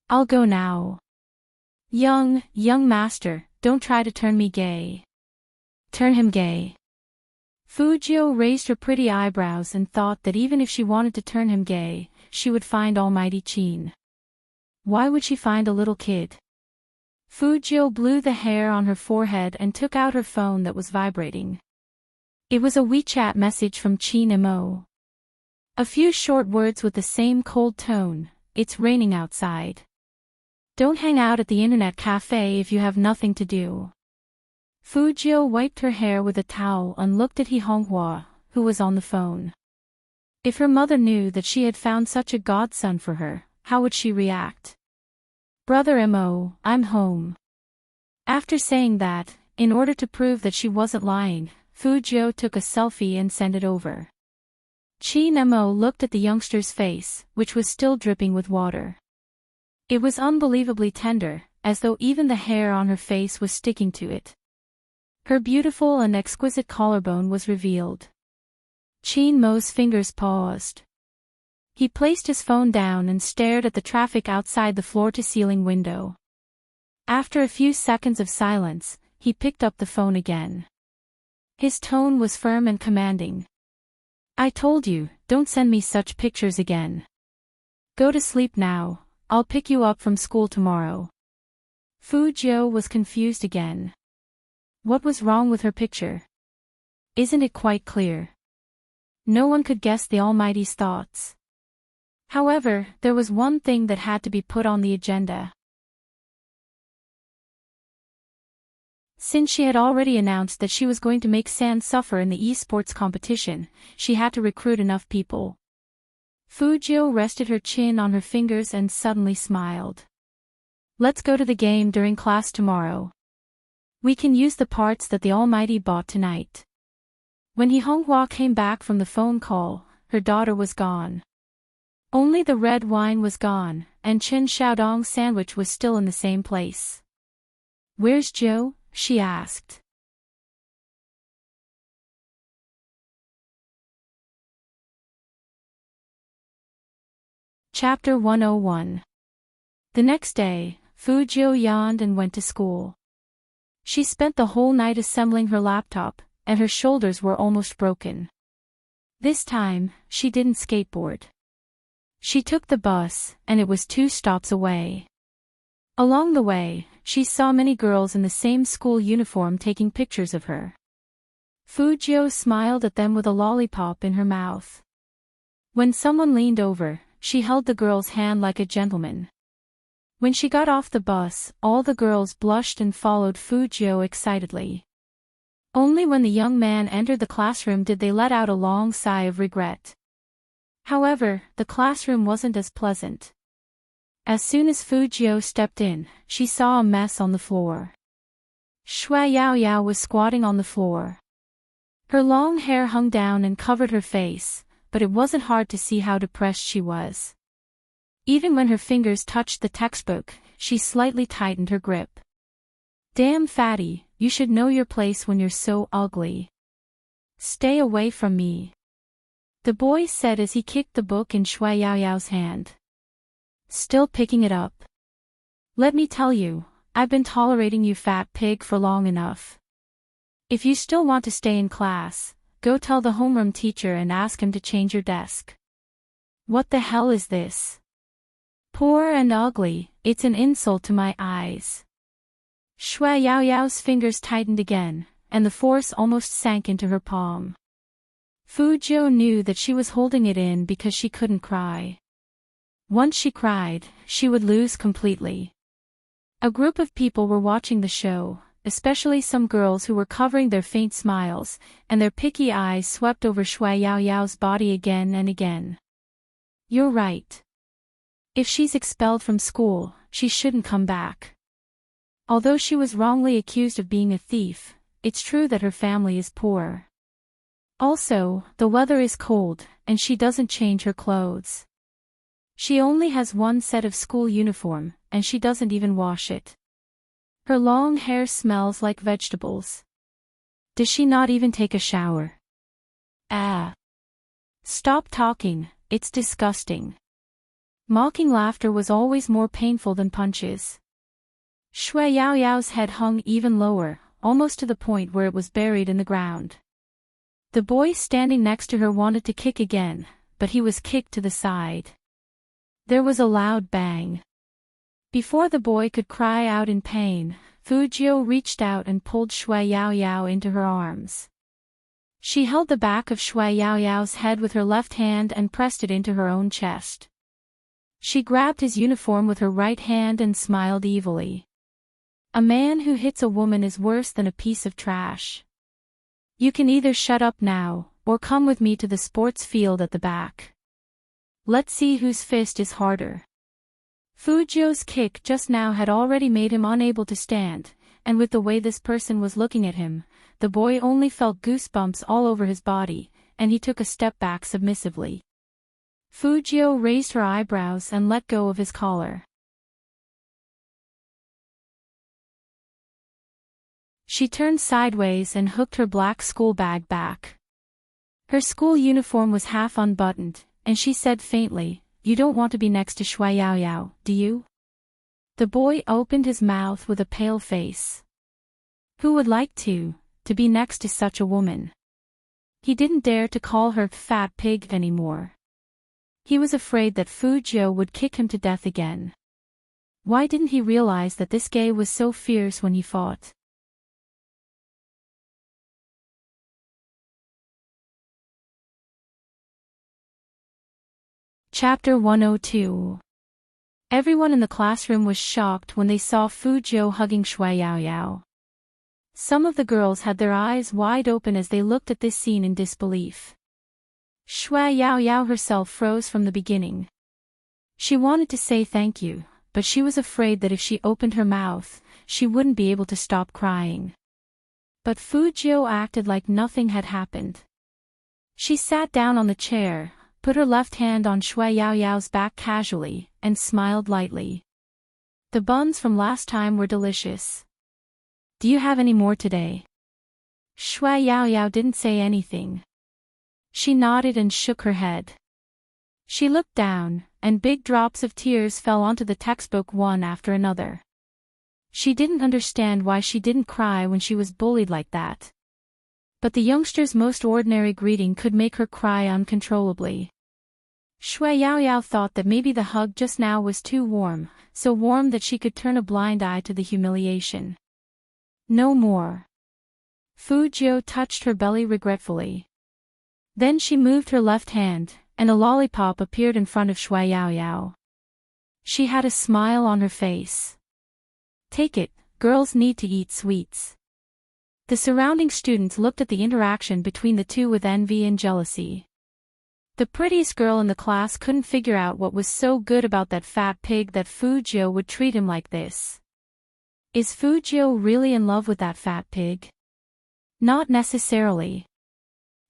I'll go now. Young master, don't try to turn me gay. Turn him gay. Fu Jiu raised her pretty eyebrows and thought that even if she wanted to turn him gay, she would find Almighty Qin. Why would she find a little kid? Fu Jiu blew the hair on her forehead and took out her phone that was vibrating. It was a WeChat message from Qin Mo. A few short words with the same cold tone, "It's raining outside. Don't hang out at the internet cafe if you have nothing to do." Fu Jiu wiped her hair with a towel and looked at He Honghua, who was on the phone. If her mother knew that she had found such a godson for her, how would she react? "Brother Mo, I'm home." After saying that, in order to prove that she wasn't lying, Fu Jiu took a selfie and sent it over. Qin Mo looked at the youngster's face, which was still dripping with water. It was unbelievably tender, as though even the hair on her face was sticking to it. Her beautiful and exquisite collarbone was revealed. Qin Mo's fingers paused. He placed his phone down and stared at the traffic outside the floor-to-ceiling window. After a few seconds of silence, he picked up the phone again. His tone was firm and commanding. "I told you, don't send me such pictures again. Go to sleep now, I'll pick you up from school tomorrow." Fu Jiu was confused again. What was wrong with her picture? Isn't it quite clear? No one could guess the Almighty's thoughts. However, there was one thing that had to be put on the agenda. Since she had already announced that she was going to make San suffer in the esports competition, she had to recruit enough people. Fu Jiu rested her chin on her fingers and suddenly smiled. "Let's go to the game during class tomorrow. We can use the parts that the Almighty bought tonight." When He Honghua came back from the phone call, her daughter was gone. Only the red wine was gone, and Chen Xiaodong's sandwich was still in the same place. "Where's Joe?" she asked. Chapter 101. The next day, Fu Jiu yawned and went to school. She spent the whole night assembling her laptop, and her shoulders were almost broken. This time, she didn't skateboard. She took the bus, and it was 2 stops away. Along the way, she saw many girls in the same school uniform taking pictures of her. Fu Jiu smiled at them with a lollipop in her mouth. When someone leaned over, she held the girl's hand like a gentleman. When she got off the bus, all the girls blushed and followed Fu Jiu excitedly. Only when the young man entered the classroom did they let out a long sigh of regret. However, the classroom wasn't as pleasant. As soon as Fu Jiu stepped in, she saw a mess on the floor. Shui Yaoyao was squatting on the floor. Her long hair hung down and covered her face, but it wasn't hard to see how depressed she was. Even when her fingers touched the textbook, she slightly tightened her grip. "Damn fatty, you should know your place when you're so ugly. Stay away from me," the boy said as he kicked the book in Shui Yaoyao's hand. "Still picking it up? Let me tell you, I've been tolerating you fat pig for long enough. If you still want to stay in class, go tell the homeroom teacher and ask him to change your desk." "What the hell is this? Poor and ugly, it's an insult to my eyes. Shui Yaoyao's fingers tightened again, and the force almost sank into her palm. Fu Jiu knew that she was holding it in because she couldn't cry. Once she cried, she would lose completely. A group of people were watching the show, especially some girls who were covering their faint smiles, and their picky eyes swept over Shui Yaoyao's body again and again. You're right. If she's expelled from school, she shouldn't come back. Although she was wrongly accused of being a thief, it's true that her family is poor. Also, the weather is cold, and she doesn't change her clothes. She only has one set of school uniform, and she doesn't even wash it. Her long hair smells like vegetables. Does she not even take a shower? Ah. Stop talking, it's disgusting. Mocking laughter was always more painful than punches. Shui Yaoyao's head hung even lower, almost to the point where it was buried in the ground. The boy standing next to her wanted to kick again, but he was kicked to the side. There was a loud bang. Before the boy could cry out in pain, Fu Jiu reached out and pulled Shui Yaoyao into her arms. She held the back of Shui Yaoyao's head with her left hand and pressed it into her own chest. She grabbed his uniform with her right hand and smiled evilly. A man who hits a woman is worse than a piece of trash. You can either shut up now, or come with me to the sports field at the back. Let's see whose fist is harder. Fu Jiu's kick just now had already made him unable to stand, and with the way this person was looking at him, the boy only felt goosebumps all over his body, and he took a step back submissively. Fu Jiu raised her eyebrows and let go of his collar. She turned sideways and hooked her black school bag back. Her school uniform was half unbuttoned, and she said faintly, "You don't want to be next to Shui Yaoyao, do you?" The boy opened his mouth with a pale face. Who would like to be next to such a woman? He didn't dare to call her fat pig anymore. He was afraid that Fu Jiu would kick him to death again. Why didn't he realize that this gay was so fierce when he fought? Chapter 102. Everyone in the classroom was shocked when they saw Fu Jiu hugging Shui Yaoyao. Some of the girls had their eyes wide open as they looked at this scene in disbelief. Shui Yaoyao herself froze from the beginning. She wanted to say thank you, but she was afraid that if she opened her mouth, she wouldn't be able to stop crying. But Fu Jiu acted like nothing had happened. She sat down on the chair, put her left hand on Shui Yaoyao's back casually, and smiled lightly. The buns from last time were delicious. Do you have any more today? Shui Yaoyao didn't say anything. She nodded and shook her head. She looked down, and big drops of tears fell onto the textbook one after another. She didn't understand why she didn't cry when she was bullied like that. But the youngster's most ordinary greeting could make her cry uncontrollably. Shui Yaoyao thought that maybe the hug just now was too warm, so warm that she could turn a blind eye to the humiliation. No more. Fu Jiu touched her belly regretfully. Then she moved her left hand, and a lollipop appeared in front of Shui Yaoyao. She had a smile on her face. Take it, girls need to eat sweets. The surrounding students looked at the interaction between the two with envy and jealousy. The prettiest girl in the class couldn't figure out what was so good about that fat pig that Fu Jiu would treat him like this. Is Fu Jiu really in love with that fat pig? Not necessarily.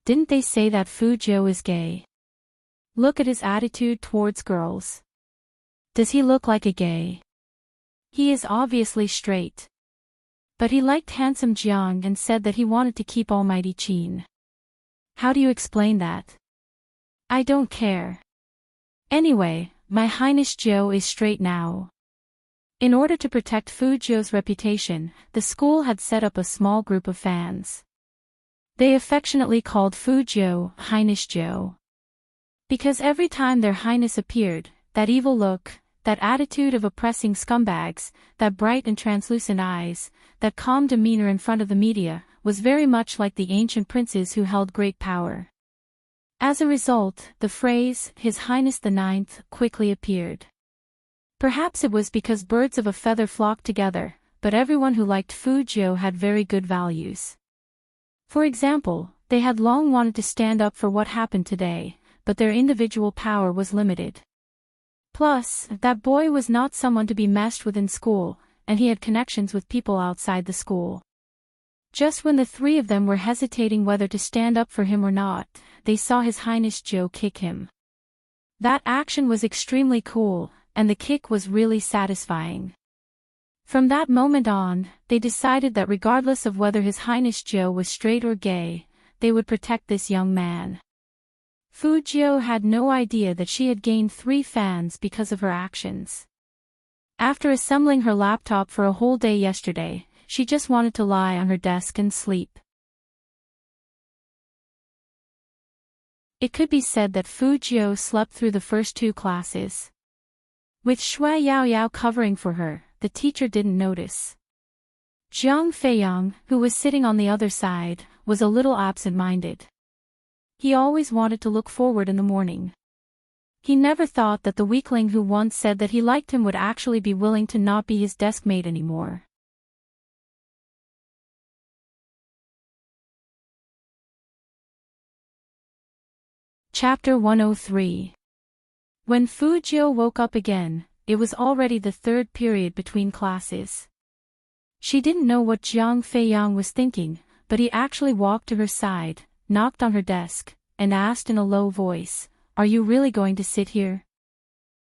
Didn't they say that Fu Jiu is gay? Look at his attitude towards girls. Does he look like a gay? He is obviously straight. But he liked handsome Jiang and said that he wanted to keep Almighty Qin. How do you explain that? I don't care. Anyway, my Highness Jiu is straight now. In order to protect Fu Jiu's reputation, the school had set up a small group of fans. They affectionately called Fu Jiu Highness Jiu. Because every time their highness appeared, that evil look, that attitude of oppressing scumbags, that bright and translucent eyes, that calm demeanor in front of the media, was very much like the ancient princes who held great power. As a result, the phrase, His Highness the Ninth, quickly appeared. Perhaps it was because birds of a feather flocked together, but everyone who liked Fujio had very good values. For example, they had long wanted to stand up for what happened today, but their individual power was limited. Plus, that boy was not someone to be messed with in school, and he had connections with people outside the school. Just when the three of them were hesitating whether to stand up for him or not, they saw His Highness Joe kick him. That action was extremely cool, and the kick was really satisfying. From that moment on, they decided that regardless of whether His Highness Joe was straight or gay, they would protect this young man. Fujio had no idea that she had gained 3 fans because of her actions. After assembling her laptop for a whole day yesterday, she just wanted to lie on her desk and sleep. It could be said that Fujio slept through the first 2 classes. With Shui Yaoyao covering for her, the teacher didn't notice. Jiang Feiyang, who was sitting on the other side, was a little absent-minded. He always wanted to look forward in the morning. He never thought that the weakling who once said that he liked him would actually be willing to not be his deskmate anymore. Chapter 103. When Fujio woke up again, it was already the 3rd period between classes. She didn't know what Jiang Feiyang was thinking, but he actually walked to her side, knocked on her desk, and asked in a low voice, "Are you really going to sit here?"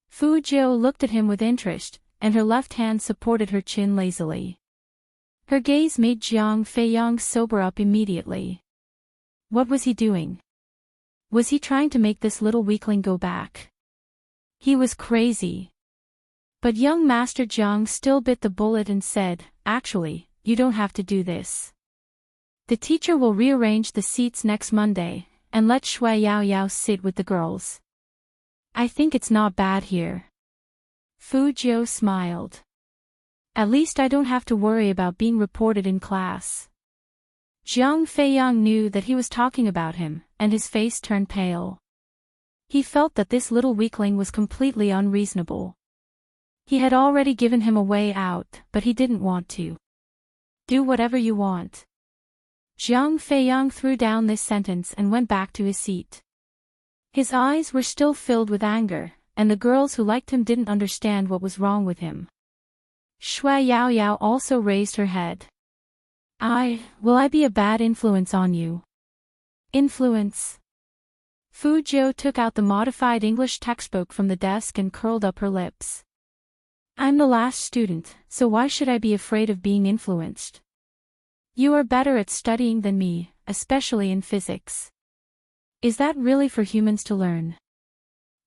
Fujio looked at him with interest, and her left hand supported her chin lazily. Her gaze made Jiang Feiyang sober up immediately. What was he doing? Was he trying to make this little weakling go back? He was crazy. But young Master Jiang still bit the bullet and said, "Actually, you don't have to do this. The teacher will rearrange the seats next Monday, and let Shui Yaoyao sit with the girls. I think it's not bad here." Fujio smiled. "At least I don't have to worry about being reported in class." Jiang Feiyang knew that he was talking about him, and his face turned pale. He felt that this little weakling was completely unreasonable. He had already given him a way out, but he didn't want to. "Do whatever you want." Jiang Feiyang threw down this sentence and went back to his seat. His eyes were still filled with anger, and the girls who liked him didn't understand what was wrong with him. Shui Yaoyao also raised her head. Will I be a bad influence on you?" "Influence?" Fujio took out the modified English textbook from the desk and curled up her lips. "I'm the last student, so why should I be afraid of being influenced? You are better at studying than me, especially in physics. Is that really for humans to learn?"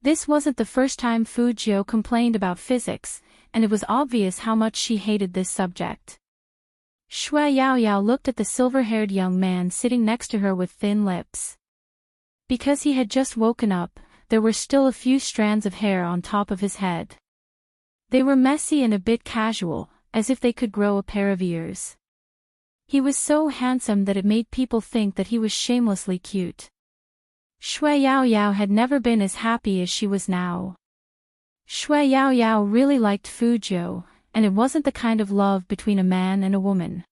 This wasn't the first time Fujio complained about physics, and it was obvious how much she hated this subject. Shui Yaoyao looked at the silver-haired young man sitting next to her with thin lips. Because he had just woken up, there were still a few strands of hair on top of his head. They were messy and a bit casual, as if they could grow a pair of ears. He was so handsome that it made people think that he was shamelessly cute. Shui Yaoyao had never been as happy as she was now. Shui Yaoyao really liked Fujio, and it wasn't the kind of love between a man and a woman.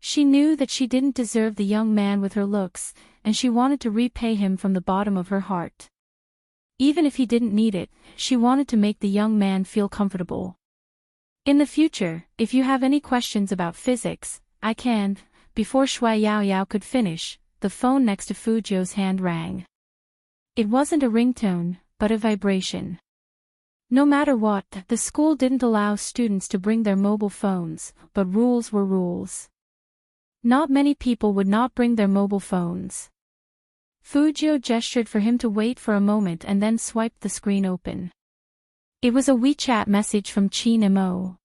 She knew that she didn't deserve the young man with her looks, and she wanted to repay him from the bottom of her heart. Even if he didn't need it, she wanted to make the young man feel comfortable. "In the future, if you have any questions about physics, I can." Before Shui Yaoyao could finish, the phone next to Fujio's hand rang. It wasn't a ringtone, but a vibration. No matter what, the school didn't allow students to bring their mobile phones, but rules were rules. Not many people would not bring their mobile phones. Fujio gestured for him to wait for a moment and then swiped the screen open. It was a WeChat message from Qin Mo.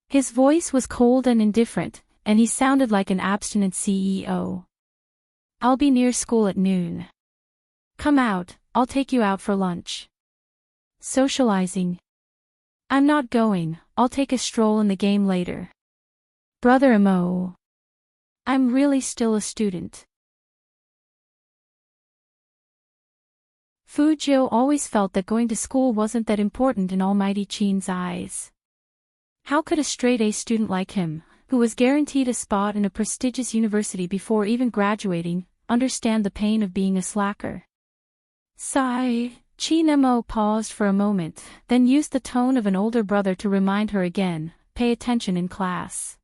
His voice was cold and indifferent, and he sounded like an abstinent CEO. "I'll be near school at noon. Come out, I'll take you out for lunch." Socializing. I'm not going, I'll take a stroll in the game later. Brother Mo. I'm really still a student. Fujio always felt that going to school wasn't that important in Almighty Chin's eyes. How could a straight-A student like him, who was guaranteed a spot in a prestigious university before even graduating, understand the pain of being a slacker? Sigh. Chin Mo paused for a moment, then used the tone of an older brother to remind her again, pay attention in class.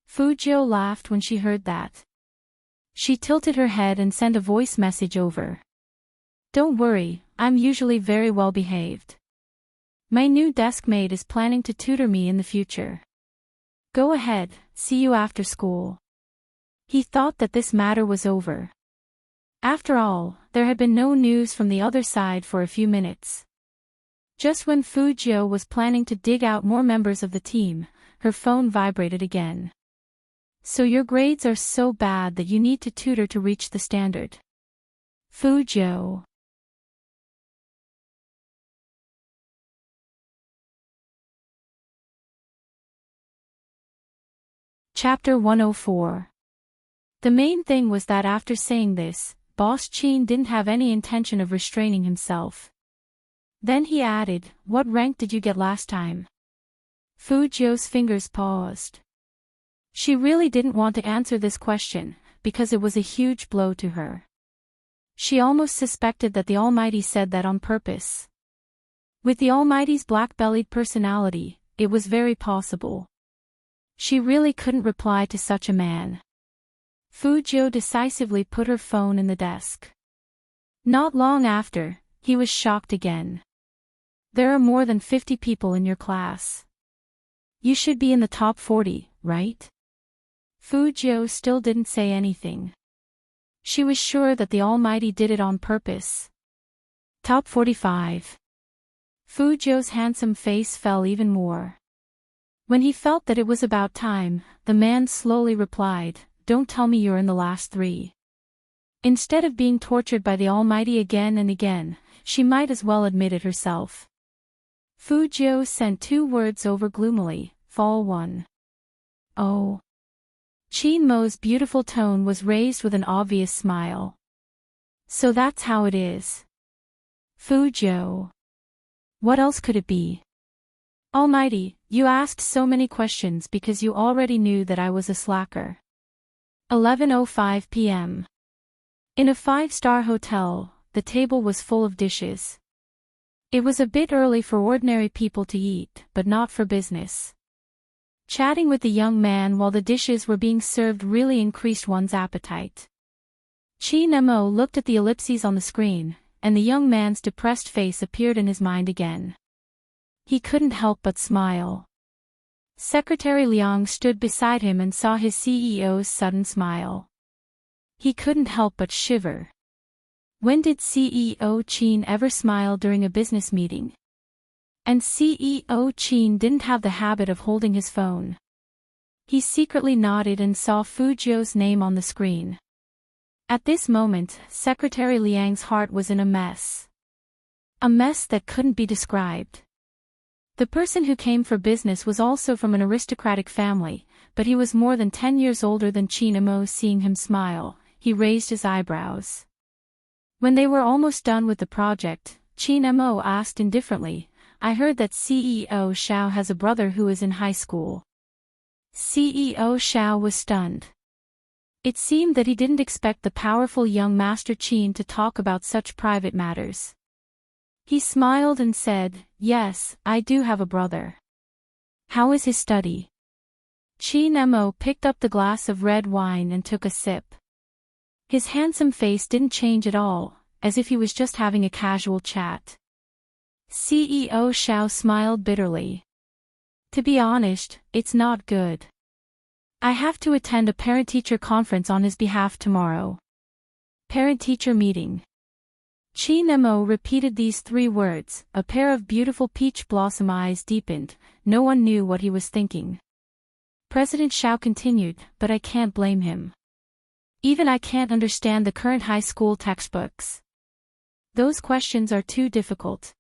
Fujio laughed when she heard that. She tilted her head and sent a voice message over. Don't worry, I'm usually very well behaved. My new desk mate is planning to tutor me in the future. Go ahead, see you after school. He thought that this matter was over. After all, there had been no news from the other side for a few minutes. Just when Fujio was planning to dig out more members of the team, her phone vibrated again. So your grades are so bad that you need to tutor to reach the standard. Fujio. Chapter 104. The main thing was that after saying this, Boss Chin didn't have any intention of restraining himself. Then he added, what rank did you get last time? Fujio's fingers paused. She really didn't want to answer this question, because it was a huge blow to her. She almost suspected that the Almighty said that on purpose. With the Almighty's black-bellied personality, it was very possible. She really couldn't reply to such a man. Fujio decisively put her phone in the desk. Not long after, he was shocked again. There are more than 50 people in your class. You should be in the top 40, right? Fujio still didn't say anything. She was sure that the Almighty did it on purpose. Top 45. Fujio's handsome face fell even more. When he felt that it was about time, the man slowly replied, don't tell me you're in the last 3. Instead of being tortured by the Almighty again and again, she might as well admit it herself. Fujio sent 2 words over gloomily, fall 1. Oh. Chin Mo's beautiful tone was raised with an obvious smile. So that's how it is. Fujio. What else could it be? Almighty, you asked so many questions because you already knew that I was a slacker. 11:05 p.m. In a 5-star hotel, the table was full of dishes. It was a bit early for ordinary people to eat, but not for business. Chatting with the young man while the dishes were being served really increased one's appetite. Chin Mo looked at the ellipses on the screen, and the young man's depressed face appeared in his mind again. He couldn't help but smile. Secretary Liang stood beside him and saw his CEO's sudden smile. He couldn't help but shiver. When did CEO Chin ever smile during a business meeting? And CEO Chin didn't have the habit of holding his phone. He secretly nodded and saw Fujio's name on the screen. At this moment, Secretary Liang's heart was in a mess. A mess that couldn't be described. The person who came for business was also from an aristocratic family, but he was more than 10 years older than Chin Mo. Seeing him smile, he raised his eyebrows. When they were almost done with the project, Chin Mo asked indifferently, I heard that CEO Xiao has a brother who is in high school. CEO Xiao was stunned. It seemed that he didn't expect the powerful young Master Chin to talk about such private matters. He smiled and said, yes, I do have a brother. How is his study? Chin Mo picked up the glass of red wine and took a sip. His handsome face didn't change at all, as if he was just having a casual chat. CEO Xiao smiled bitterly. To be honest, it's not good. I have to attend a parent-teacher conference on his behalf tomorrow. Parent-teacher meeting. Chin Mo repeated these 3 words, a pair of beautiful peach blossom eyes deepened, no one knew what he was thinking. President Xiao continued, but I can't blame him. Even I can't understand the current high school textbooks. Those questions are too difficult.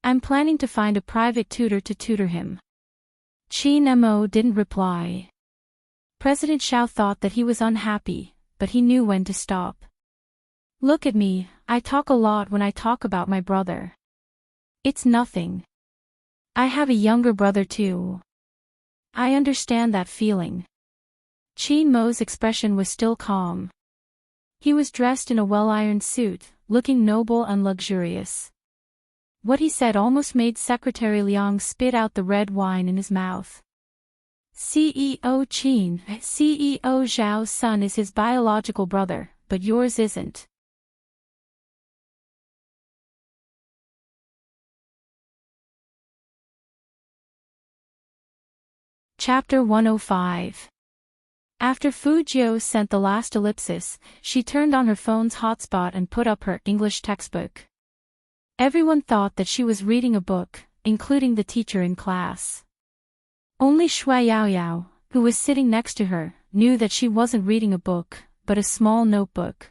I'm planning to find a private tutor to tutor him. Qin Mo didn't reply. President Xiao thought that he was unhappy, but he knew when to stop. Look at me, I talk a lot when I talk about my brother. It's nothing. I have a younger brother too. I understand that feeling. Qin Mo's expression was still calm. He was dressed in a well-ironed suit, looking noble and luxurious. What he said almost made Secretary Liang spit out the red wine in his mouth. CEO Qin, CEO Zhao's son is his biological brother, but yours isn't. Chapter 105. After Fu Jiu sent the last ellipsis, she turned on her phone's hotspot and put up her English textbook. Everyone thought that she was reading a book, including the teacher in class. Only Shui Yaoyao, who was sitting next to her, knew that she wasn't reading a book, but a small notebook.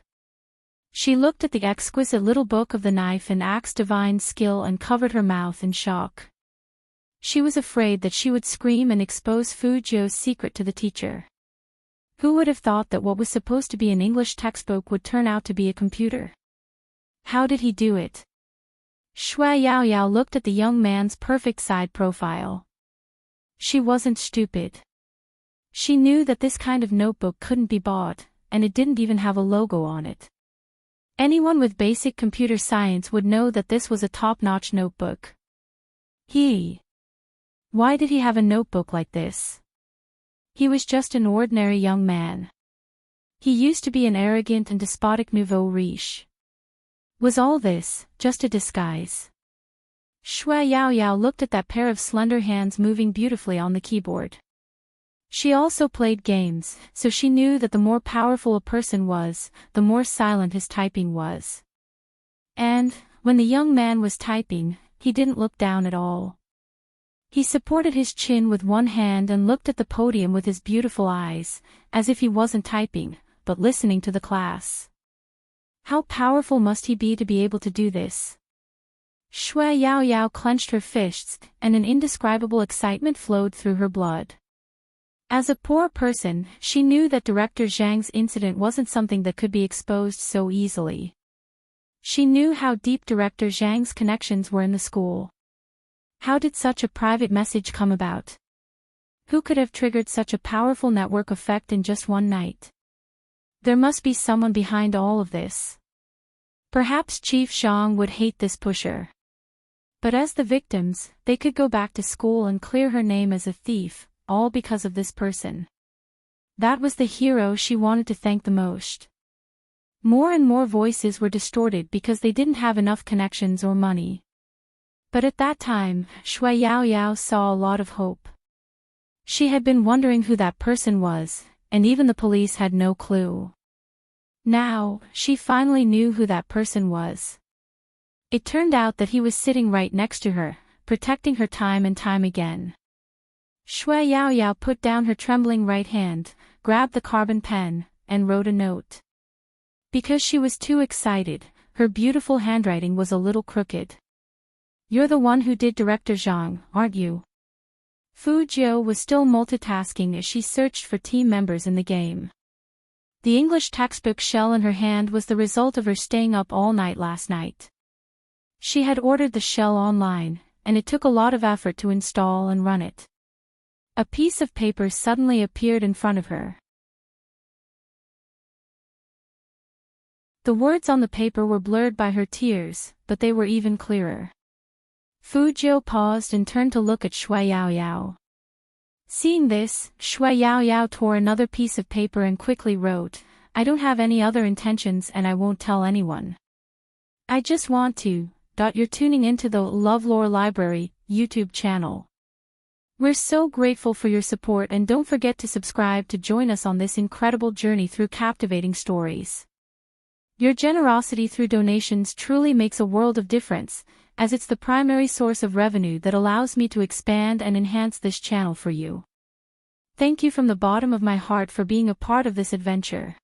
She looked at the exquisite little book of the knife and axe divine skill and covered her mouth in shock. She was afraid that she would scream and expose Fu Jiu's secret to the teacher. Who would have thought that what was supposed to be an English textbook would turn out to be a computer? How did he do it? Shui Yaoyao looked at the young man's perfect side profile. She wasn't stupid. She knew that this kind of notebook couldn't be bought, and it didn't even have a logo on it. Anyone with basic computer science would know that this was a top-notch notebook. Why did he have a notebook like this? He was just an ordinary young man. He used to be an arrogant and despotic nouveau riche. Was all this just a disguise? Shui Yaoyao looked at that pair of slender hands moving beautifully on the keyboard. She also played games, so she knew that the more powerful a person was, the more silent his typing was. And, when the young man was typing, he didn't look down at all. He supported his chin with one hand and looked at the podium with his beautiful eyes, as if he wasn't typing, but listening to the class. How powerful must he be to be able to do this? Shui Yaoyao clenched her fists, and an indescribable excitement flowed through her blood. As a poor person, she knew that Director Zhang's incident wasn't something that could be exposed so easily. She knew how deep Director Zhang's connections were in the school. How did such a private message come about? Who could have triggered such a powerful network effect in just one night? There must be someone behind all of this. Perhaps Chief Zhang would hate this pusher. But as the victims, they could go back to school and clear her name as a thief, all because of this person. That was the hero she wanted to thank the most. More and more voices were distorted because they didn't have enough connections or money. But at that time, Shui Yaoyao saw a lot of hope. She had been wondering who that person was, and even the police had no clue. Now, she finally knew who that person was. It turned out that he was sitting right next to her, protecting her time and time again. Shui Yaoyao put down her trembling right hand, grabbed the carbon pen, and wrote a note. Because she was too excited, her beautiful handwriting was a little crooked. You're the one who did Director Zhang, aren't you? Fu Jiu was still multitasking as she searched for team members in the game. The English textbook shell in her hand was the result of her staying up all night last night. She had ordered the shell online, and it took a lot of effort to install and run it. A piece of paper suddenly appeared in front of her. The words on the paper were blurred by her tears, but they were even clearer. Fu Jiu paused and turned to look at Shui Yaoyao. Seeing this, Shui Yaoyao tore another piece of paper and quickly wrote, I don't have any other intentions and I won't tell anyone. I just want to. You're tuning into the LoveLore Library YouTube channel. We're so grateful for your support and don't forget to subscribe to join us on this incredible journey through captivating stories. Your generosity through donations truly makes a world of difference, as it's the primary source of revenue that allows me to expand and enhance this channel for you. Thank you from the bottom of my heart for being a part of this adventure.